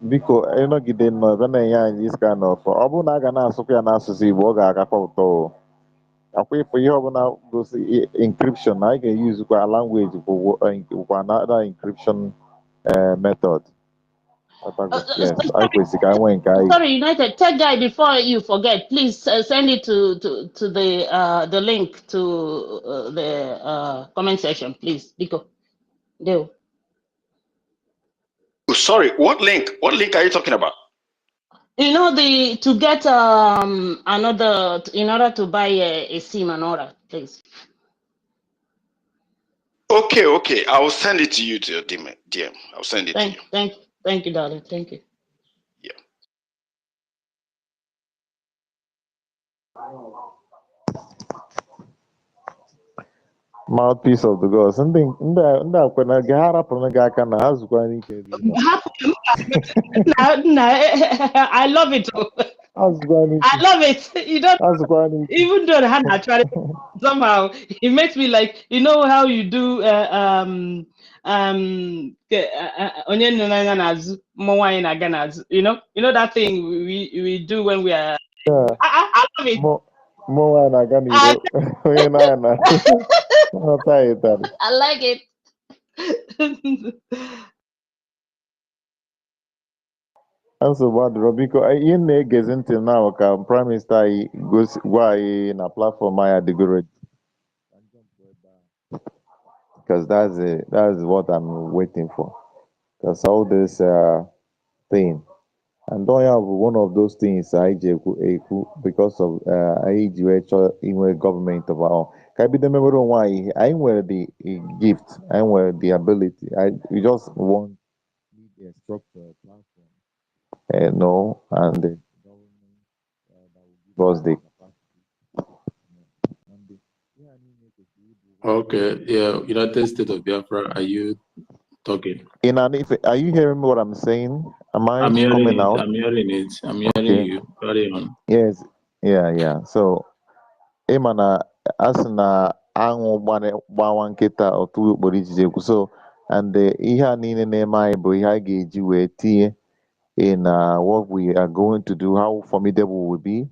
Biko, ịnọgide nnọọ na-enye anyị this kind of ọ bụrụ na a ga na-asụkwa ya n'asụsụ Igbo ọ ga-agakwa ụtọ. Akwa ịpụ ihe ọbụla gosi encryption na anyị ga-eyuzukwa language bụkwa another encryption method. Yes, I kwesịrị ka enwe nke anyị. Sorry, United. Tech guy, before you forget, please send it to the link to the comment section, please. Biko. Deo. Oh, sorry, what link? What link are you talking about? You know, to get another, in order to buy a SIM and all that, please. Okay. I will send it to you to your DM. I'll send it to you. Thank you, darling. Thank you. Yeah. Mouthpiece of the gods. Ndị akwena gị ha rapụrụ gị aka na ha zụkwa n'ike gị. I love it. I love it. You don't even though the hand actually somehow it makes me like, you know how you do you know that thing we do when we are. Yeah. I love it. More I like it. Nsogbu adịrọ biko ihe na-egezi ntị na ka Prime Minister anyị gwa anyị na platform anyị adịgoro, because that's what I'm waiting for, because all this thing and don't have one of those things because of anyị government of our own. Ka anyị bido mewere onwe anyị, anyị nwere the gift, anyị nwere the ability, we just want the structure platform. No, and the government that will give us the capacity. Okay, yeah, United States of Biafra, are you talking? Are you hearing what I'm saying? I'm hearing coming it. out? I'm hearing it. I'm hearing you. Carry on. Yes, yeah. So, Imana, asina angu bawa nkita otu ukporo ijiji ekwu. So, and ihe a niile na-eme anyị bụ ihe a ga-eji wee tinye in what we are going to do, how formidable we'll be,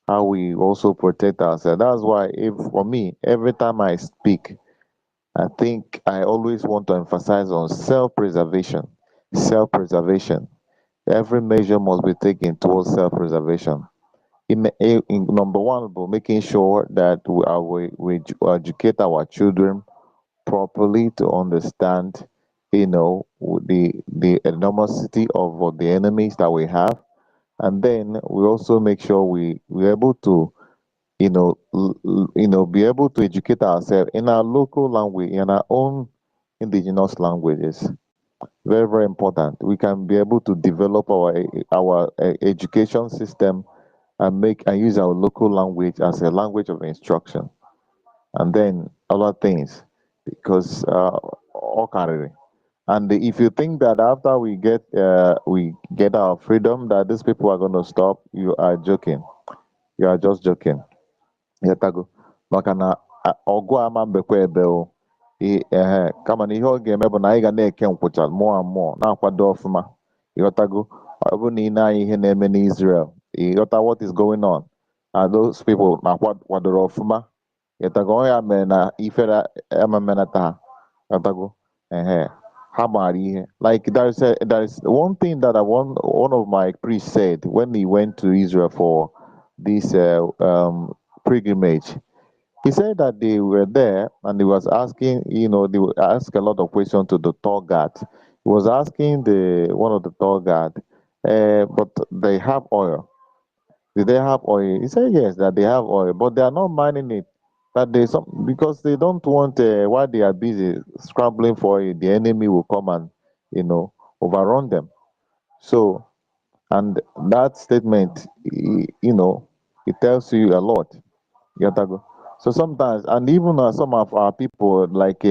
how we also protect ourselves. That's why, for me, every time I speak, I think I always want to emphasize on self-preservation. Self-preservation. Every measure must be taken towards self-preservation. In number one, making sure that we educate our children properly to understand, the enormity of the enemies that we have, and then we also make sure we're able to, be able to educate ourselves in our local language, in our own indigenous languages. Very, very important. We can be able to develop our education system and use our local language as a language of instruction, and then other things, because and if you think that after we get our freedom that these people are going to stop, you are joking. You are just joking. Yatago. Makana ọgụ ama mbekwa ebe o. Kama na ihe ọ ga-eme bụ na anyị ga na-eke nkwụcha mmụọ na-akwado ọfụma. Ịghọtago. Ọ bụ na ị na-anya ihe na-eme n'Israel, what is going on. And those people, what the Rofuma, Yatagoya mena, Ifera Emamenata, Yatago, and Hamari. Like there is one thing that one of my priests said when he went to Israel for this pilgrimage. He said that they were there and he was asking, they would ask a lot of questions to the tour guide. He was asking one of the tour guide, but they have oil. Do they have oil? He said yes, that they have oil, but they are not mining it. That because they don't want while they are busy scrambling for it, the enemy will come and overrun them. So, and that statement, it tells you a lot. Yatago. So sometimes, and even some of our people, like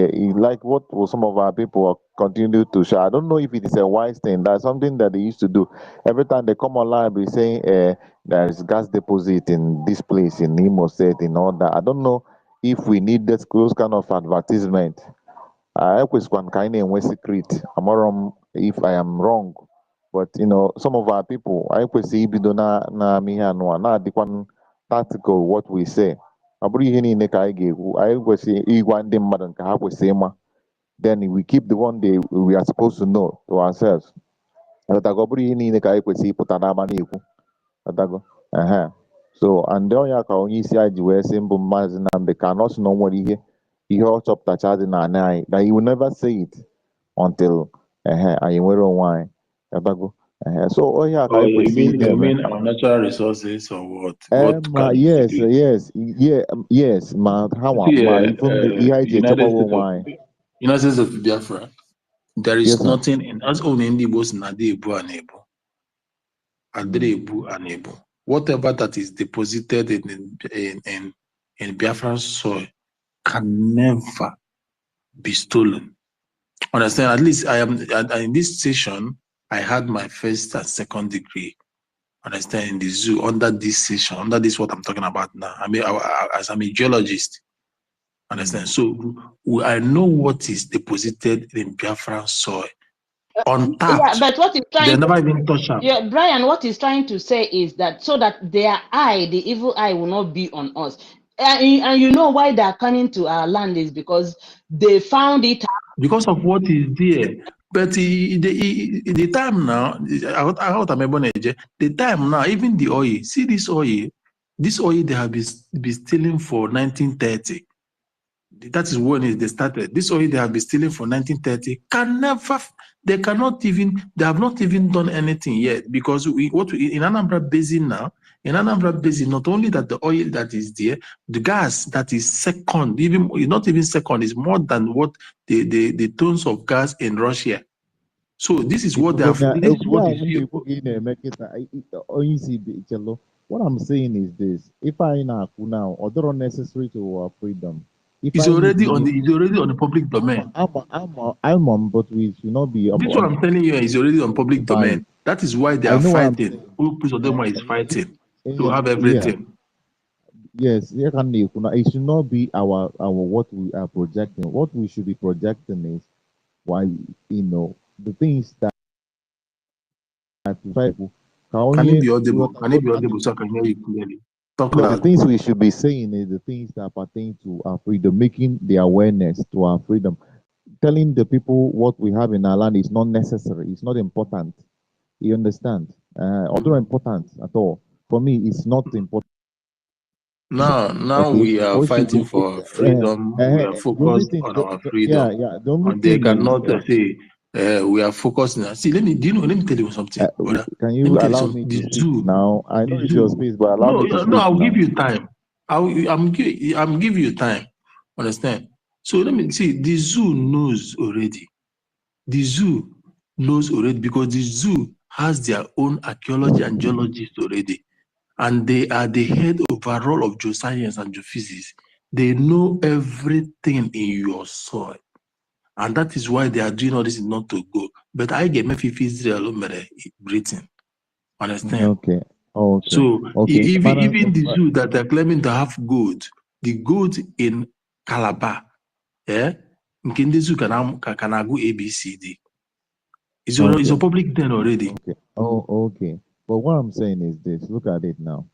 what will some of our people continue to share. I don't know if it is a wise thing. That's something that they used to do. Every time they come online, be saying there is gas deposit in this place in Imo State and all that. I don't know if we need those kind of advertisement. I always kind of secret. If I am wrong, but some of our people, I always see na miha no na dikwan tactical what we say. Ọ bụrụ ihe niile ka anyị ga-ekwu, anyị kwesịrị ịgwa ndị mmadụ nke ha kwesịrị ịma. Then we keep the one day we are supposed to know to ourselves. Ọ bụrụ ihe niile ka anyị kwesịrị ịpụta n'ama na-ekwu. So and onye ka onye isi anyị ji wee sị mbụ Maazị Nnamdi ka anọ sị na o nwere ihe ọ chọpụtacha dị n'anị anyị, that he will never say it until anyị nwere onwe anyị. So onye ka anyị kwesịrị you mean our natural resources or what? Yes, ma ihe anyị ji echekwawa onwe anyị. United States of Biafra, there is nothing in us only in the Igbo na Adebu and Ebu. Whatever that is deposited in Biafran soil can never be stolen. Understand? At least I am in this session. I had my first and second degree. Understand? In the zoo under this session, under this what I'm talking about now. I mean, as I'm a geologist. Understand? So I know what is deposited in Biafran soil. Untapped. Yeah, but what he's trying they never even touch them. Yeah, Brian, what he's trying to say is that so that their eye, the evil eye, will not be on us. And you know why they are coming to our land is because they found it. Because of what is there. But the time now, the time now, even the oil, see this oil they have been stealing for 1930. That is when they started. This oil they have been stealing for 1930 they have not even done anything yet, because in Anambra Basin now, not only that the oil that is there, the gas that is second, not even second, is more than what the tons of gas in Russia. So this is what they have. This is what what I'm saying is this: if I now, although necessary to our freedom. It's already on the public domain. I'm on, but we should not be. This what I'm telling you is already on public domain. That is why they are fighting. Who is fighting to have everything. Yes, it should not be our what we are projecting. What we should be projecting is why the things that Can it be audible? Can it be audible so I can hear you clearly? The things we should be saying is the things that pertain to our freedom, making the awareness to our freedom, telling the people what we have in our land is not necessary, it's not important. You understand? Although important at all, for me, it's not important. Now we are fighting for freedom. We are focused on our freedom. They cannot say we are focused on. See, let me tell you something. Can you allow me to speak now? I know it's your space, but allow me to speak. No, I'll give you time. I'm giving you time. Understand? So let me see. The zoo knows already. The zoo knows already because the zoo has their own archaeology and geologists already. And they are the head overall of geoscience and geophysics. They know everything in your soil. And that is why they are doing all this not to go. But I get my Israel Britain. Understand? Okay. So even the zoo that they're claiming to have gold, the gold in Calabar, in the zoo can go ABCD. It's a public den already. Okay. But what I'm saying is this: look at it now.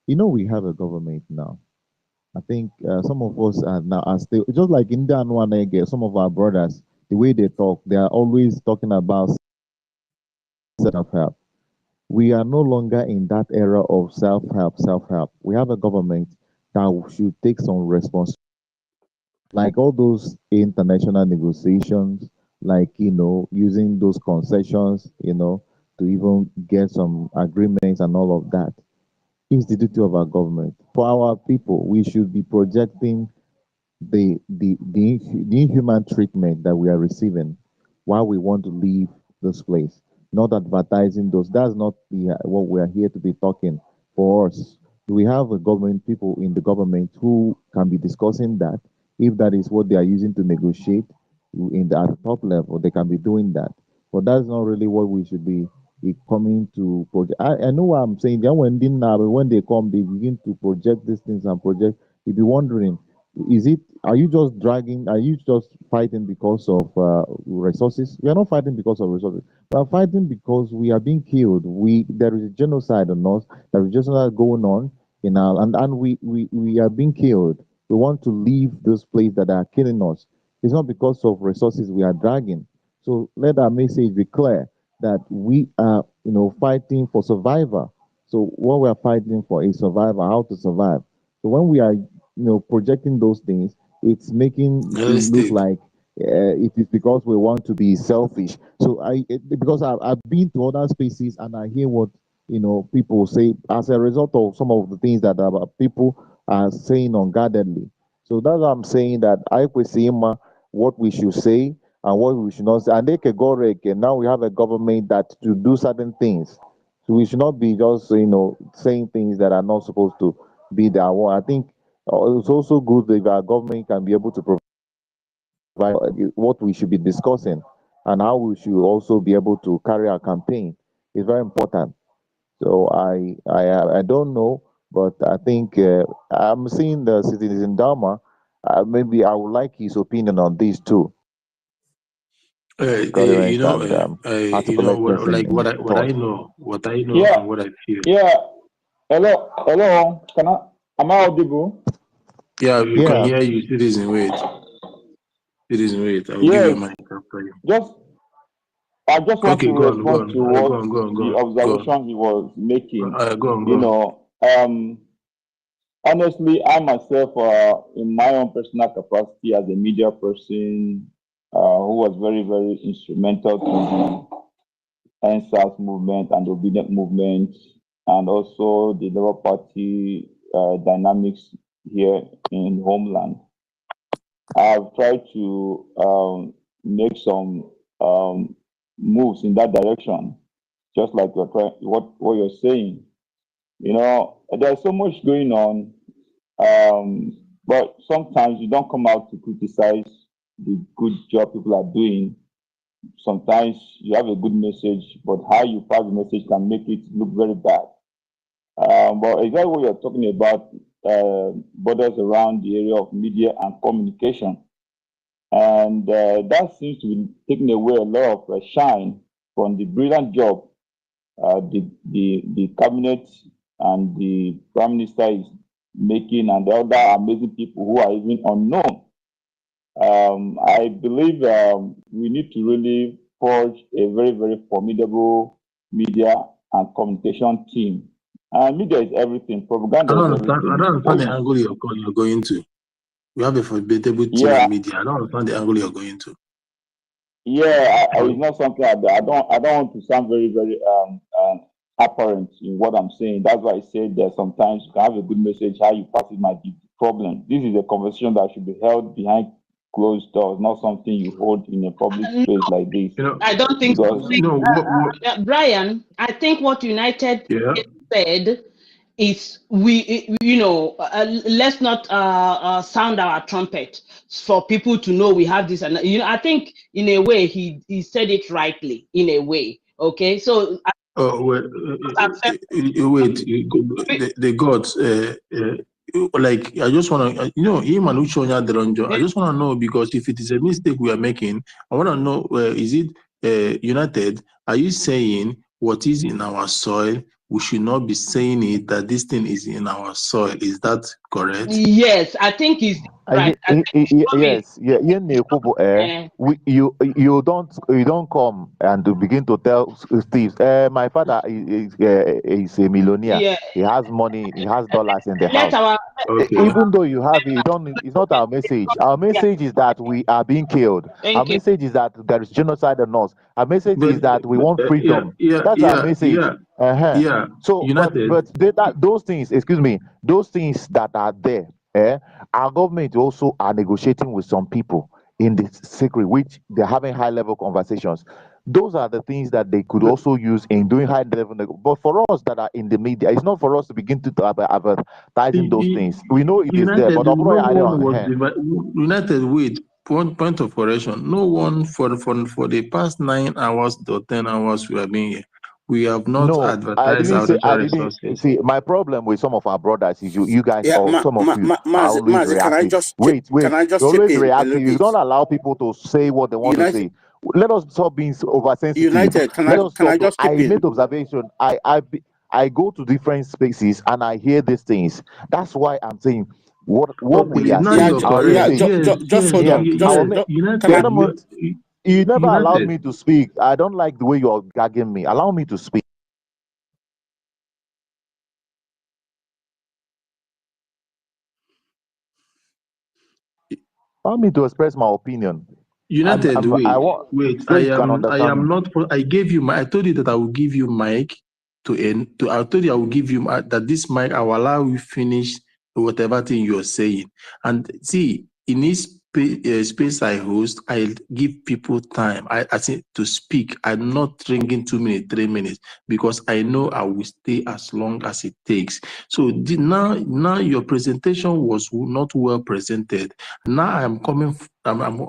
You know, we have a government now. I think some of us are still just like in the Anwanege, some of our brothers, the way they talk, they are always talking about self-help. We are no longer in that era of self-help. We have a government that should take some responsibility, like all those international negotiations, like using those concessions, to even get some agreements and all of that. Is the duty of our government. For our people, we should be projecting the inhuman treatment that we are receiving while we want to leave this place, not advertising those. That's not what we are here to be talking for us. We have a government, people in the government who can be discussing that. If that is what they are using to negotiate at the top level, they can be doing that. But that's not really what we should be coming to project. I know what I'm saying. When they come, they begin to project these things and project. You'll be wondering, are you just fighting because of resources? We are not fighting because of resources. We are fighting because we are being killed. There is a genocide on us. There is genocide going on and we are being killed. We want to leave this place that are killing us. It's not because of resources we are dragging. So let our message be clear that we are fighting for survival. So what we are fighting for is survival, how to survive. So when we are projecting those things, it's making it look like it is because we want to be selfish. So because I've been to other spaces and I hear what people say as a result of some of the things that people are saying unguardedly. So that's why I'm saying that I see what we should say and what we should not say. And they can go and now we have a government that to do certain things. So we should not be just saying things that are not supposed to be there. I think it's also good if our government can be able to provide what we should be discussing and how we should also be able to carry our campaign. It's very important. So I don't know, but I think I'm seeing the citizen Dharma. Maybe I would like his opinion on this too. Articulate what, person like in what I thought. know, Yeah, and what I feel. yeah. Hello. Am I audible? Yeah, we can Yeah. hear you. Citizen, wait. I will give you a Yes. mic after you. I just want Okay, to go on, respond to what the go on. observation he was making. Go on. Honestly, I myself, in my own personal capacity as a media person, who was very, very instrumental to the NSAS movement and the obedient movement, and also the Labour Party dynamics here in homeland. I've tried to make some moves in that direction, just like what you're saying. There's so much going on, but sometimes you don't come out to criticize the good job people are doing. Sometimes you have a good message, but how you pass the message can make it look very bad. But exactly what you're talking about borders around the area of media and communication. And that seems to be taking away a lot of shine from the brilliant job the cabinet and the prime minister is making, and the other amazing people who are even unknown. I believe we need to really forge a very, very formidable media and communication team. And media is everything. Propaganda is everything. I don't understand the angle you're going to. We have a formidable team in media. I don't understand the angle you're going to. Yeah, it's not something I don't want to sound very, very apparent in what I'm saying. That's why I said that sometimes you can have a good message, how you pass it might be the problem. This is a conversation that should be held behind closed doors, not something you hold in a public space like this. I don't think so. Brian, I think what United said is let's not sound our trumpet for people to know we have this, and I think in a way he said it rightly in a way. Okay, so wait, the gods, like I just want to, him and Uchonya Deronjo, I just want to know, because if it is a mistake we are making, I want to know, is it United? Are you saying what is in our soil we should not be saying it that this thing is in our soil. Is that correct? Yes, I think it's right. Yes, you don't come and to begin to tell Steve, my father is a millionaire. Yeah. He has money, he has dollars in the Let house. our Even though you have it, you don't. It's not our message. Our message is that we are being killed. Our Thank you. message is that there is genocide on us. Our message is that we want freedom. That's our message. Yeah. So, United. those things, excuse me, those things that are there, our government also are negotiating with some people in the secret, which they're having high-level conversations. Those are the things that they could also use in doing high-level. But for us that are in the media, it's not for us to begin to advertising those things. We know it is there, United, but no I one was don't. United. Wait, point of correction. No one for the past 9 hours to 10 hours we have been here. We have not No, I advertised didn't our say. I natural didn't resources. see. My problem with some of our brothers is you guys, Yeah, or some of you are always Mazi, can I reactive. just Wait, can I just you're chip always in a little reactive. You bit? don't allow people to say what they want to United, say. Let us stop being oversensitive. United, Let us can I stop. just chip I in? made observation. I go to different spaces and I hear these things. That's why I'm saying what Okay, we are now saying. you're Our correct. message. Just hold on. United, You never allowed United. me to speak. I don't like the way you're gagging me. Allow me to speak. Allow me to express my opinion. United, wait. So you can understand me. I gave you I told you that I will give you mic to end. I told you I will give you that this mic. I will allow you finish whatever thing you're saying. And see, in this space I host, I give people time. I think to speak. I'm not drinking 2 minutes, 3 minutes, because I know I will stay as long as it takes. So now your presentation was not well presented. Now I'm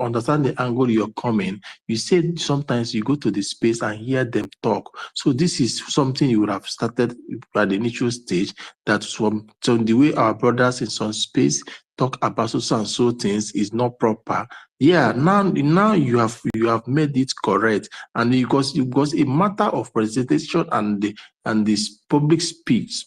understanding the angle you're coming. You said sometimes you go to the space and hear them talk. So this is something you would have started at the initial stage. That so the way our brothers in some space talk about so and so things is not proper. Yeah, now you have made it correct, and because it was a matter of presentation and this public speech,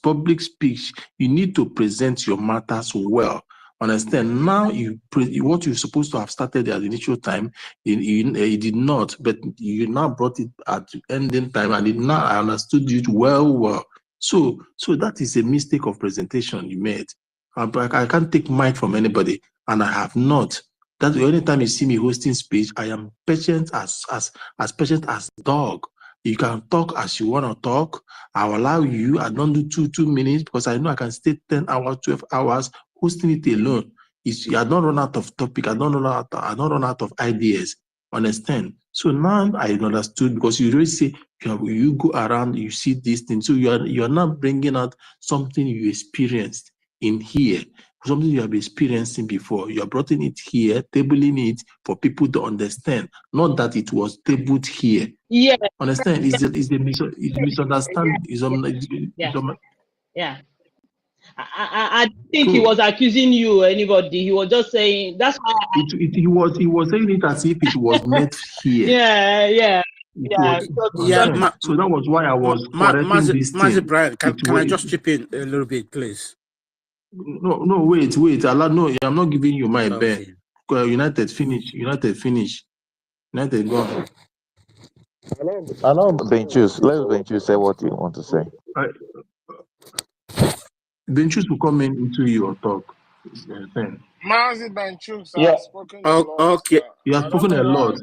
you need to present your matters well. Understand? Now what you're supposed to have started at the initial time, you did not, but you now brought it at the ending time, and now I understood it well. So that is a mistake of presentation you made. I can't take mic from anybody, and I have not. That's the only time you see me hosting speech. I am patient as patient as dog. You can talk as you want to talk. I'll allow you. I don't do 2 minutes because I know I can stay 10 hours, 12 hours hosting it alone. I don't run out of topic. I don't run out of ideas. Understand? So now I understood, because you always say you go around, you see these things. So you are not bringing out something you experienced in here, something you have experienced before. You are bringing it here, tabling it for people to understand, not that it was tabled here. Yeah. Understand? It's a misunderstanding. Yeah. I think he was accusing you or anybody. He was just saying that's why he was saying it as if it was met here. Yeah. So that was why I was correcting this thing. Mazi Brian, can I just chip in a little bit, please? No, wait. No, I'm not giving you my Ben. United, finish. United, go on. Allow Benchus. Let Benchus say what you want to say. Benchus will come into your talk. Mazi Benchus has spoken a lot. Okay. You have spoken a lot.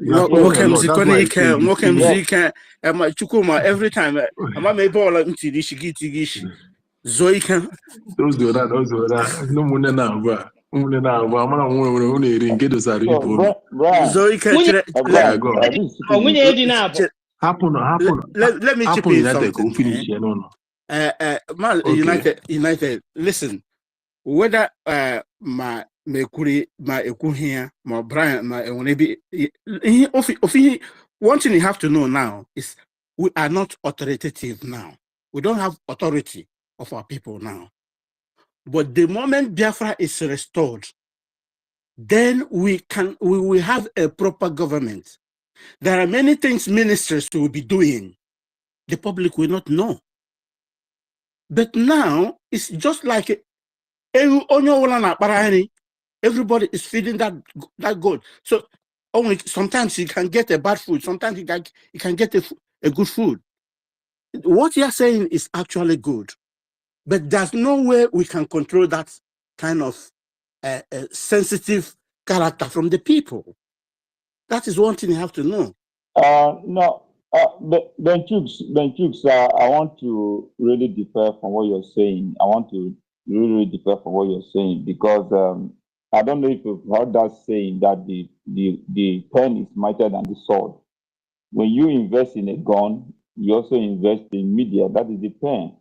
Every time I'm a ball into this Zoika. Those go that. No one now. Let me chip in something. United, listen. Whether my ekuhia, my Brian, my one thing you have to know now is we are not authoritative now. We don't have authority of our people now. But the moment Biafra is restored, then we will have a proper government. There are many things ministers will be doing. The public will not know. But now it's just like everybody is feeding that goat. So only sometimes you can get a bad food, sometimes you can get a good food. What you're saying is actually good, but there's no way we can control that kind of sensitive character from the people. That is one thing you have to know. No, Ben Chooks, I want to really differ from what you're saying. I want to really differ from what you're saying because I don't know if you've heard that saying that the pen is mightier than the sword. When you invest in a gun, you also invest in media. That is the pen.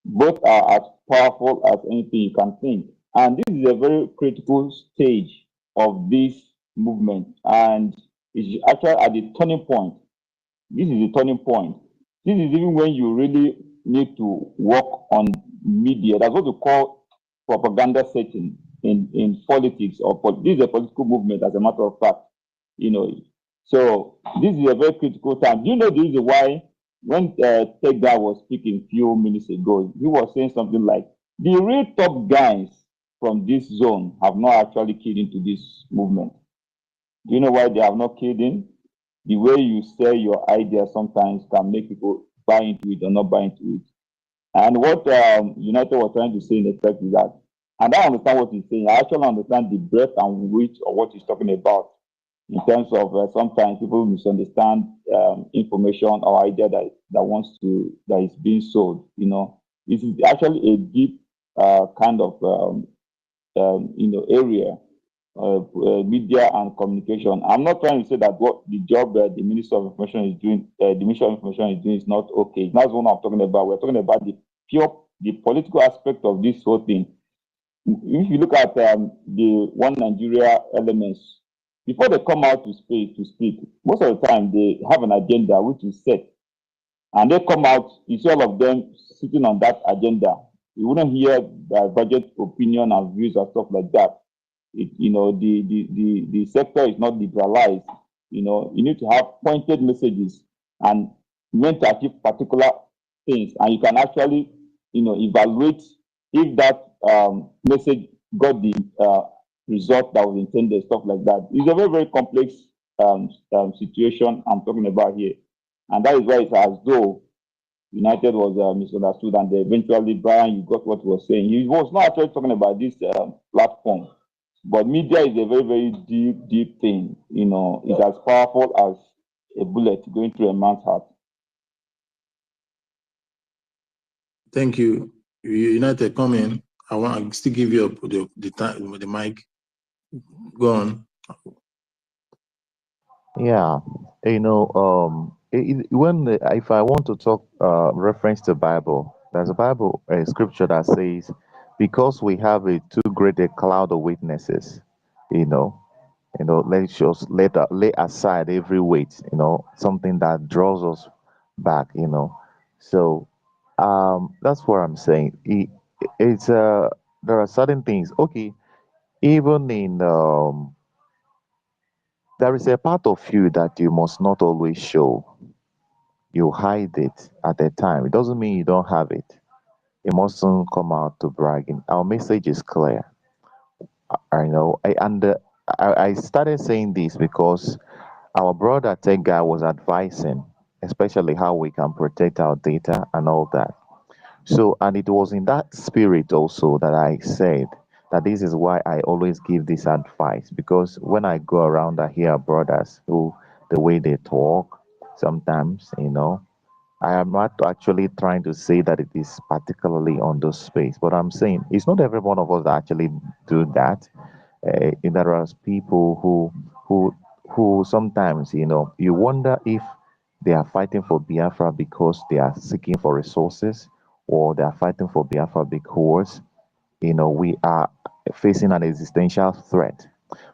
Both are as powerful as anything you can think. And this is a very critical stage of this movement. And it's actually at the turning point. This is the turning point. This is even when you really need to work on media. That's what we call propaganda setting in politics this is a political movement, as a matter of fact. So this is a very critical time. You know, this is why when Tech Guy was speaking a few minutes ago, he was saying something like, the real top guys from this zone have not actually keyed into this movement. Do you know why they have not keyed in? The way you sell your idea sometimes can make people buy into it or not buy into it. And what United was trying to say in effect is that, and I understand what he's saying. I actually understand the breadth and width of what he's talking about in terms of sometimes people misunderstand information or idea that is being sold. This is actually a deep kind of area. Media and communication. I'm not trying to say that what the job the Minister of Information is doing, the Minister of Information is doing is not okay. That's what I'm talking about. We're talking about the political aspect of this whole thing. If you look at the One Nigeria elements, before they come out to speak, most of the time they have an agenda which is set, and they come out. You see all of them sitting on that agenda. You wouldn't hear the budget opinion and views and stuff like that. The sector is not liberalized. You need to have pointed messages and meant to achieve particular things, and you can actually evaluate if that message got the result that was intended, stuff like that. It's a very, very complex situation I'm talking about here, and that is why it's as though United was misunderstood, and eventually Brian, you got what he was saying. He was not actually talking about this platform. But media is a very, very deep, deep thing. It's as powerful as a bullet going through a man's heart. Thank you. United, come in. I want to still give you the mic. Go on. Yeah, if I want to talk reference to Bible, there's a scripture that says, because we have a too great a cloud of witnesses, let's just lay aside every weight, something that draws us back, So that's what I'm saying. There are certain things. Okay, even in there is a part of you that you must not always show. You hide it at the time. It doesn't mean you don't have it. It mustn't come out to bragging. Our message is clear. I know. I started saying this because our brother Tech Guy was advising, especially how we can protect our data and all that. So, and it was in that spirit also that I said that this is why I always give this advice, because when I go around, I hear brothers who, the way they talk, sometimes, I am not actually trying to say that it is particularly on those space, but I'm saying it's not every one of us that actually do that. There are people who sometimes, you wonder if they are fighting for Biafra because they are seeking for resources, or they are fighting for Biafra because, we are facing an existential threat.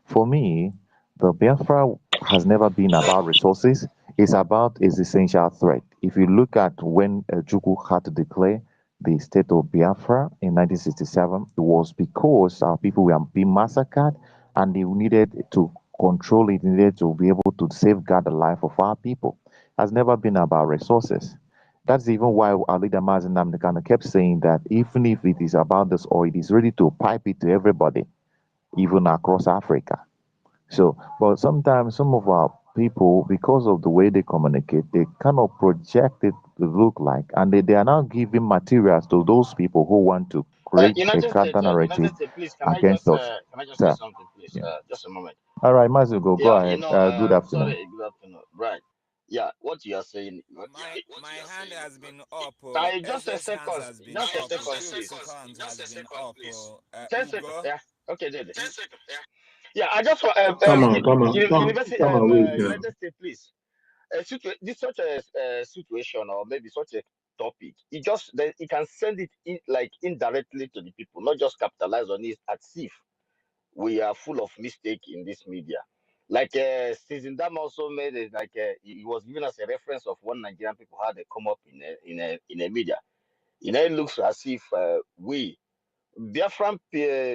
For me, the Biafra has never been about resources. It's about existential threat. If you look at when Juku had to declare the state of Biafra in 1967, it was because our people were being massacred, and they needed to control it, needed to be able to safeguard the life of our people. It has never been about resources. That's even why our leader Mazen Namdekano kept saying that even if it is about this oil, it is ready to pipe it to everybody, even across Africa. So, but sometimes some of our people, because of the way they communicate, they kind of project it to look like, and they are now giving materials to those people who want to create a counter narrative Please, against us. can I just say Yeah. something, please? Yeah. Just a moment. All right, Mazugo, go Yeah, ahead. Good afternoon. sorry, good afternoon. Right. Yeah, what you are saying. My hand has been up. Just a SS hands second. has been Just a up. second, please. Joseph hands has been up. 10 seconds. Ugo. Yeah. Okay, there. Yeah, I just want Come on, come on, University come on, wait. United States, please. This such a situation or maybe such a topic. It can send it in like indirectly to the people, not just capitalize on it as if we are full of mistake in this media. Like Stephen Dam also made it like he was given as a reference of one Nigerian people had a come up in a media. It looks as if we Biafran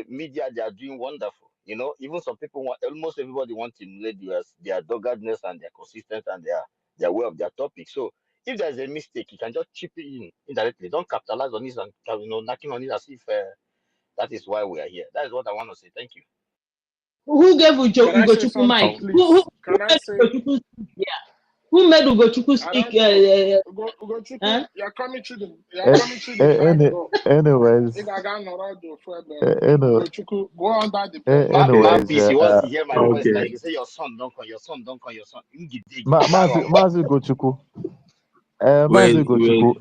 media, they are doing wonderful. Even some people almost everybody wants to emulate their doggedness and their consistency and their way of their topic. So if there's a mistake, you can just chip it in indirectly. Don't capitalize on this and knocking on it as if that is why we are here. That is what I want to say. Thank you. Who gave Can I say Ugochukwu something, mic? Who please? Can I made say? Ugochukwu speak? Yeah. Who made Ugochukwu I speak? don't know. Ugochukwu, Huh? you're coming through the mic Any, door. anyways, I got no right to anyway, Ugochukwu, go under the bed. anyways, Mouthpiece, he wants to hear my voice. Now Okay. you can say your son, don't call your son, don't call your son. You get dig. Mazi Gochuku, Wait, Mazi Gochuku,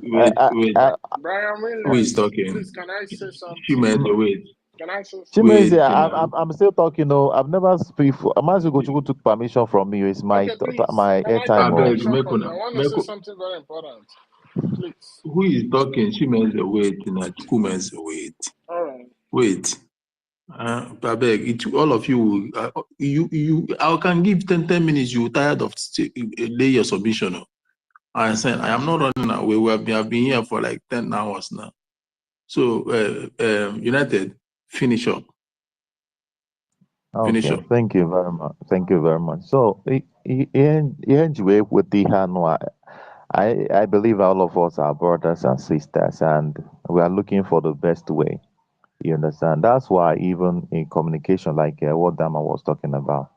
Brian Who is Williams, talking? please, can I say something? Chimeze, wait. Can I say Chimezi, Wait, Chima. I'm still talking. No, I've never speak for. Mazi Gochuku took permission from me. It's my Okay, please, my can I airtime. take I Oh. beg, permission from you? I want to say something very important. Please. who is talking? Chimeze, wait. Chimeze, wait. All right. Wait. I beg, all of you, I can give 10 minutes. You tired of lay your submission. Oh. I said, I am not running away. I've been here for like 10 hours now. So, United, finish up. Finish Okay, up. thank you very much. Thank you very much. So, anyway, with the Hanwa, I believe all of us are brothers and sisters, and we are looking for the best way. You understand? That's why even in communication, like what Dama was talking about,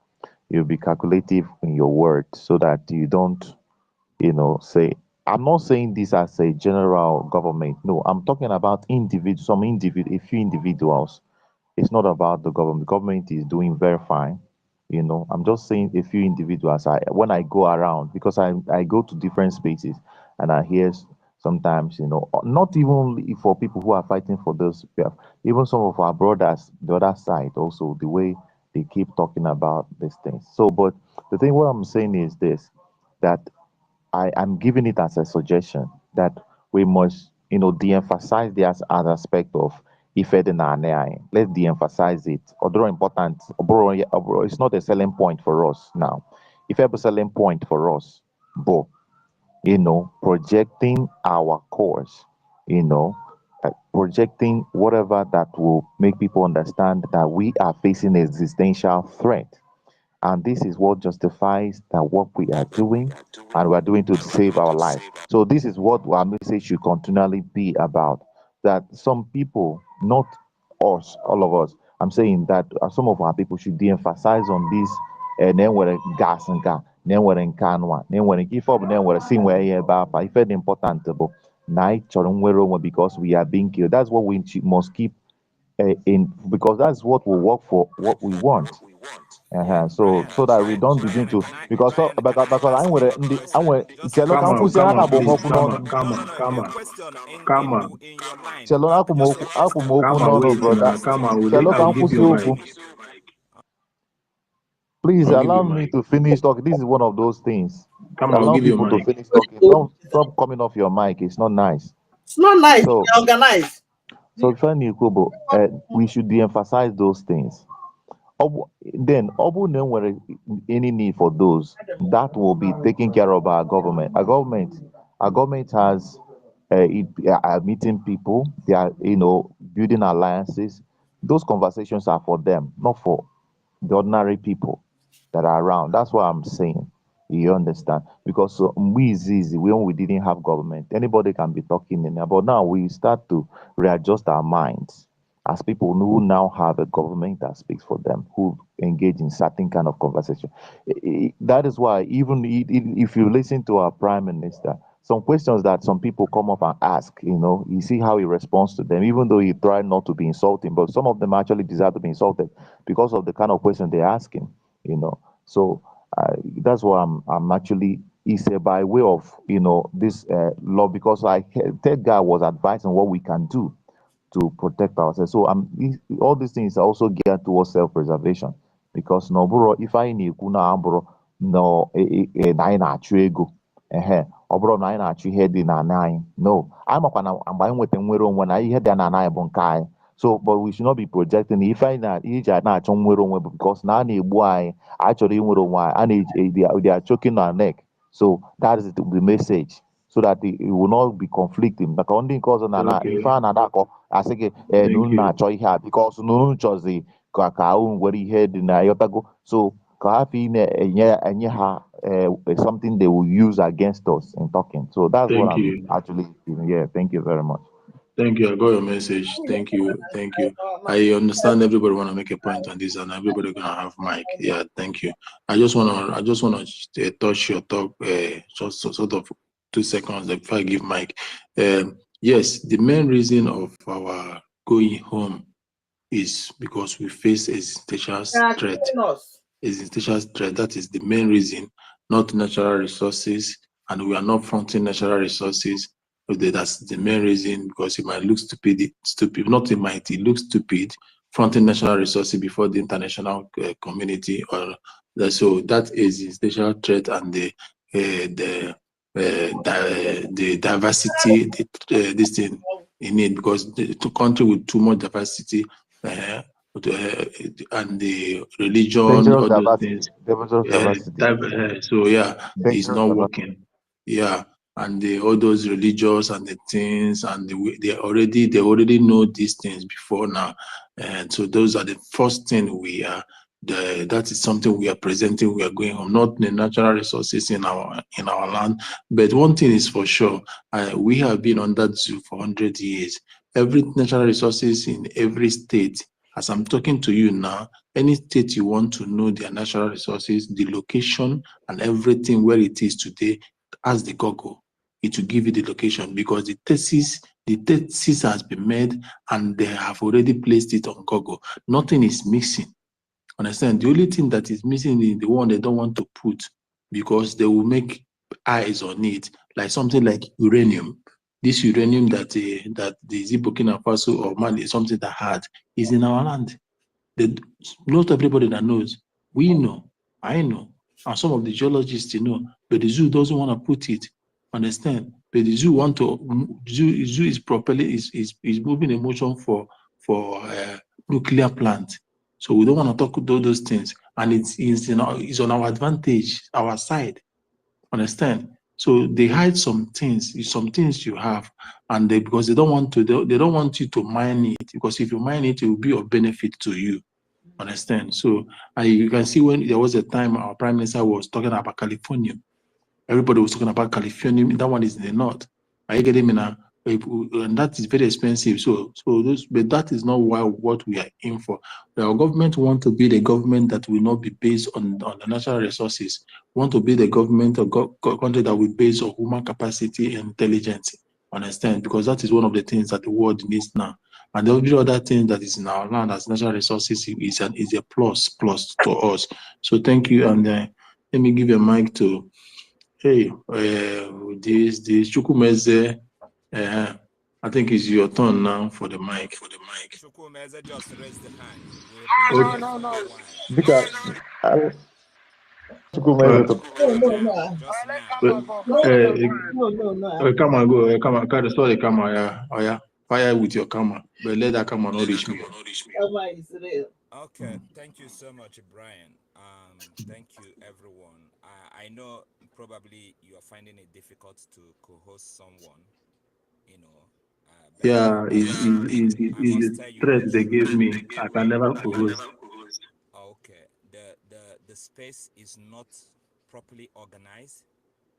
you'll be calculative in your words so that you don't, say. I'm not saying this as a general government. No, I'm talking about a few individuals. It's not about the government. The government is doing very fine. I'm just saying a few individuals. When I go around, because I go to different spaces and I hear sometimes, not even for people who are fighting for those, even some of our brothers, the other side, also the way they keep talking about these things. So, but the thing what I'm saying is this, that I'm giving it as a suggestion that we must, de-emphasize the as aspect of Ife na Ane. Let's de-emphasize it. Although important, it's not a selling point for us now. If ever selling point for us, but projecting our course, projecting whatever that will make people understand that we are facing an existential threat. And this is what justifies that what we are doing and we are doing to save our life. So this is what our message should continually be about. That some people, not us, all of us, I'm saying that some of our people should de-emphasize on this then where gas and gas, then where in canwa, then where if up, then where sing where here about if it's important night because we are being killed. That's what we must keep in because that's what will work for what we want. So that we don't begin to because I nwere ndị anwe chelo ka m kwụsị aka bụ m okwu n'ọnụ chelo akwụ m okwu n'ọnụ brother chelo ka m kwụsị okwu please allow me to finish talking. This is one of those things. Allow people to finish talking. Don't stop coming off your mic. It's not nice. It's not nice. So organized. So we should de-emphasize those things. Then any need for those that will be taken care of by our government. Our government has meeting people. They are building alliances. Those conversations are for them, not for the ordinary people that are around. That's what I'm saying. You understand? Because we is easy when we didn't have government. Anybody can be talking in there. But now we start to readjust our minds as people who now have a government that speaks for them, who engage in certain kind of conversation. That is why even if you listen to our prime minister, some questions that some people come up and ask, you see how he responds to them, even though he tried not to be insulting, but some of them actually deserve to be insulted because of the kind of question they ask him. So that's why I'm actually, it's by way of, this law, because third guy was advising what we can do to protect ourselves. So all these things are also geared towards self-preservation, because no bro, if I need kuna ambro no na anyị na-achụ ego ọ bụrụ na anyị na-achụ ihe dị na anyị, no, anyị makwa na mgbe anyị nweta nwere onwe na ihe dị na anyị bụ nke anyị. So but we should not be projecting if anyị iji na-achọ nwere onwe bụ because na a na-egbu anyị chọrọ inwere onwe anyị, they are choking our neck. So that is the message, so that it will not be conflicting. Maka ndị nke ọzọ na ife a na-adakọ asị gị nunu na-achọ ihe a because nunu chọzi ka ahụ nwere ihe dị na yotago. So ka ha fi na-enye ha something they will use against us in talking. So that's what I'm actually feeling. Yeah, thank you very much. Thank you. I got your message. Thank you. I understand everybody want to make a point on this, and everybody gonna have mic. Yeah, thank you. I just wanna touch your talk, just sort of 2 seconds before I give mic. Yes, the main reason of our going home is because we face existential threat. Existential threat. That is the main reason, not natural resources, and we are not fronting natural resources. That's the main reason, because it might look stupid. Not it might. It looks stupid fronting national resources before the international community, or so that is existential threat, and the diversity, this thing in it, because the country with too much diversity and the religion, all those things. So yeah, it's not working. Yeah. And all those religious and the things, and they already know these things before now, and so those are the first thing that is something we are presenting. We are going home, not the natural resources in our land, but one thing is for sure: we have been on that zoo for 100 years. Every natural resources in every state. As I'm talking to you now, any state you want to know their natural resources, the location and everything where it is today, ask the Google. It will give you the location, because the thesis has been made and they have already placed it on Google. Nothing is missing. Understand? The only thing that is missing is the one they don't want to put, because they will make eyes on it, like something like uranium. This uranium that the Burkina Faso or Mali is something that hard is in our land. Not everybody that knows. We know, I know, and some of the geologists know, but the zoo doesn't want to put it. Understand? But the zoo zoo is properly is moving a motion for nuclear plant. So we don't want to talk about those things, and it's on our advantage, our side. Understand? So they hide some things you have, and because they don't want you to mine it, because if you mine it, it will be of benefit to you. Understand? So you can see when there was a time our prime minister was talking about California. Everybody was talking about California. That one is in the north. Are you getting me now? And that is very expensive. But that is not what we are in for. Our government want to be the government that will not be based on the natural resources. Want to be the government or country that will be based on human capacity and intelligence. Understand? Because that is one of the things that the world needs now. And every other thing that is in our land as natural resources is a plus to us. So thank you, and let me give a mic to this Chukwumeze. I think it's your turn now for the mic. Chukwumeze just raised the hand. No. Come on, go. Come on, carry the camera. Oh yeah, fire with your camera, but let that camera not reach me. Okay, thank you so much, Brian. Thank you, everyone. I know probably you are finding it difficult to co-host someone, Yeah, is the threat they gave me. I can never co-host. Okay, the space is not properly organized.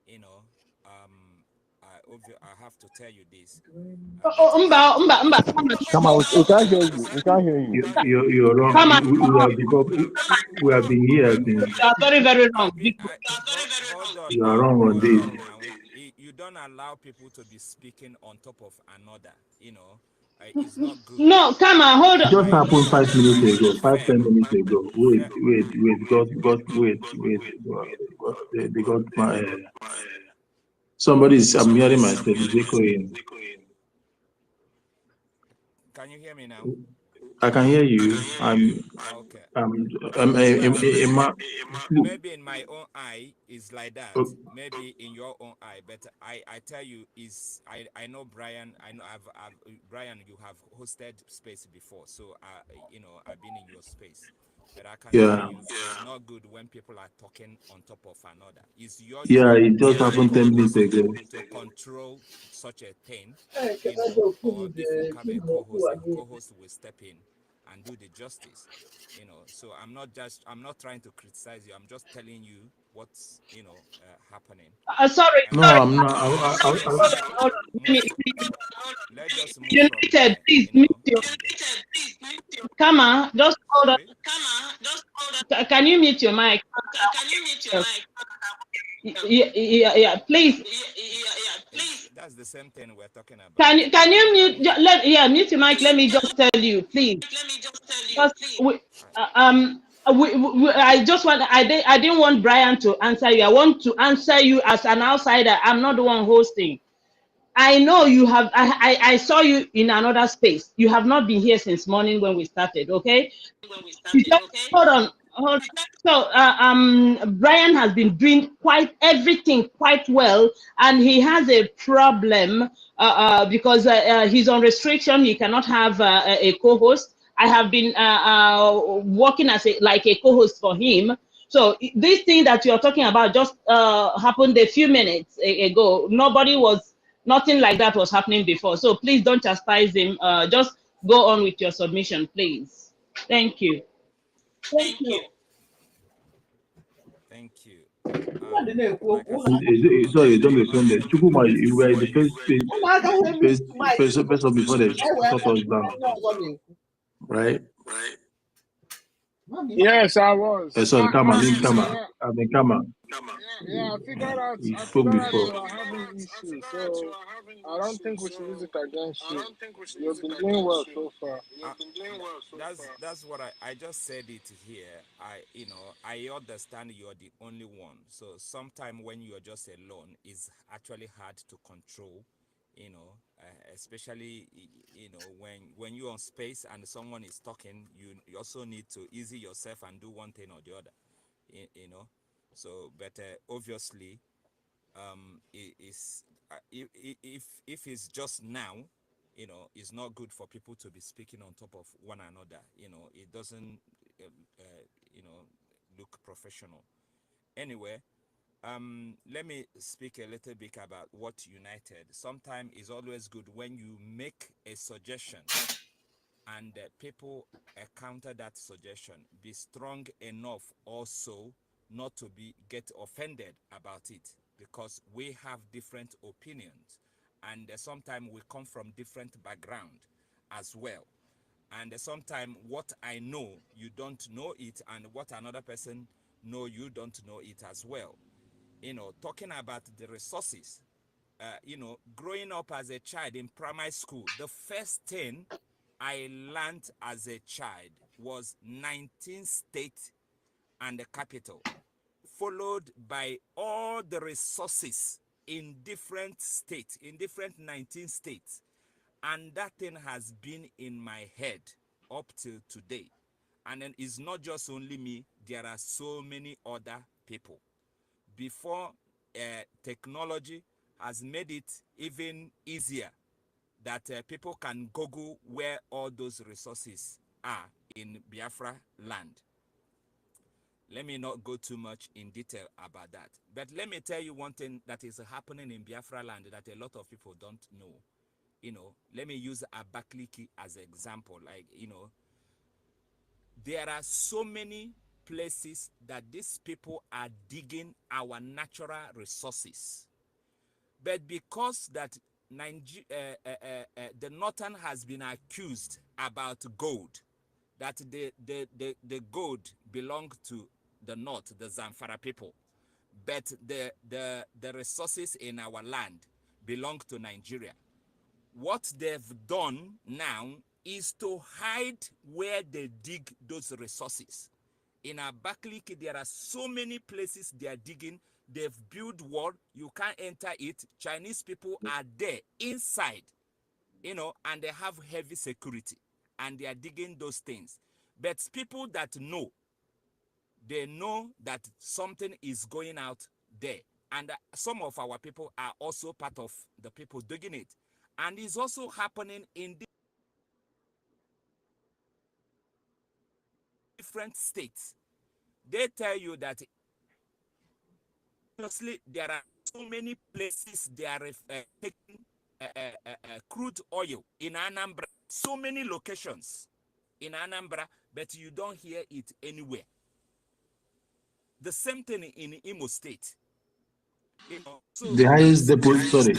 You know, I have to tell you this. Come on, we can't hear you. We can't hear you. You're wrong. Come on. We have been here since. You are very, very wrong. Hold on You are now. wrong on Hold this. on now. You don't allow people to be speaking on top of another. You know, it's not good. No, come on, hold on. Just happened 5 minutes ago, 10 minutes ago. Wait. They got my. Somebody's. I'm hearing myself. Is echoing. Can you hear me now? I can hear you. Okay. Maybe in my own eye is like that. Okay. Maybe in your own eye, but I tell you is I know Brian. I know I've Brian. You have hosted space before, so you know I've been in your space. But I can tell you, it's not good when people are talking on top of another. It's your Yeah, job it just happened 10 minutes ago. to control such a thing, you know, or if you have a co-host will step in and do the justice, you know. So I'm not trying to criticize you. I'm just telling you what's, you know, happening. Sorry. No, I'm not. Hold on. Let's just move from United, there, please you mute know. your. Come on, just hold on. Can you mute your mic? Yeah, please. That's the same thing we're talking about. Can you mute? Mute your mic. Let me just tell you, please. Because I just want. I didn't want Brian to answer you. I want to answer you as an outsider. I'm not the one hosting. I know you have. I saw you in another space. You have not been here since morning when we started. Okay. Hold on. So Brian has been doing everything quite well, and he has a problem because he's on restriction. He cannot have a co-host. I have been working as a co-host for him. So this thing that you're talking about just happened a few minutes ago. Nothing like that was happening before. So please don't chastise him. Just go on with your submission, please. Thank you. Thank you. Sorry, don't understand that. Chukuma, you were the first person before they shut us down, right? Yes, I was. Sorry, come on. Yeah, I mean, come on. yeah, I figured out. You I spoke figured out you before. are having issues, so I don't think we should use it against you. You've been doing well so far. That's what I just said it here. I understand you're the only one. So sometime when you're just alone, it's actually hard to control. Especially when you're on space and someone is talking, you also need to easy yourself and do one thing or the other. So but obviously if it's just now, it's not good for people to be speaking on top of one another. It doesn't look professional. Anyway, let me speak a little bit about what united. Sometimes it's always good when you make a suggestion and people counter that suggestion. Be strong enough also not to get offended about it, because we have different opinions, and sometimes we come from different background as well. And sometimes what I know, you don't know it, and what another person know, you don't know it as well. Talking about the resources, growing up as a child in primary school, the first thing I learned as a child was 19 states and the capital, followed by all the resources in different states, in different 19 states. And that thing has been in my head up till today. And then it's not just only me, there are so many other people. Before technology has made it even easier that people can Google where all those resources are in Biafra land. Let me not go too much in detail about that. But let me tell you one thing that is happening in Biafra land that a lot of people don't know. Let me use Abakaliki as an example. There are so many places that these people are digging our natural resources. But because that the Northern has been accused about gold, that the gold belonged to the North, the Zamfara people, but the resources in our land belong to Nigeria. What they've done now is to hide where they dig those resources. In Abakaliki, there are so many places they are digging. They've built wall. You can't enter it. Chinese people are there inside, and they have heavy security. And they are digging those things. But people that know, they know that something is going out there. And some of our people are also part of the people digging it. And it's also happening in different states. They tell you that honestly, there are so many places they are taking crude oil in Anambra. So many locations in Anambra, but you don't hear it anywhere. The same thing in Imo State. So The highest deposit, sorry,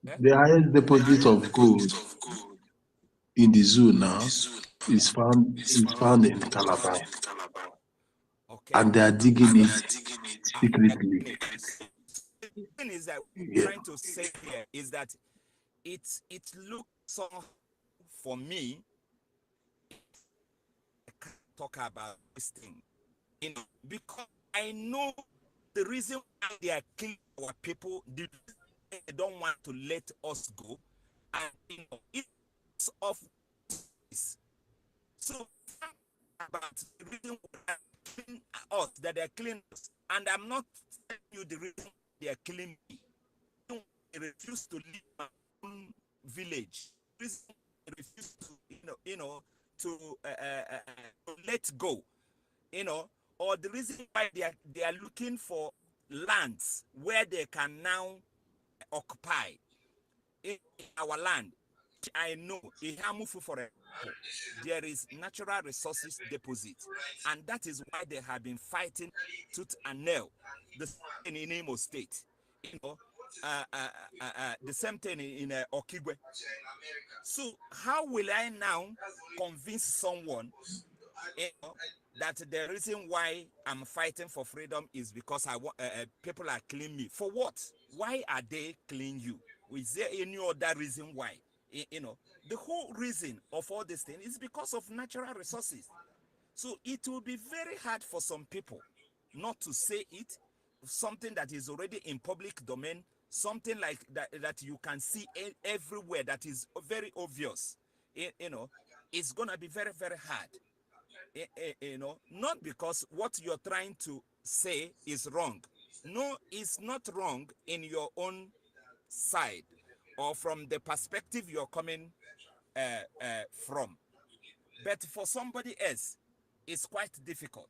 the highest deposit of gold in the zoo now is found in Calabar, okay, and they are digging it secretly. The thing is that we're trying to say here is that it looks so for me. I can't talk about this thing, because I know the reason why they are killing our people. The reason they don't want to let us go, and it's of this. So about the reason why they are killing us, that they are killing us, and I'm not telling you the reason they are killing me. They refuse to leave my own village. They refuse to to let go, or the reason why they are looking for lands where they can now occupy in our land. I know Ihamufu, for example, there is natural resources deposit, and that is why they have been fighting tooth and nail. The same in Imo State, the same thing in Okigwe. So how will I now convince someone, that the reason why I'm fighting for freedom is because I want people are killing me? For what? Why are they killing you? Is there any other reason why? The whole reason of all this thing is because of natural resources. So it will be very hard for some people not to say it, something that is already in public domain, something like that you can see everywhere, that is very obvious. It's gonna be very, very hard. Not because what you're trying to say is wrong. No, it's not wrong in your own side or from the perspective you're coming from. But for somebody else, it's quite difficult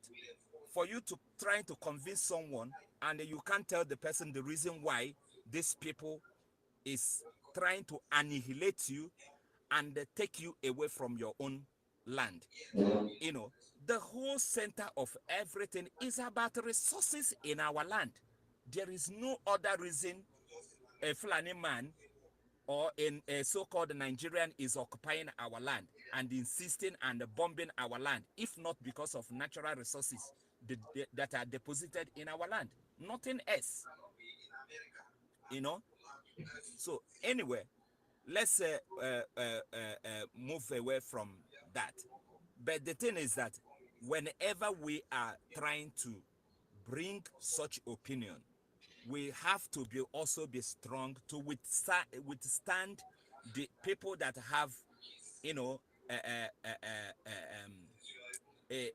for you to try to convince someone, and you can't tell the person the reason why these people is trying to annihilate you and take you away from your own land. The whole center of everything is about resources in our land. There is no other reason a Fulani man or a so-called Nigerian is occupying our land and insisting and bombing our land, if not because of natural resources that are deposited in our land. Nothing else. So anyway, let's move away from that. But the thing is that whenever we are trying to bring such opinion, we have to also be strong to withstand the people that have, a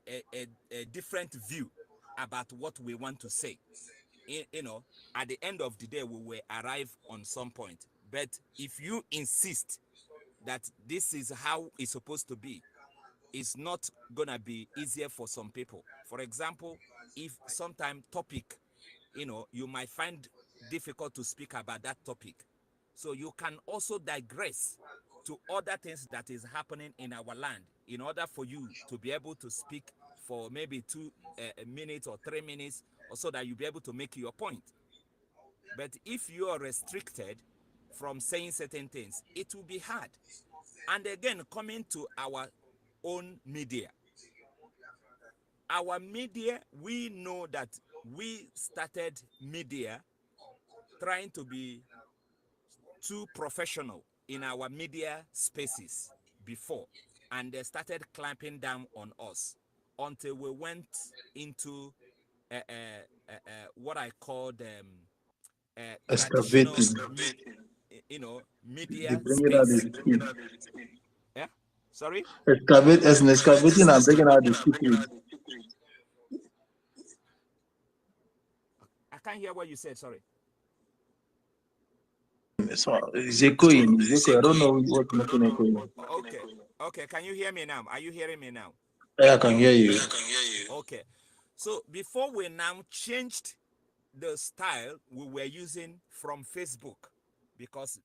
different view about what we want to say. At the end of the day, we will arrive on some point. But if you insist that this is how it's supposed to be, it's not gonna be easier for some people. For example, if sometime topic, you might find difficult to speak about that topic, so you can also digress to other things that is happening in our land in order for you to be able to speak for maybe 2 minutes or 3 minutes, or so that you'll be able to make your point. But if you are restricted from saying certain things, it will be hard. And again, coming to our own media. Our media, we know that we started media trying to be too professional in our media spaces before, and they started clamping down on us until we went into what I call traditional, Excavating. media Bringing out space. the secret. Yeah, sorry. Excavating and bringing out the secret. I can't hear what you said. Sorry. So it's echoing. It's echoing. I don't know what's making echoing. Okay. Okay. Can you hear me now? Are you hearing me now? Yeah, I can hear you. Okay. So before we now changed the style we were using from Facebook, because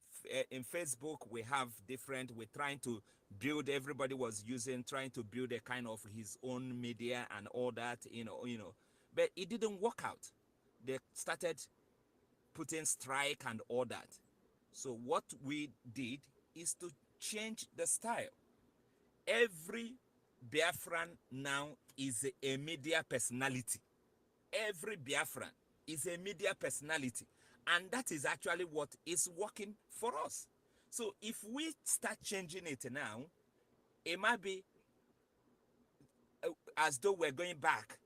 in Facebook we have different, we're trying to build, everybody was trying to build a kind of his own media and all that, but it didn't work out. They started putting strike and all that. So what we did is to change the style. Every Biafran now is a media personality. Every Biafran is a media personality. And that is actually what is working for us. So if we start changing it now, it might be as though we're going back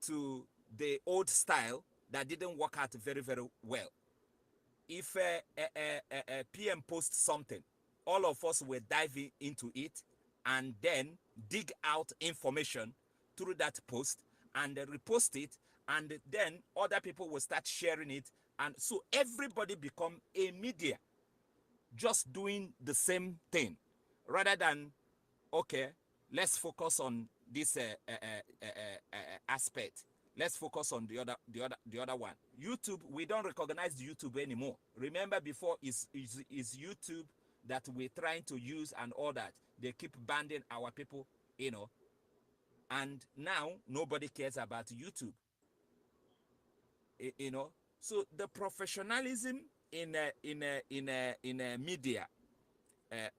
to the old style that didn't work out very, very well. If a PM posts something, all of us will dive into it and then dig out information through that post and repost it, and then other people will start sharing it, and so everybody become a media just doing the same thing, rather than, okay, let's focus on this aspect. Let's focus on the other one. YouTube, we don't recognize YouTube anymore. Remember, before is YouTube that we're trying to use and all that. They keep banning our people, and now nobody cares about YouTube. So the professionalism in a media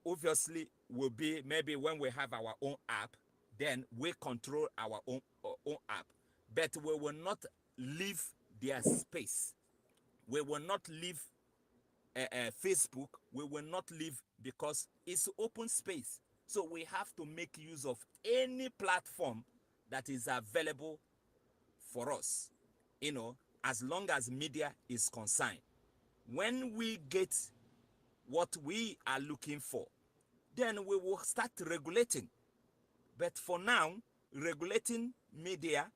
obviously will be, maybe when we have our own app, then we control our own app, but we will not leave their space. We will not leave Facebook. We will not leave, because it's open space. So we have to make use of any platform that is available for us, as long as media is concerned. When we get what we are looking for, then we will start regulating. But for now, regulating media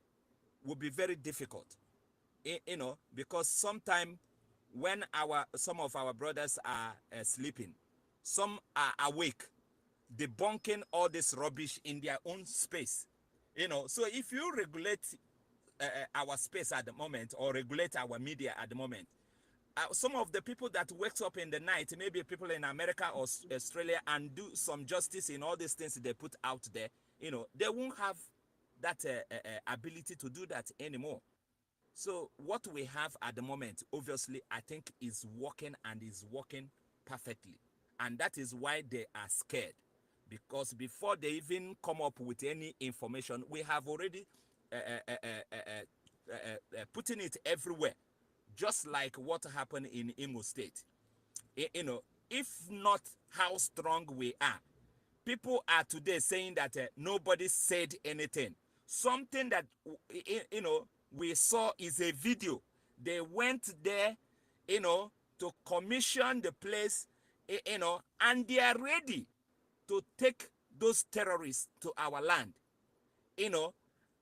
will be very difficult, because sometimes when some of our brothers are sleeping, some are awake, debunking all this rubbish in their own space. So if you regulate our space at the moment, or regulate our media at the moment, some of the people that wakes up in the night, maybe people in America or Australia, and do some justice in all these things they put out there, they won't have that ability to do that anymore. So what we have at the moment, obviously, I think is working, and is working perfectly. And that is why they are scared. Because before they even come up with any information, we have already putting it everywhere. Just like what happened in Imo State. If not how strong we are, people are today saying that nobody said anything. Something that, we saw is a video. They went there, to commission the place, and they are ready to take those terrorists to our land,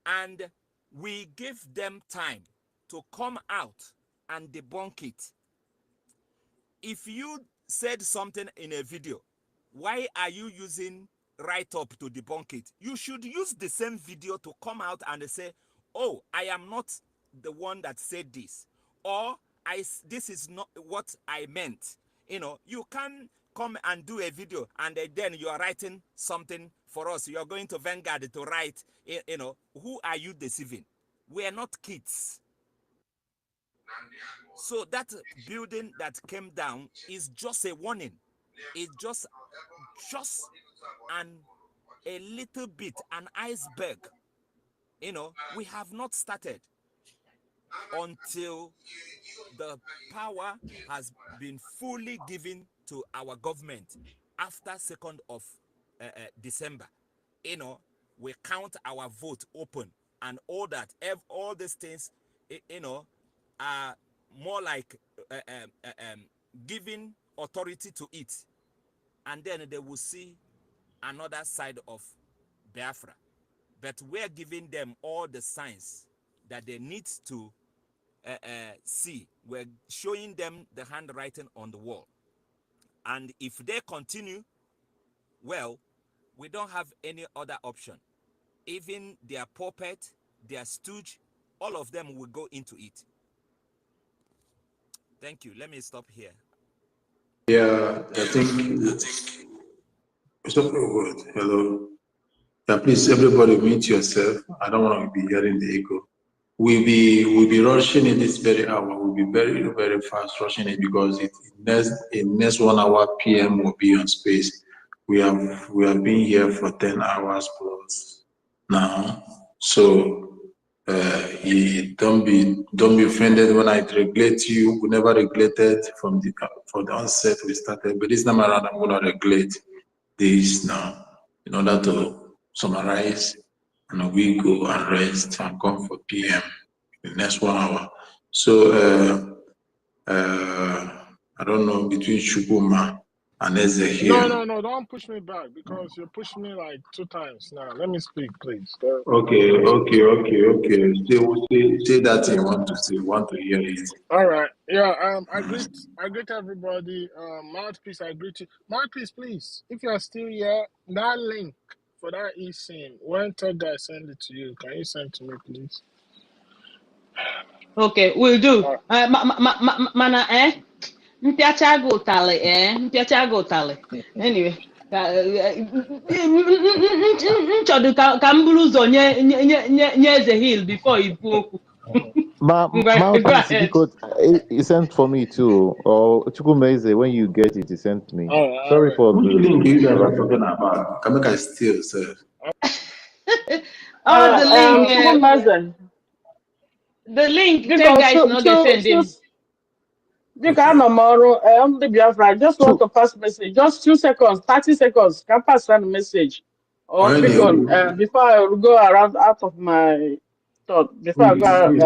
and we give them time to come out and debunk it. If you said something in a video, why are you using write-up to debunk it? You should use the same video to come out and say, oh, I am not the one that said this, or this is not what I meant. You can come and do a video, and then you are writing something for us. You are going to Vanguard to write, you know, who are you deceiving? We are not kids. So that building that came down is just a warning. It's just a little bit, an iceberg. You know, we have not started until the power has been fully given to our government after 2nd of December. You know, we count our vote open and all that. All these things, you know, are more like giving authority to it. And then they will see another side of Biafra. But we're giving them all the signs that they need to see. We're showing them the handwriting on the wall. And if they continue, well, we don't have any other option. Even their puppet, their stooge, all of them will go into it. Thank you. Let me stop here. Yeah, I think. Hello. Yeah, please, everybody mute yourself. I don't want to be hearing the echo. We'll be rushing in this very hour. We'll be very, very fast rushing it because in next 1 hour PM will be on space. We have been here for 10 hours plus now. So don't be offended when I regulate you. We never regulated from the onset we started, but this time around I'm gonna regulate this now in order to summarize, and we go and rest and come for PM in the next 1 hour. So I don't know, between Shukuma and Ezekiel. No, don't push me back because you pushed me like 2 times now. Let me speak, please. Okay. Say that you want to say, want to hear it. All right. Yeah, I greet everybody. Mouthpiece, I greet you. Mouthpiece, please, if you are still here, that link for that eSIM, when Todd guy send it to you, can you send to me, please? Okay, we'll do. Mana mpịacha gị ụtalị mpịacha gị ụtalị. Anyway, nchọdụ ka m buru ụzọ nye Eze Hill before ikwu okwu. Go ahead. Because he sent for me too. Or Chukwumeze, when you get it, he sent me. Sorry for which link you guys are talking about? Can I steal, sir? The link, guys, not the sending. The Biafra, I just want to pass message. Just 2 seconds, 30 seconds. Can pass that message. Or before I go around out of my thought. Before I go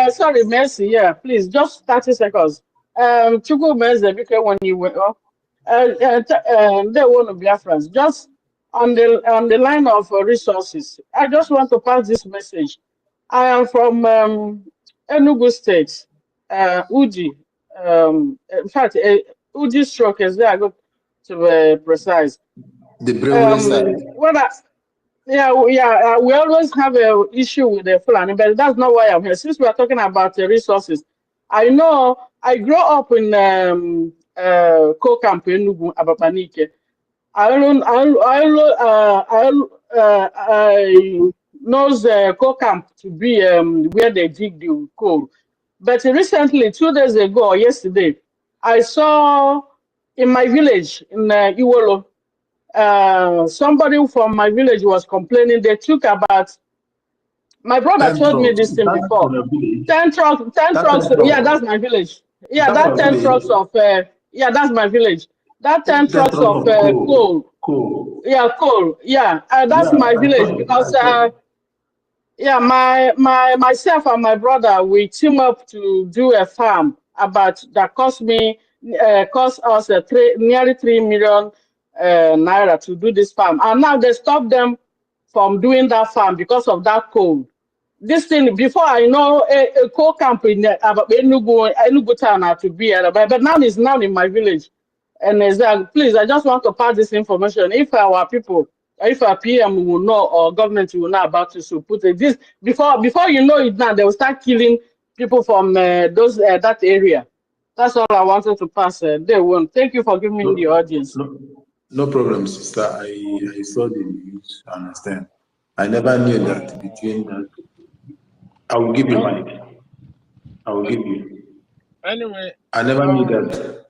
sorry, Mercy. Yeah, please, just 30 seconds. Chukwumeze, because when you went up, they want to Biafrans. Just on the line of resources, I just want to pass this message. I am from Enugu State. Uji, in fact, Uji stroke is there. I go to be precise. The Brewery side. We always have an issue with the Fulani, but that's not why I'm here. Since we are talking about the resources, I know I grew up in Co-Camp in Enugu, Abapanike. I know the Co-Camp to be where they dig the coal. But recently, 2 days ago or yesterday, I saw in my village, in Iwolo, somebody from my village was complaining. They took about, my brother told me this thing before. 10 trucks, yeah, that's my village. Yeah, that 10 trucks of, yeah, that's my village. That 10 trucks of coal. Yeah, coal. Yeah, that's my village because yeah, myself and my brother, we team up to do a farm that cost us nearly 3 million naira to do this farm. And now they stopped them from doing that farm because of that coal. This thing, before I know a coal camp in Enugu town to be here, but now it's now in my village. And please, I just want to pass this information. If our people, if our PM will know or government will know about it, so put it this before you know it now, they will start killing people from that area. That's all I wanted to pass. Day one. Thank you for giving me the audience. No problem, sister. I saw the news. I understand. I never knew that between that. I will give you mic. I will give you. Anyway, I never knew that.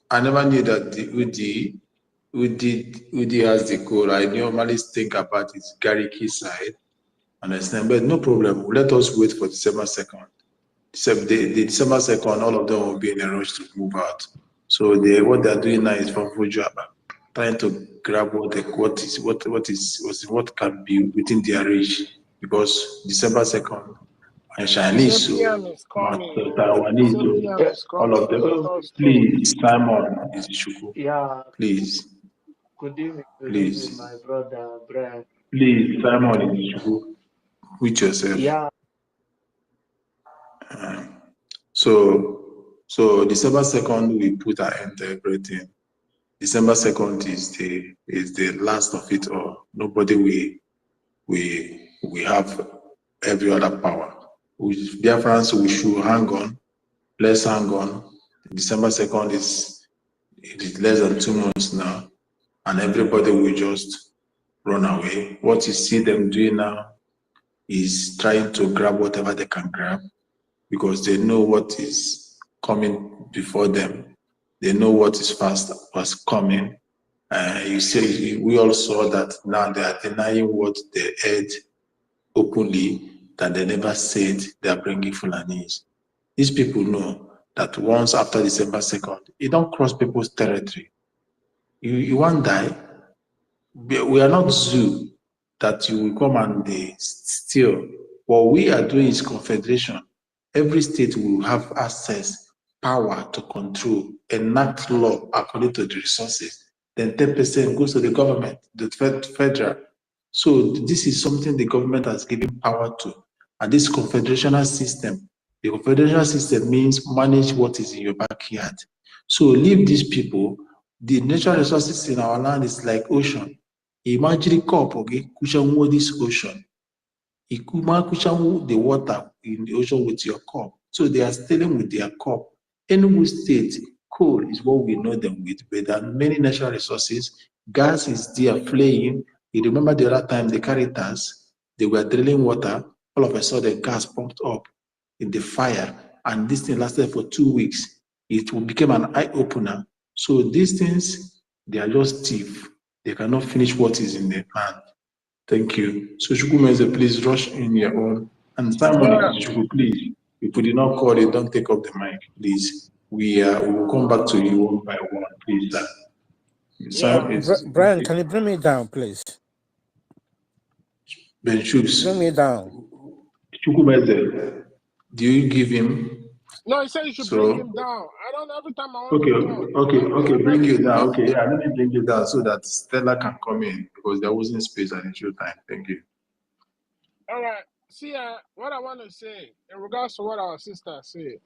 I never knew that the UD has the code. I normally think about it, Gariki side. Understand? But no problem. Let us wait for December 2nd. The December 2nd, all of them will be in a rush to move out. So what they're doing now is from Fujaba, trying to grab what can be within their reach. Because December 2nd, and Chinese, so CPM is coming. Taiwanese, CPM is all coming. of them. Let us go. Please, Simon is Ishuku. Yeah. Please. Good evening. Good Please. evening, my brother, Brian. Please, Simon is Ishuku. With yourself. Yeah. So December 2nd, we put an end to everything. December 2nd is the last of it all. Nobody we have every other power. Biafrans, we should hang on. Let's hang on. December 2nd it is less than 2 months now, and everybody will just run away. What you see them doing now is trying to grab whatever they can grab, because they know what is coming before them. They know what is was coming. You see, we all saw that now they are denying what they heard openly, that they never said they are bringing Fulanis. These people know that once after December 2nd, you don't cross people's territory. You won't die. We are not zoo that you will come and they steal. What we are doing is confederation. Every state will have access, power to control, enact law according to the resources. Then 10% goes to the government, the federal. So this is something the government has given power to. And this confederational system, the confederational system means manage what is in your backyard. So leave these people. The natural resources in our land is like ocean. Imagine cup, okay, cushion this ocean. Cushion the water in the ocean with your cup. So they are stealing with their cup. Enugu State, coal is what we know them with, but there are many natural resources. Gas is there flaying. You remember the other time the Caritas, they were drilling water, all of a sudden gas pumped up in the fire, and this thing lasted for 2 weeks. It became an eye-opener. So these things, they are just thief. They cannot finish what is in their hand. Thank you. So Shukumeze, please rush in your own. And Simon, Shuku, please, if we did not call it, don't take up the mic, please. We will come back to you one by one, please. Brian, can you bring me down, please? Ben Shooks. Bring me down. Shukumeze, do you give him? No, he said you should bring him down. I don't. Every time I want to talk. Okay, bring you down. Okay, yeah, let me bring you down so that Stella can come in, because there wasn't space at the show time. Thank you. All right. See, what I want to say in regards to what our sister said.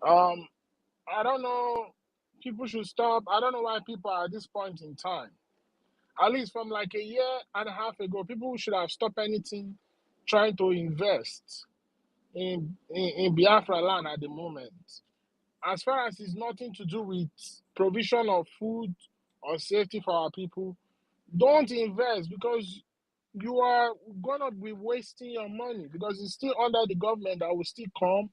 I don't know. People should stop. I don't know why people are at this point in time. At least from like a year and a half ago, people should have stopped anything trying to invest in Biafra land at the moment. As far as it's nothing to do with provision of food or safety for our people, don't invest, because you are gonna be wasting your money, because it's still under the government that will still come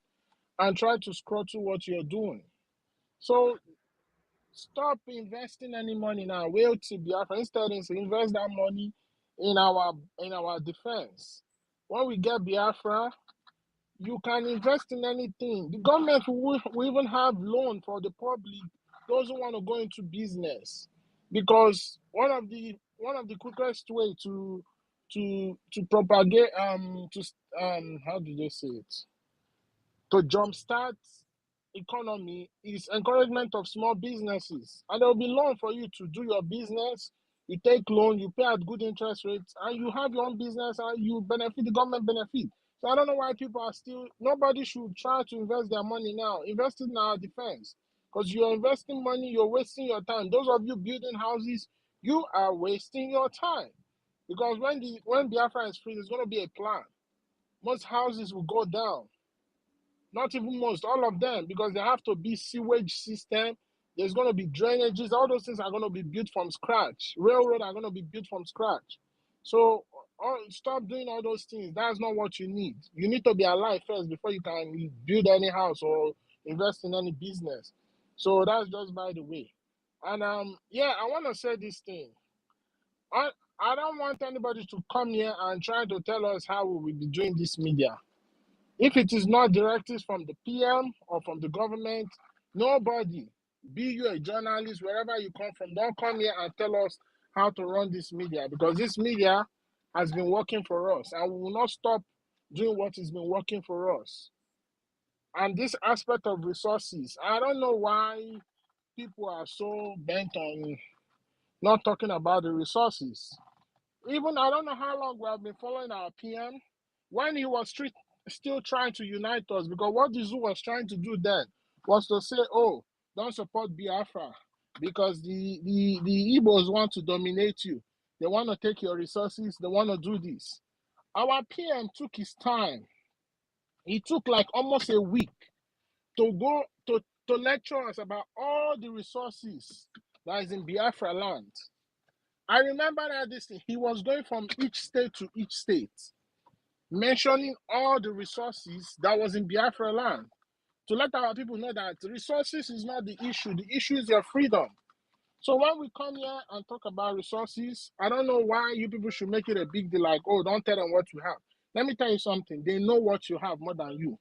and try to screw to what you're doing. So stop investing any money now. Wait till Biafra. Instead, invest that money in our defense. When we get Biafra, you can invest in anything. The government will even have loan for the public, those who want to go into business, because one of the quickest way to propagate how do they say it, to jumpstart economy is encouragement of small businesses, and there will be loan for you to do your business. You take loan, you pay at good interest rates, and you have your own business, and you benefit, the government benefit. So I don't know why people are still. Nobody should try to invest their money now. Invest it in our defense, because you're investing money, you're wasting your time. Those of you building houses, you are wasting your time, because when Biafra is free, there's going to be a plan. Most houses will go down. Not even most, all of them, because they have to be sewage system. There's going to be drainages. All those things are going to be built from scratch. Railroad are going to be built from scratch. So stop doing all those things. That's not what you need. You need to be alive first before you can build any house or invest in any business. So that's just by the way. And yeah, I want to say this thing. I don't want anybody to come here and try to tell us how we will be doing this media. If it is not directives from the PM or from the government, nobody, be you a journalist, wherever you come from, don't come here and tell us how to run this media, because this media has been working for us and we will not stop doing what has been working for us. And this aspect of resources, I don't know why people are so bent on not talking about the resources. Even I don't know how long we have been following our PM when he was still trying to unite us, because what the zoo was trying to do then was to say, oh, don't support Biafra because the Igbos want to dominate you. They want to take your resources. They want to do this. Our PM took his time. He took like almost a week to go to lecture us about all the resources that is in Biafra land. I remember that this thing, he was going from each state to each state, mentioning all the resources that was in Biafra land, to let our people know that resources is not the issue. The issue is your freedom. So when we come here and talk about resources, I don't know why you people should make it a big deal, like, oh, don't tell them what you have. Let me tell you something. They know what you have more than you.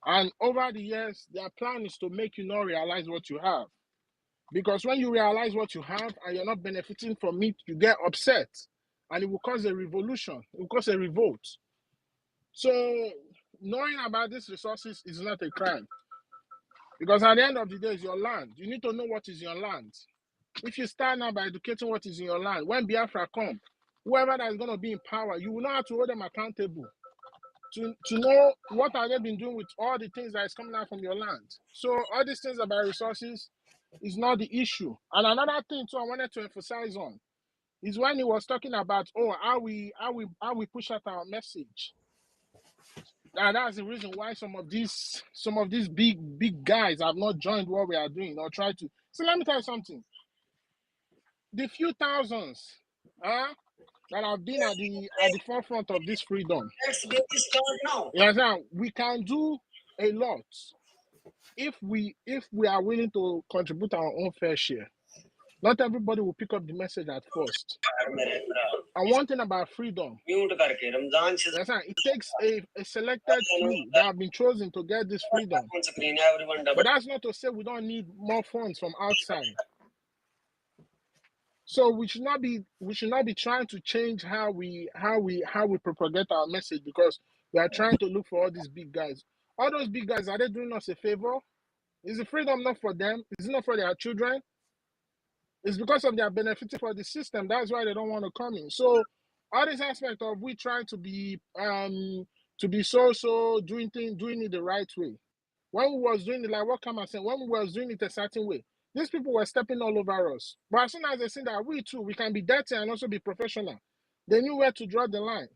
And over the years, their plan is to make you not realize what you have. Because when you realize what you have and you're not benefiting from it, you get upset. And it will cause a revolution. It will cause a revolt. So knowing about these resources is not a crime. Because at the end of the day, it's your land. You need to know what is your land. If you start now by educating what is in your land, when Biafra come, whoever that is going to be in power, you will know how to hold them accountable. To know what have they been doing with all the things that is coming out from your land. So all these things about resources is not the issue. And another thing too I wanted to emphasize on is when he was talking about, oh, how we push out our message. And that's the reason why some of these big guys have not joined what we are doing or try to. So let me tell you something. The few thousands that have been at the forefront of this freedom. Yes, we can do a lot if we are willing to contribute our own fair share. Not everybody will pick up the message at first. And one thing about freedom, it takes a selected few that have been chosen to get this freedom. But that's not to say we don't need more funds from outside. So we should not be trying to change how we propagate our message, because we are trying to look for all these big guys. All those big guys, are they doing us a favor? Is the freedom not for them? Is it not for their children? It's because of their benefiting for the system. That's why they don't want to come in. So all this aspect of we trying to be so doing it the right way. When we was doing it, like what Kama said, when we was doing it a certain way, these people were stepping all over us. But as soon as they see that we too, we can be dirty and also be professional, they knew where to draw the line.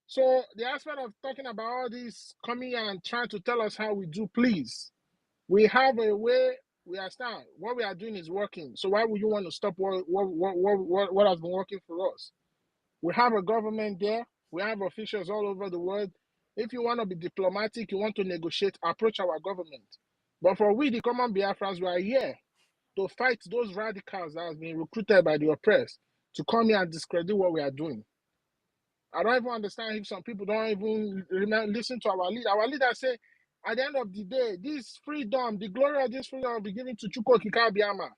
So the aspect of talking about all this, coming here and trying to tell us how we do, please. We have a way, we understand what we are doing is working. So why would you want to stop what has been working for us? We have a government there. We have officials all over the world. If you want to be diplomatic, you want to negotiate, approach our government. But for we, the common Biafrans, we are here to fight those radicals that have been recruited by the oppressed to come here and discredit what we are doing. I don't even understand if some people don't even listen to our leader. Our leader say, at the end of the day, this freedom, the glory of this freedom will be given to Chukwu Okike Abiyama.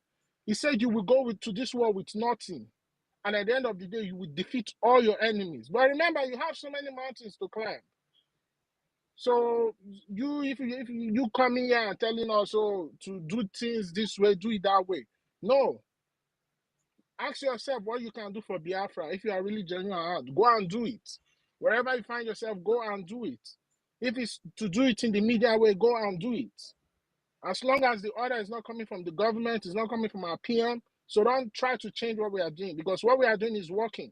He said you will go to this war with nothing. And at the end of the day, you will defeat all your enemies. But remember, you have so many mountains to climb. So if you come in here and telling us to do things this way, do it that way. No. Ask yourself what you can do for Biafra. If you are really genuine, go and do it. Wherever you find yourself, go and do it. If it's to do it in the media way, go and do it. As long as the order is not coming from the government, it's not coming from our PM, so don't try to change what we are doing, because what we are doing is working.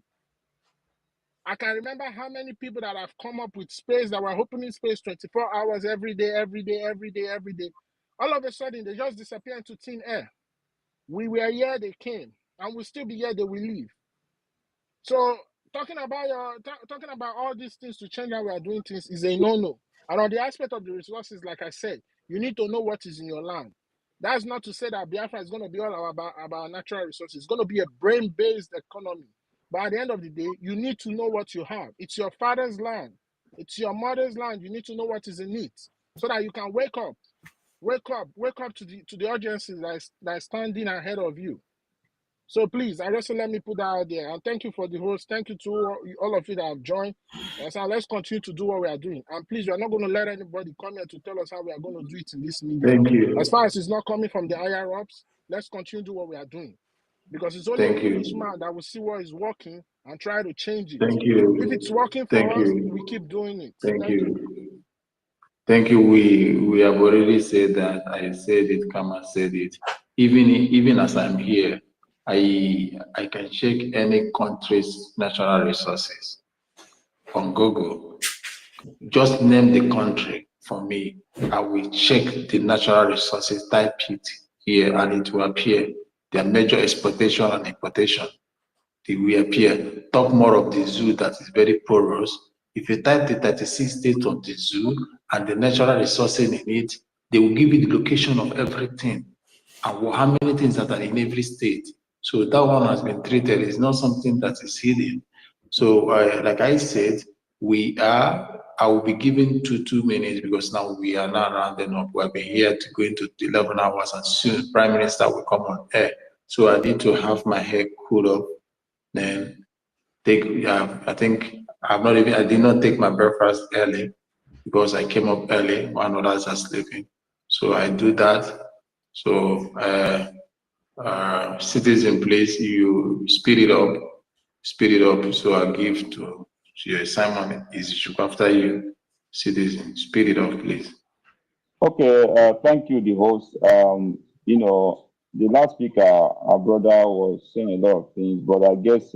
I can remember how many people that have come up with space that were opening space 24 hours every day. All of a sudden, they just disappear into thin air. We were here, they came, and we'll still be here, they will leave. So talking about all these things to change how we are doing things is a no-no. And on the aspect of the resources, like I said, you need to know what is in your land. That's not to say that Biafra is going to be all about natural resources. It's going to be a brain-based economy. But at the end of the day, you need to know what you have. It's your father's land. It's your mother's land. You need to know what is in it so that you can wake up to the audiences that is standing ahead of you. So please, let me put that out there. And thank you for the host. Thank you to all of you that have joined. And so let's continue to do what we are doing. And please, we are not going to let anybody come here to tell us how we are going to do it in this media. Thank you. As far as it's not coming from the higher ups, let's continue to do what we are doing. Because it's only a foolish man that will see what is working and try to change it. Thank you. If it's working for us, we keep doing it. Thank you. Thank you. We have already said that. I said it, Kama said it. Even as I'm here, I can check any country's natural resources on Google. Just name the country for me. I will check the natural resources, type it here, and it will appear. Their major exportation and importation. They will appear. Talk more of the zoo that is very porous. If you type the 36 states of the zoo and the natural resources in it, they will give you the location of everything and how many things that are in every state. So that one has been treated. It's not something that is hidden. So like I said, I will be giving 2 minutes because now we are now rounding up. We have been here to go into 11 hours and soon Prime Minister will come on air. So I need to have my hair cooled up. Then I think I did not take my breakfast early because I came up early while others are sleeping. So I do that. So citizen, please, you speed it up. So I give to Simon is after you, citizen, speed it up, please. Okay, thank you, the host. You know, the last speaker, our brother, was saying a lot of things, but I guess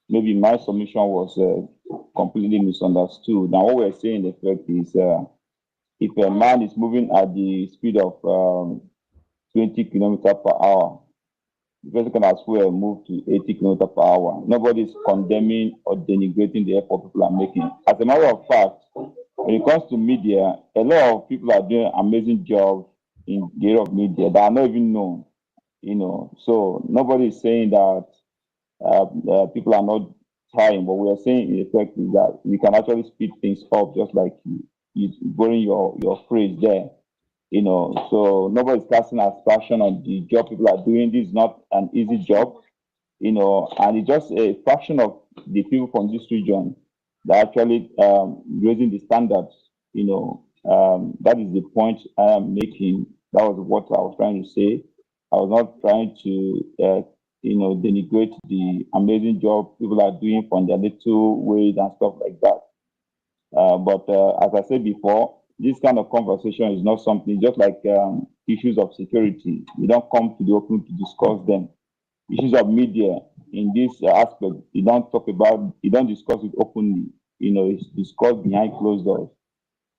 maybe my submission was completely misunderstood. Now, what we're saying, in effect, is if a man is moving at the speed of 20 kilometers per hour, the person can as well move to 80 kilometers per hour. Nobody's condemning or denigrating the effort people are making. As a matter of fact, when it comes to media, a lot of people are doing amazing jobs in the area of media that are not even known, you know. So nobody is saying that people are not trying, but we are saying in effect is that we can actually speed things up, just like you borrowing your phrase there, you know. So nobody's casting aspersion on the job people are doing. This is not an easy job, you know, and it's just a fraction of the people from this region that actually raising the standards, you know. That is the point I am making. That was what I was trying to say. I was not trying to, you know, denigrate the amazing job people are doing from their little ways and stuff like that. But as I said before, this kind of conversation is not something just like issues of security. We don't come to the open to discuss them. Issues of media in this aspect, you don't discuss it openly. You know, it's discussed behind closed doors.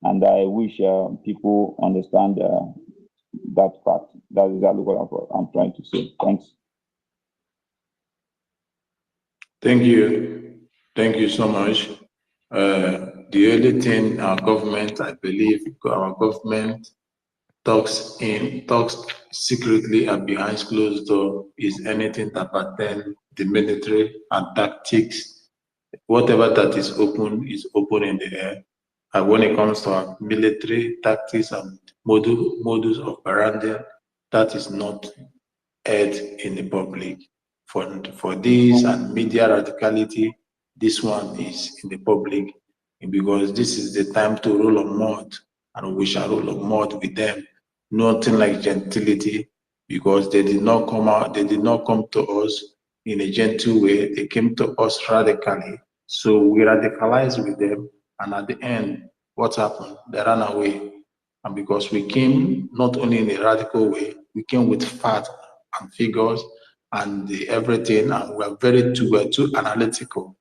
And I wish people understand that fact. That is exactly what I'm trying to say. Thanks. Thank you. Thank you so much. The only thing our government, I believe, our government talks secretly and behind closed door is anything that pertains the military and tactics. Whatever that is open in the air. And when it comes to our military tactics and modus operandi, that is not aired in the public. For this and media radicality, this one is in the public because this is the time to roll on mud, and we shall roll on mud with them. Nothing like gentility, because they did not come to us in a gentle way. They came to us radically. So we radicalized with them, and at the end, what happened? They ran away. And because we came not only in a radical way, we came with facts and figures and everything, and we're too analytical.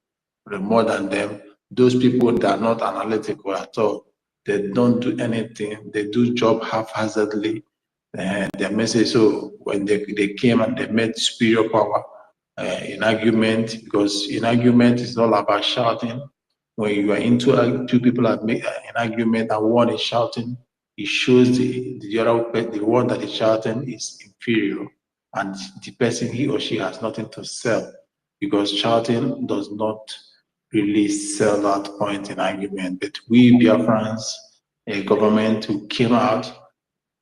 more than them. Those people that are not analytical at all, they don't do anything. They do job haphazardly. Their message. So when they came and they met superior power in argument, because in argument it's all about shouting. When you are into two people are an argument and one is shouting, it shows the other the one that is shouting is inferior, and the person he or she has nothing to sell, because shouting does not really sell that point in argument. But we Biafrans, a government who came out,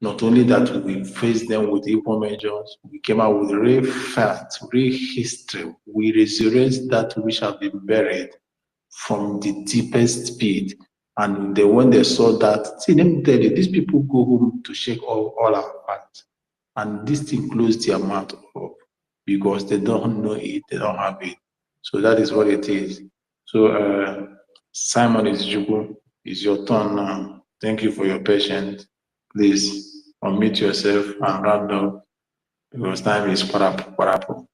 not only that we faced them with equal measures, we came out with real facts, real history. We resurrect that which have been buried from the deepest pit. And when they saw that, see, let me tell you, these people go home to shake all our facts. And this thing closed their mouth up because they don't know it, they don't have it. So that is what it is. So Simon Jugu, it's your turn now. Thank you for your patience. Please unmute yourself and round up because time is parap.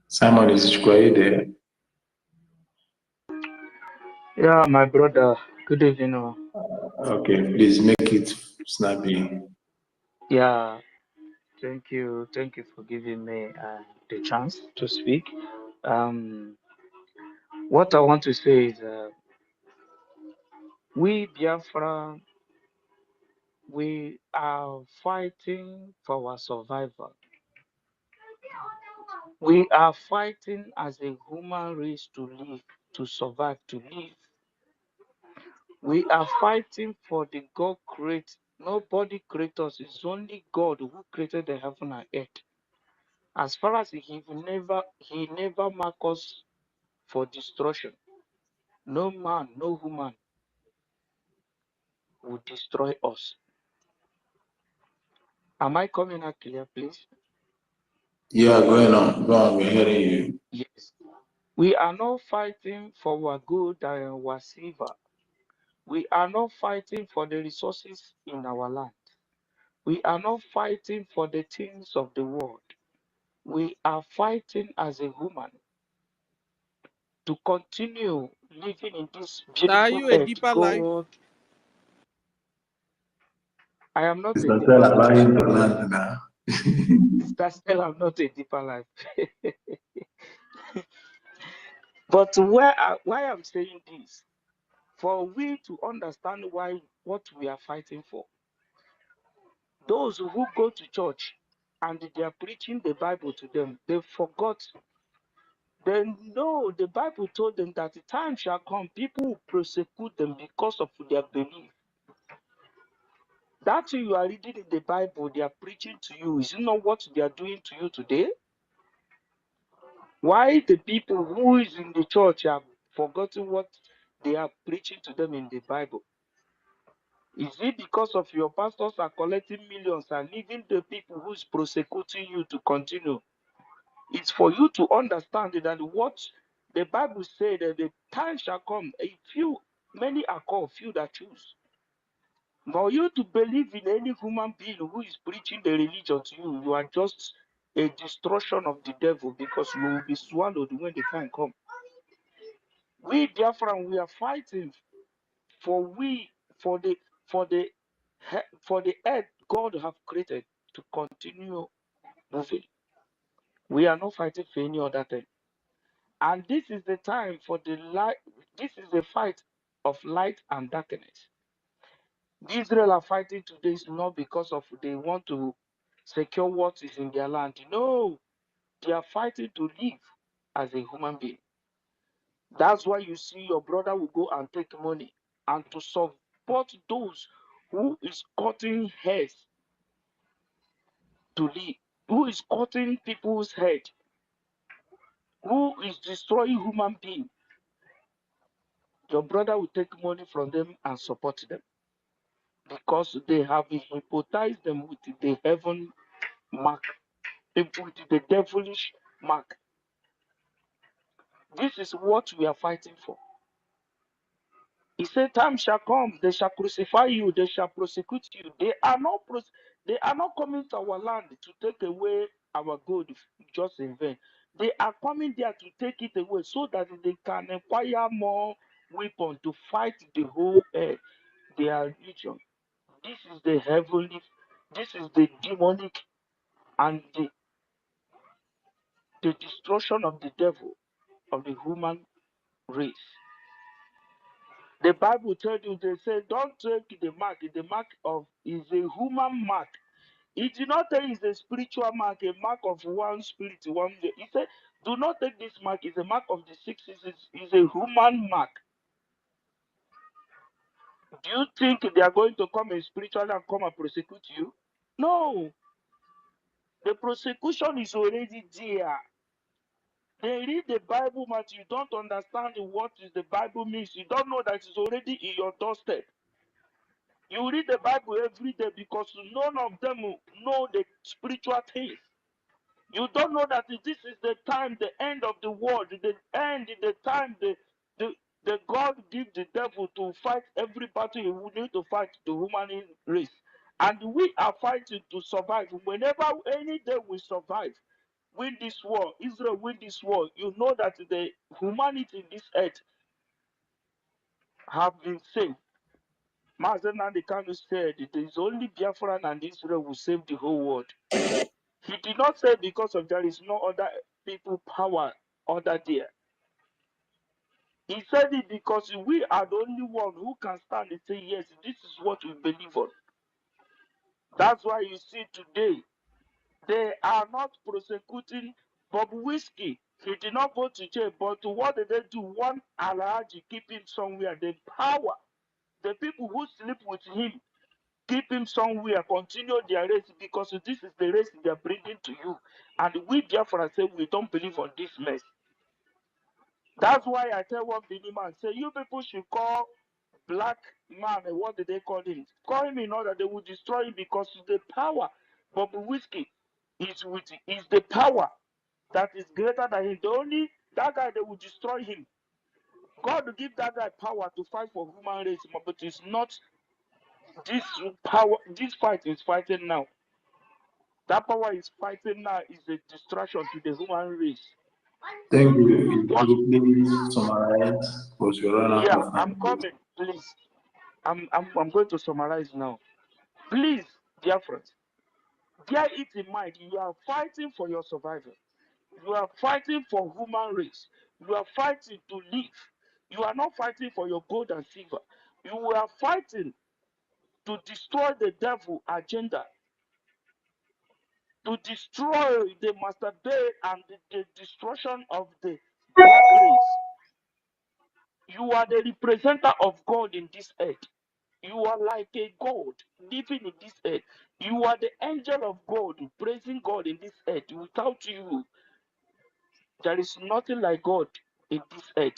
Simon Jugu, are you there? Yeah, my brother. Good evening. Okay, please make it snappy. Yeah, thank you. Thank you for giving me the chance to speak. What I want to say is we Biafra, we are fighting for our survival. We are fighting as a human race to live, to survive, to live. We are fighting for the God create. Nobody created us. It's only God who created the heaven and earth. As far as he never mark us for destruction. No man, no woman will destroy us. Am I coming out clear, please? Yeah, go on, we're hearing you. Yes. We are not fighting for our gold and our silver. We are not fighting for the resources in our land. We are not fighting for the things of the world. We are fighting as a human to continue living in this Are beautiful you a earth deeper life? God. I am not It's a not deeper life. allowing to land now. That's still I'm not a deeper life. But why I'm saying this, for we to understand what we are fighting for. Those who go to church and they are preaching the Bible to them, they forgot. They know the Bible told them that the time shall come, people will persecute them because of their belief. That you are reading in the Bible, they are preaching to you. Is it not what they are doing to you today? Why the people who is in the church have forgotten what they are preaching to them in the Bible? Is it because of your pastors are collecting millions and leaving the people who is prosecuting you to continue? It's for you to understand that what the Bible said that the time shall come. Many are called, few that choose. For you to believe in any human being who is preaching the religion to you, you are just a destruction of the devil because you will be swallowed when the time comes. We Biafran, we are fighting for the earth God have created to continue moving. We are not fighting for any other thing. And this is the time for the light. This is the fight of light and darkness. The Israel are fighting today is not because of they want to secure what is in their land. No, they are fighting to live as a human being. That's why you see your brother will go and take money and to support those who is cutting heads to live, who is cutting people's head, who is destroying human beings. Your brother will take money from them and support them because they have hypnotized them with the heaven mark, with the devilish mark. This is what we are fighting for. He said, time shall come, they shall crucify you, they shall prosecute you. They are not They are not coming to our land to take away our gold just in vain. They are coming there to take it away so that they can acquire more weapons to fight the whole their region. This is the heavenly, this is the demonic and the destruction of the devil of the human race. The Bible tells you, they say, don't take the mark. The mark of is a human mark. It did not say it's a spiritual mark, a mark of one spirit, one. He said, do not take this mark. It's a mark of the 666. It's a human mark. Do you think they are going to come in spiritually and come and prosecute you? No. The prosecution is already there. They read the Bible, but you don't understand what is the Bible means. You don't know that it's already in your doorstep. You read the Bible every day because none of them know the spiritual things. You don't know that this is the time, the end of the world, the end, the time the God give the devil to fight every battle he will need to fight the human race. And we are fighting to survive. Whenever any day we survive, win this war, Israel win this war, you know that the humanity in this earth have been saved. Mazen Nandekano said it is only Biafran and Israel will save the whole world. He did not say because of there is no other people power other there. He said it because we are the only one who can stand and say, yes, this is what we believe on. That's why you see today, they are not prosecuting Bob Whiskey. He did not go to jail, but what did they do? One Alhaji keep him somewhere. The power, the people who sleep with him, keep him somewhere, continue their race because this is the race they are bringing to you. And we Biafra say we don't believe on this mess. That's why I tell one Bini man, say you people should call black man, what did they call him? Call him in order they will destroy him because the power. But Whiskey is with is the power that is greater than him. The only that guy they will destroy him. God will give that guy power to fight for human race, but it's not this power. This fight is fighting now. That power is fighting now is a distraction to the human race. Thank you. Could you please summarize? Because we run out of time. I'm coming, please. I'm going to summarize now. Please, dear friends, bear it in mind. You are fighting for your survival. You are fighting for human race. You are fighting to live. You are not fighting for your gold and silver. You are fighting to destroy the devil agenda, to destroy the master day and the destruction of the black race. You are the representative of God in this earth. You are like a God living in this earth. You are the angel of God praising God in this earth. Without you, there is nothing like God in this earth.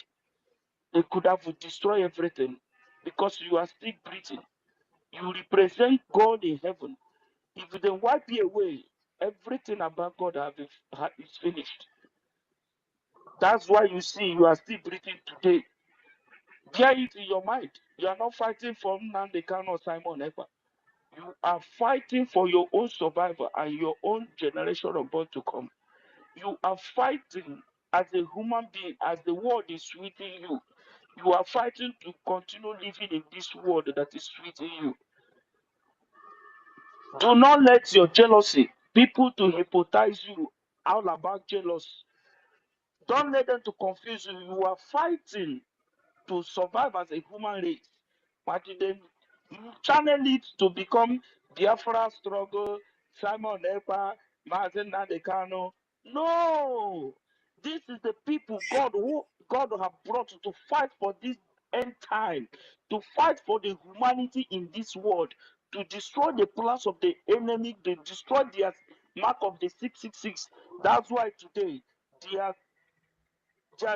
They could have destroyed everything because you are still breathing. You represent God in heaven. If they wipe you away, everything about God is finished. That's why you see you are still breathing today. Bear it in your mind. You are not fighting for Nnamdi or Simon Ekpa. You are fighting for your own survival and your own generation of born to come. You are fighting as a human being, as the world is sweeting you. You are fighting to continue living in this world that is sweeting you. Do not let your jealousy, people to hypnotize you all about jealousy. Don't let them to confuse you. You are fighting to survive as a human race. But then you channel it to become Biafra struggle, Simon Ekpa, Mazen Nadekano. No! This is the people God have brought to fight for this end time, to fight for the humanity in this world, to destroy the plans of the enemy, to destroy their mark of the 666. That's why today there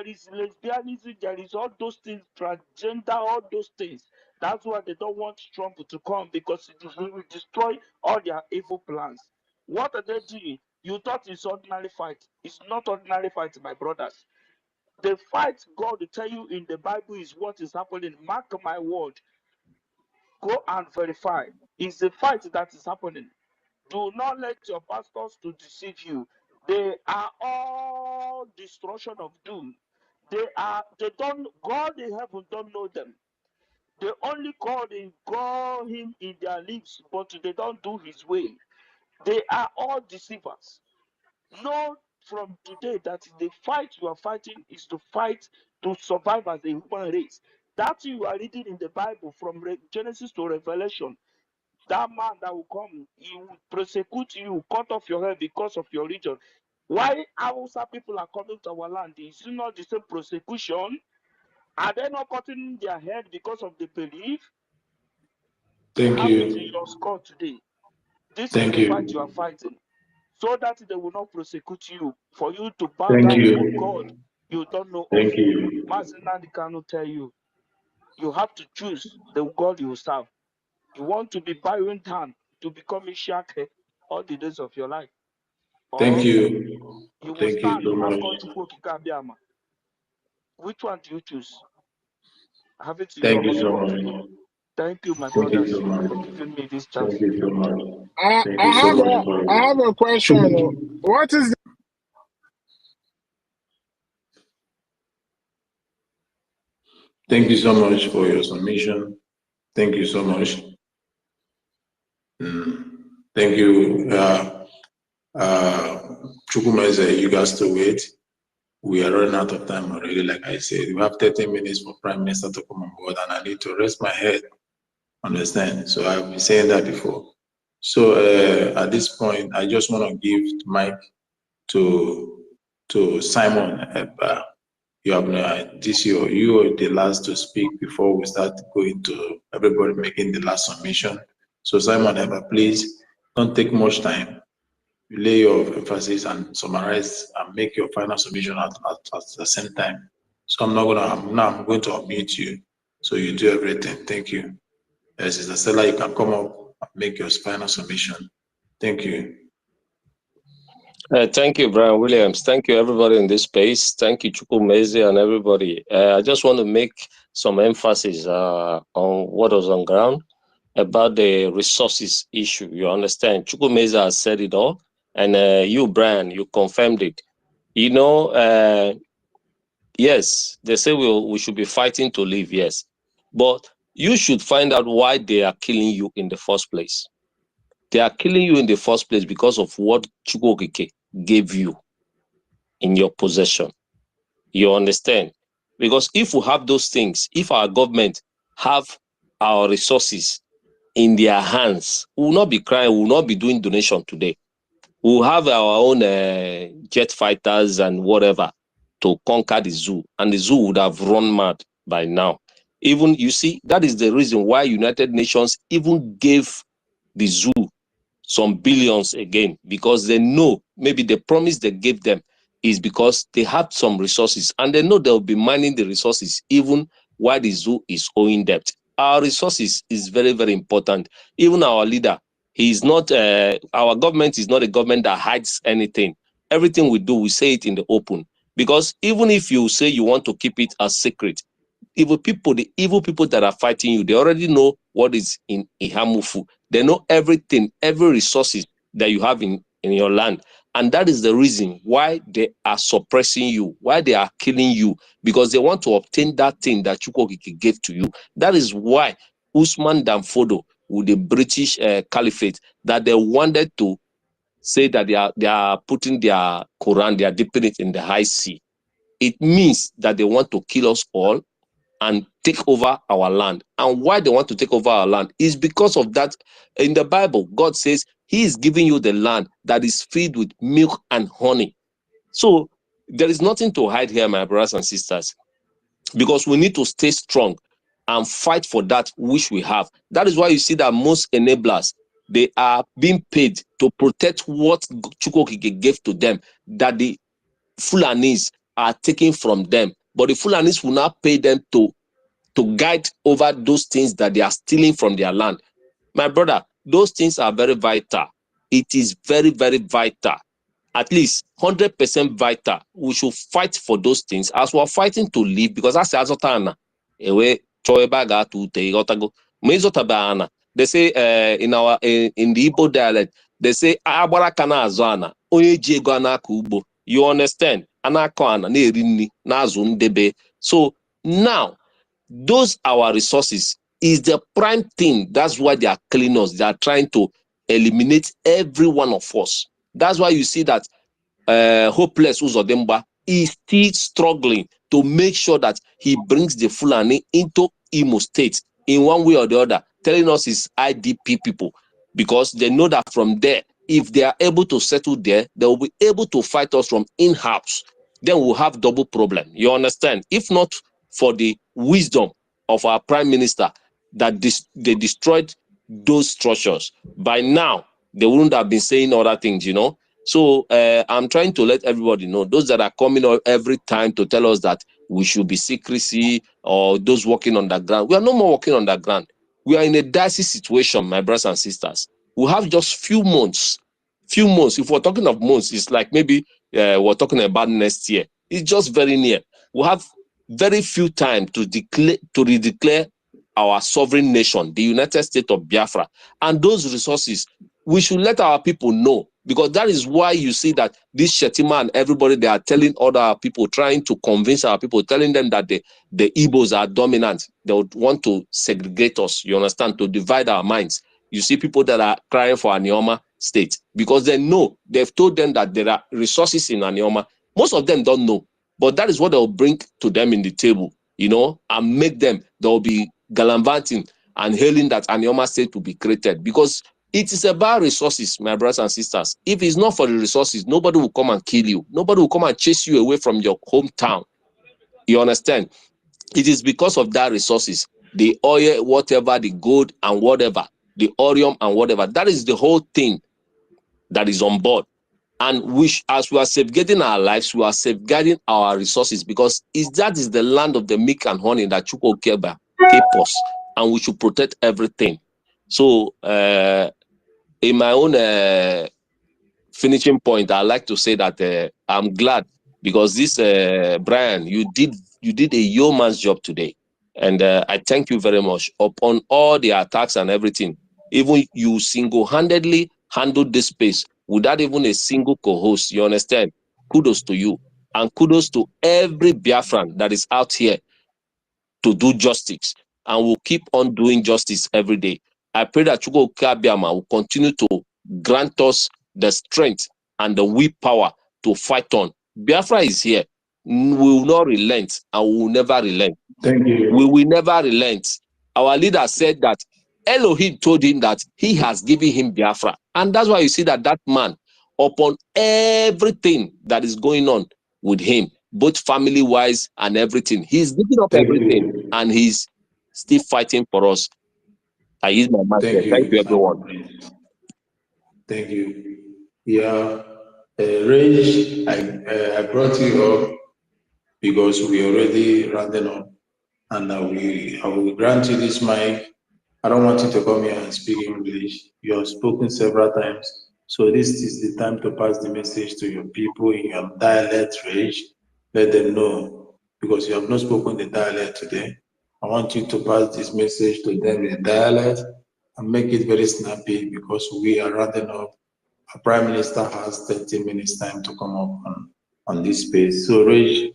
is lesbianism, there is all those things, transgender, all those things. That's why they don't want Trump to come because he will destroy all their evil plans. What are they doing? You thought it's ordinary fight. It's not ordinary fight, my brothers. The fight God will tell you in the Bible is what is happening. Mark my word. Go and verify. It's the fight that is happening. Do not let your pastors to deceive you. They are all destruction of doom. They don't, God in heaven don't know them. They only call him in their lips, but they don't do his will. They are all deceivers. Know from today that the fight you are fighting is to fight to survive as a human race. That you are reading in the Bible from Genesis to Revelation. That man that will come, he will persecute you, cut off your head because of your religion. Why Hausa people are coming to our land? Is it not the same persecution? Are they not cutting their head because of the belief? Thank Have it in you. your skull today. This Thank is the fight you. you are fighting. So that they will not persecute you. For you to bow Thank down to a you. God you don't know of. Thank you. Mazinandi cannot tell you. You have to choose the God you serve. You want to be bowing down to become Ishaq all the days of your life. Thank Or you. you will Thank you stand so much. Which one do you choose? Have it in Thank your you own so skull much. today. Thank you, my Thank you brothers, so much. for giving me this chance. Thank you so much. I Thank you so much for I have a question. What is Thank you so much for your submission. Thank you so much. Thank you. Chukwumeze, you guys to wait. We are running out of time already, like I said. We have 30 minutes for Prime Minister to come on board, and I need to rest my head. Understand? So I've been saying that before. So at this point, I just want to give the mic to Simon. You have this year, you are the last to speak before we start going to everybody making the last submission. So Simon, please don't take much time. Lay your emphasis and summarize and make your final submission at the same time. So I'm going to unmute you. So you do everything. Thank you. Sister Stella, you can come up and make your final submission. Thank you. Thank you, Brian Williams. Thank you, everybody in this space. Thank you, Chukwumeze and everybody. I just want to make some emphasis on what was on ground about the resources issue. You understand? Chukwumeze has said it all, and you, Brian, you confirmed it. You know, yes, they say we should be fighting to live, yes. But you should find out why they are killing you in the first place. They are killing you in the first place because of what Chukwokike gave you in your possession. You understand? Because if we have those things, if our government have our resources in their hands, we will not be crying, we will not be doing donation today. We will have our own jet fighters and whatever to conquer the zoo, and the zoo would have run mad by now. Even, you see, that is the reason why United Nations even gave the zoo some billions again, because they know maybe the promise they gave them is because they have some resources, and they know they'll be mining the resources even while the zoo is owing debt. Our resources is very, very important. Even our leader, he is not, our government is not a government that hides anything. Everything we do, we say it in the open. Because even if you say you want to keep it a secret, the evil people that are fighting you, they already know what is in Ihamufu. They know everything, every resources that you have in your land. And that is the reason why they are suppressing you, why they are killing you, because they want to obtain that thing that Chukwokike gave to you. That is why Usman Danfodo with the British Caliphate, that they wanted to say that they are putting their Quran, they are dipping it in the high sea. It means that they want to kill us all and take over our land. And why they want to take over our land is because of that. In the Bible, God says he is giving you the land that is filled with milk and honey. So there is nothing to hide here, my brothers and sisters, because we need to stay strong and fight for that which we have. That is why you see that most enablers, they are being paid to protect what Chukwokike gave to them, that the Fulanis are taking from them. But the Fulanis will not pay them to guide over those things that they are stealing from their land. My brother, those things are very vital. It is very, very vital. At least 100% vital. We should fight for those things as we are fighting to live, because that's Azotana. They say in the Igbo dialect, they say agbara kana azana onye ji ego anaka ugbo. You understand? Anako ana na eri nni na azụ ndebe. So now those our resources is the prime thing. That's why they are killing us. They are trying to eliminate every one of us. That's why you see that Hopeless Uzodimba is still struggling to make sure that he brings the Fulani into Imo State in one way or the other, telling us it's IDP people, because they know that from there, if they are able to settle there, they will be able to fight us from in-house. Then we'll have double problem. You understand? If not for the wisdom of our prime minister that they destroyed those structures, by now they wouldn't have been saying other things, you know. So I'm trying to let everybody know, those that are coming out every time to tell us that we should be secrecy, or those working on the ground. We are no more working on the ground. We are in a dicey situation, my brothers and sisters. We have just few months. If we're talking of months, it's like maybe we're talking about next year. It's just very near. We have very few time to redeclare our sovereign nation, the United States of Biafra. And those resources, we should let our people know, because that is why you see that this Shetima and everybody, they are telling other people, trying to convince our people, telling them that the Igbos are dominant. They would want to segregate us, you understand, to divide our minds. You see people that are crying for Anioma state because they know, they've told them that there are resources in Anioma. Most of them don't know, but that is what they'll bring to them in the table, you know, and make them, they'll be gallivanting and hailing that Anioma state will be created, because it is about resources, my brothers and sisters. If it's not for the resources, nobody will come and kill you. Nobody will come and chase you away from your hometown. You understand? It is because of that resources, the oil, whatever, the gold and whatever, the orium and whatever. That is the whole thing that is on board. And as we are safeguarding our lives, we are safeguarding our resources, because that is the land of the milk and honey that Chukwu Okeba gave us, and we should protect everything. So, in my own finishing point, I like to say that I'm glad, because this Brian, you did a yeoman's job today, and I thank you very much upon all the attacks and everything. Even you single-handedly handled this space without even a single co-host. You understand? Kudos to you, and kudos to every Biafran that is out here to do justice, and will keep on doing justice every day. I pray that Chukwu Kabiama will continue to grant us the strength and the willpower to fight on. Biafra is here. We will not relent, and we will never relent. Thank you. We will never relent. Our leader said that Elohim told him that he has given him Biafra. And that's why you see that man, upon everything that is going on with him, both family-wise and everything, he's giving up everything, and he's still fighting for us. I use my mouth there. Thank you, everyone. Thank you. Yeah, Rage, I brought you up because we already rounding up, and I will grant you this mic. I don't want you to come here and speak English. You have spoken several times, so this is the time to pass the message to your people in your dialect, Rage. Let them know, because you have not spoken the dialect today. I want you to pass this message to them in dialect and make it very snappy, because we are rounding up. Our Prime Minister has 30 minutes time to come up on this space. So, Rage,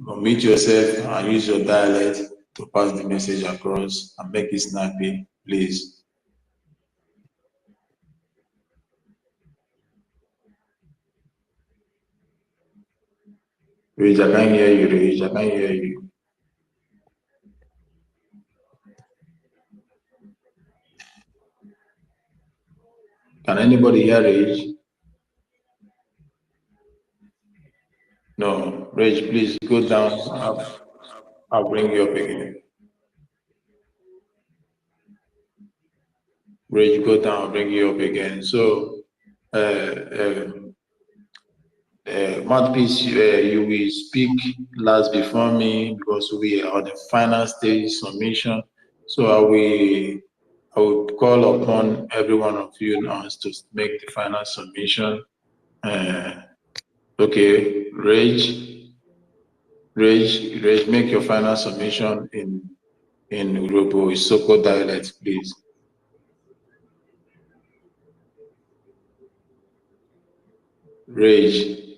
unmute yourself and use your dialect to pass the message across and make it snappy, please. Rage, I can't hear you, Rage, I can't hear you. Can anybody hear Rage? No, Rage, please go down. I'll bring you up again. Rage, go down, I'll bring you up again. So, Mouthpiece, you will speak last before me, because we are on the final stage submission. So I will call upon every one of you now to make the final submission. Okay, Rage, make your final submission in Urobo, Isoko dialect, please. Rage.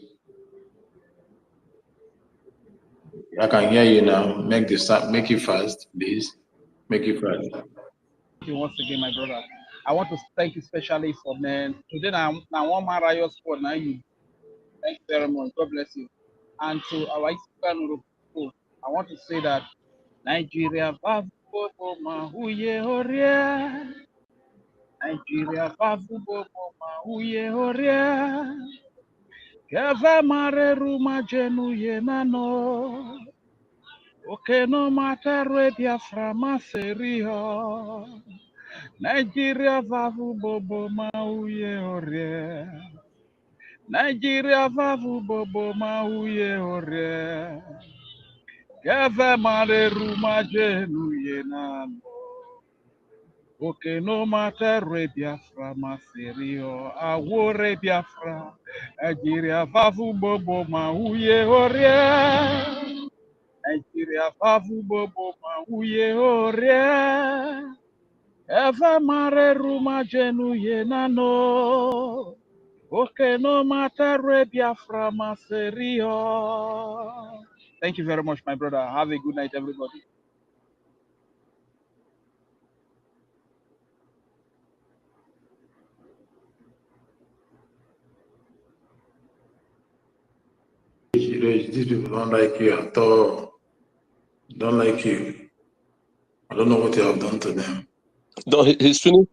I can hear you now. Make the sound, make it fast, please. Make it fast. Thank you once again, my brother. I want to thank you especially for man. Today now one man riot squad now you. Thank you very much. God bless you. And to our Eastern people, I want to say that Nigeria babu bobo mahuye horia. Nigeria babu bobo mahuye horia. Keva mare ruma jenu ye nano. Okay, no matter where Biafra maserio. Nigeria vavu bobo mauye ore. Nigeria vavu bobo mauye ore. Keve mare ruma jenu ye nano. Okay, no matter where Biafra maserio. Awore Biafra. Nigeria vavu bobo mauye ore. Nigeria bavu bobo mauye ore. Eva mare ruma jenu ye nano. Okay, no matter where Biafra maserio. Thank you very much, my brother. Have a good night, everybody. These people don't like you at all. Don't like you. I don't know what you have done to them. No, he's finished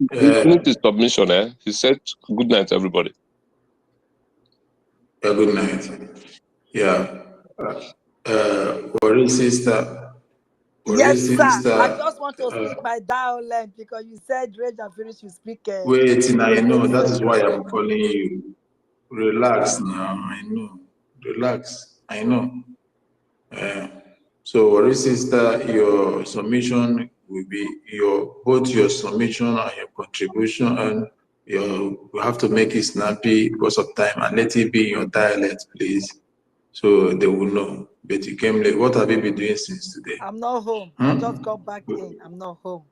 his submission, eh? He said, good night, everybody. Yeah, good night. Yeah. Worry sister. Yes, sir. I Sister. just want to speak my dialect because you said Rage and Finish you speak. Wait, I know. That is why I'm calling you. Relax now. I know. Relax. I know. So, worry sister, your submission will be both your submission and your contribution, and you have to make it snappy because of time, and let it be in your dialect, please, so they will know. But you came late. What have you been doing since today? I'm not home. I just got back in. I'm not home.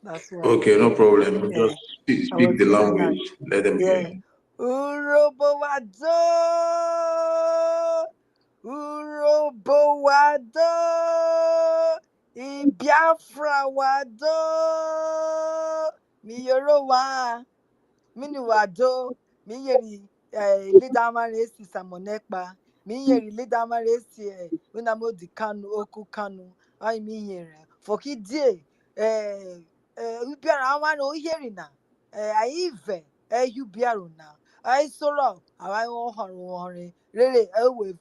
That's why. Okay, no problem. Yeah. Just speak the language. Let them hear you. Urobowado. Urobowado. Biafra wado. Miyorowa. Miniwado. Miyeri leader maresi samonekpa. Miyeri leader maresi unamo di kanu oku kanu. Ai miyere. Fokidie ubiara awan o yeri na. Aive ubiara na. Ai soro awai ohorun rere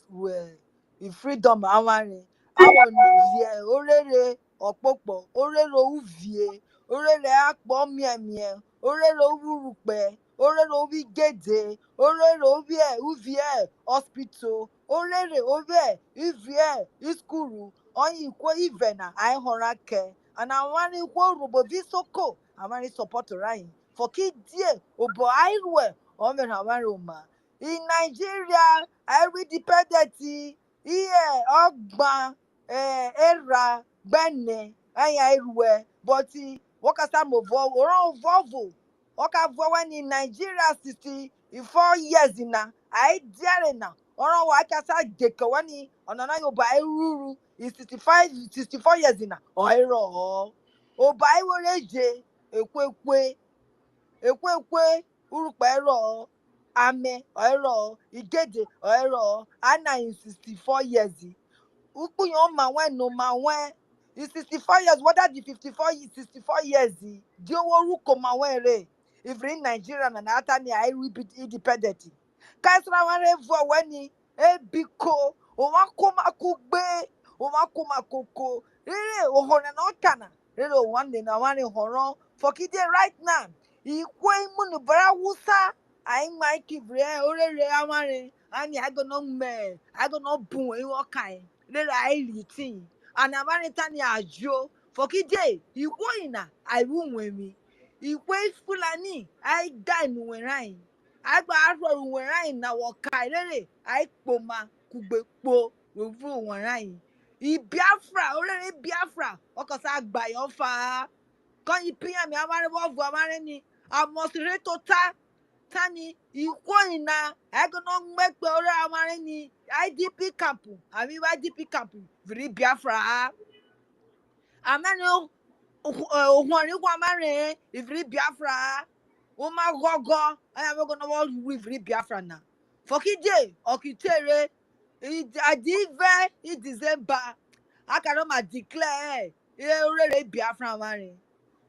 we freedom awan awon vie orere opopo orere uvie orere akpo miemie orere urupe orere obi gede orere obi uvie hospital orere obi uvie iskuru onyi kwo ive na ai hora ke ana wani kwo rubo visoko amani support rain for kidie obo aiwe o me na wani uma in Nigeria every dependent ogba era gbene anya iruwe but wakasa mo vovo oka when in Nigeria 64 years na I dare na oro wa kasa deke wani onana yo ba iruru is 64 years na o iro o ba iworeje ekwekwe urupa ero ame ero igede ero ana in 64 years ukpunyo ma wen no ma wen is 64 years whether the 64 years di owo ruko ma wen re if in Nigeria na ata ni I repeat independent kaisra wan vo weni biko o wa koma kugbe o wa koma koko rere o hona na kana rere o wan na wan horon for kide right now ikwe munu bara wusa ai mai kibre orere aware ani I go no me I go no bun e wo kai rere ai ritin and amarita ni ajo for kide ikwo ina I won wemi ikwe fulani ai dai nu werai agba aro werai na wo kai rere ai poma kugbepo wevu werai Biafra orere Biafra okosa agba yon fa kan ipin mi amare wo vu amare ni amosire tota tani ikwoni na egono mekpe ore amare ni IDP camp abi IDP camp viri Biafra amani ohun kwa mare viri Biafra o ma gogo aya me gono wo viri Biafra na fokije okitere adive in December akaro ma declare ore Biafra mare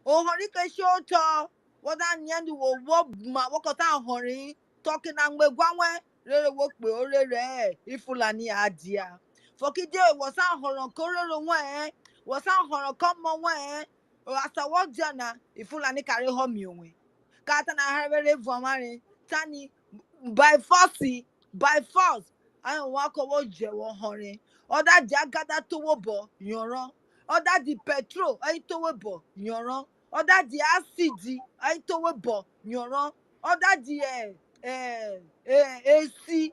ohun ni ke shoto woda nyandu wo ma wokota horin talking and we gwanwe rere wo pe orere ifulani adia fokide was an horon kororo wen was an horon komo wen o asa wojana ifulani carry home yonwe kata na harere vomare tani by force I wa ko wo je wo horin oda jagada to wo bo yoran oda di petrol ai to wo bo yoran oda di acid ai to wo bo yoran oda di AC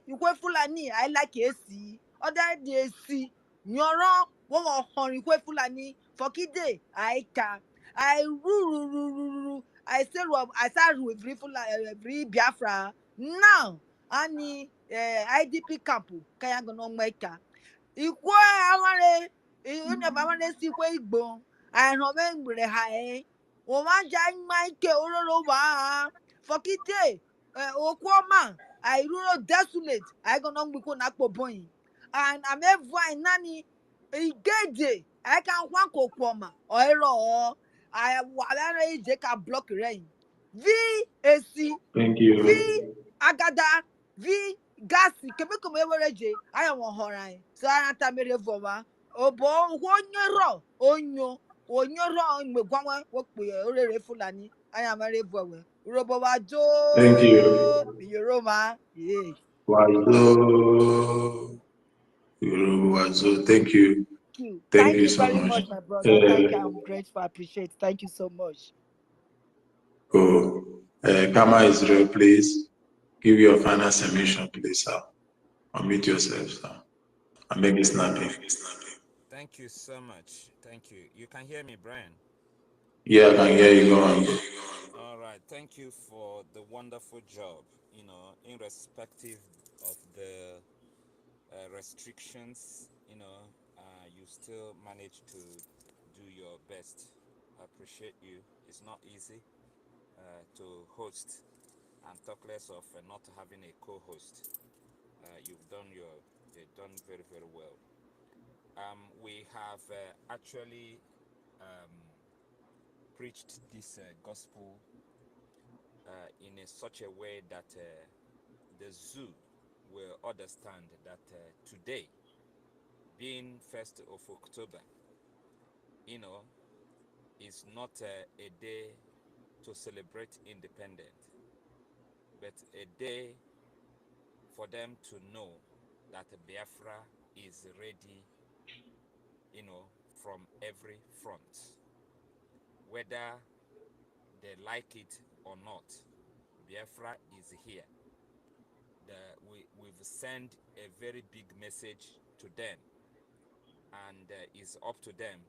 ikwe fulani I like AC oda di AC yoran wo wo horin ikwe fulani fokide aika I ruru I say I start with free Biafra now ani IDP camp kaya gono meka ikwo aware ine ba wane si kwe igbo ahro me ngbere ha o ma ja maike ororo wa fokite okwoma I ruro desolate I gono ngbuko na poboyin and am every nani igede I can wan kokwoma oiro I wala je ka block rain VAC Thank you. V agada V gasi kemeko mewereje aya won horan so ara ta mere voma obo onyoro megwanwa wo pe orere fulani aya mere vowe robo wa jo Thank you. yoroma yeah Wazo. Wazo. Thank you. Thank thank you you so very much. much my brother thank you I'm grateful appreciate thank you so much Kama Israel, please give your final submission, please, sir. Unmute yourself, sir. And make it snappy. Thank you so much. Thank you. You can hear me, Brian? Yeah, I can hear you. Go on. All right. Thank you for the wonderful job. You know, irrespective of the restrictions, you still manage to do your best. I appreciate you. It's not easy to host, and talk less of not having a co-host. You've done very, very well. We have actually preached this gospel in such a way that the zoo will understand that today, being 1st of October, is not a day to celebrate independence, but a day for them to know that Biafra is ready, from every front. Whether they like it or not, Biafra is here. We've sent a very big message to them, and it's up to them,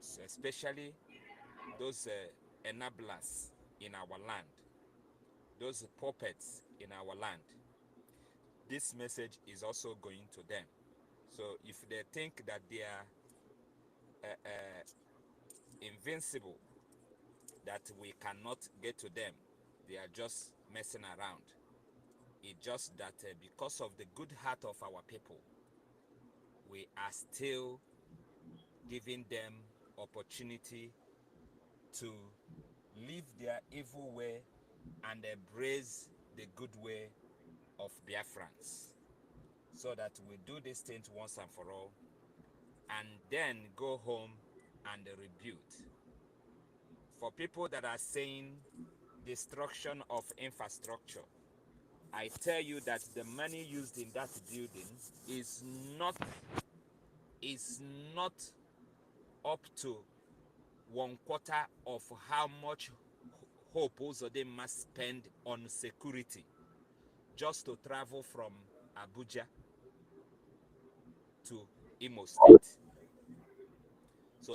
so especially those enablers in our land, those puppets in our land. This message is also going to them. So if they think that they are invincible, that we cannot get to them, they are just messing around. It's just that because of the good heart of our people, we are still giving them opportunity to leave their evil way and embrace the good way of Biafrans, so that we do this thing once and for all, and then go home and rebuild. For people that are saying destruction of infrastructure, I tell you that the money used in that building is not up to 1/4 of how much Hope Uzodinma must spend on security just to travel from Abuja to Imo State.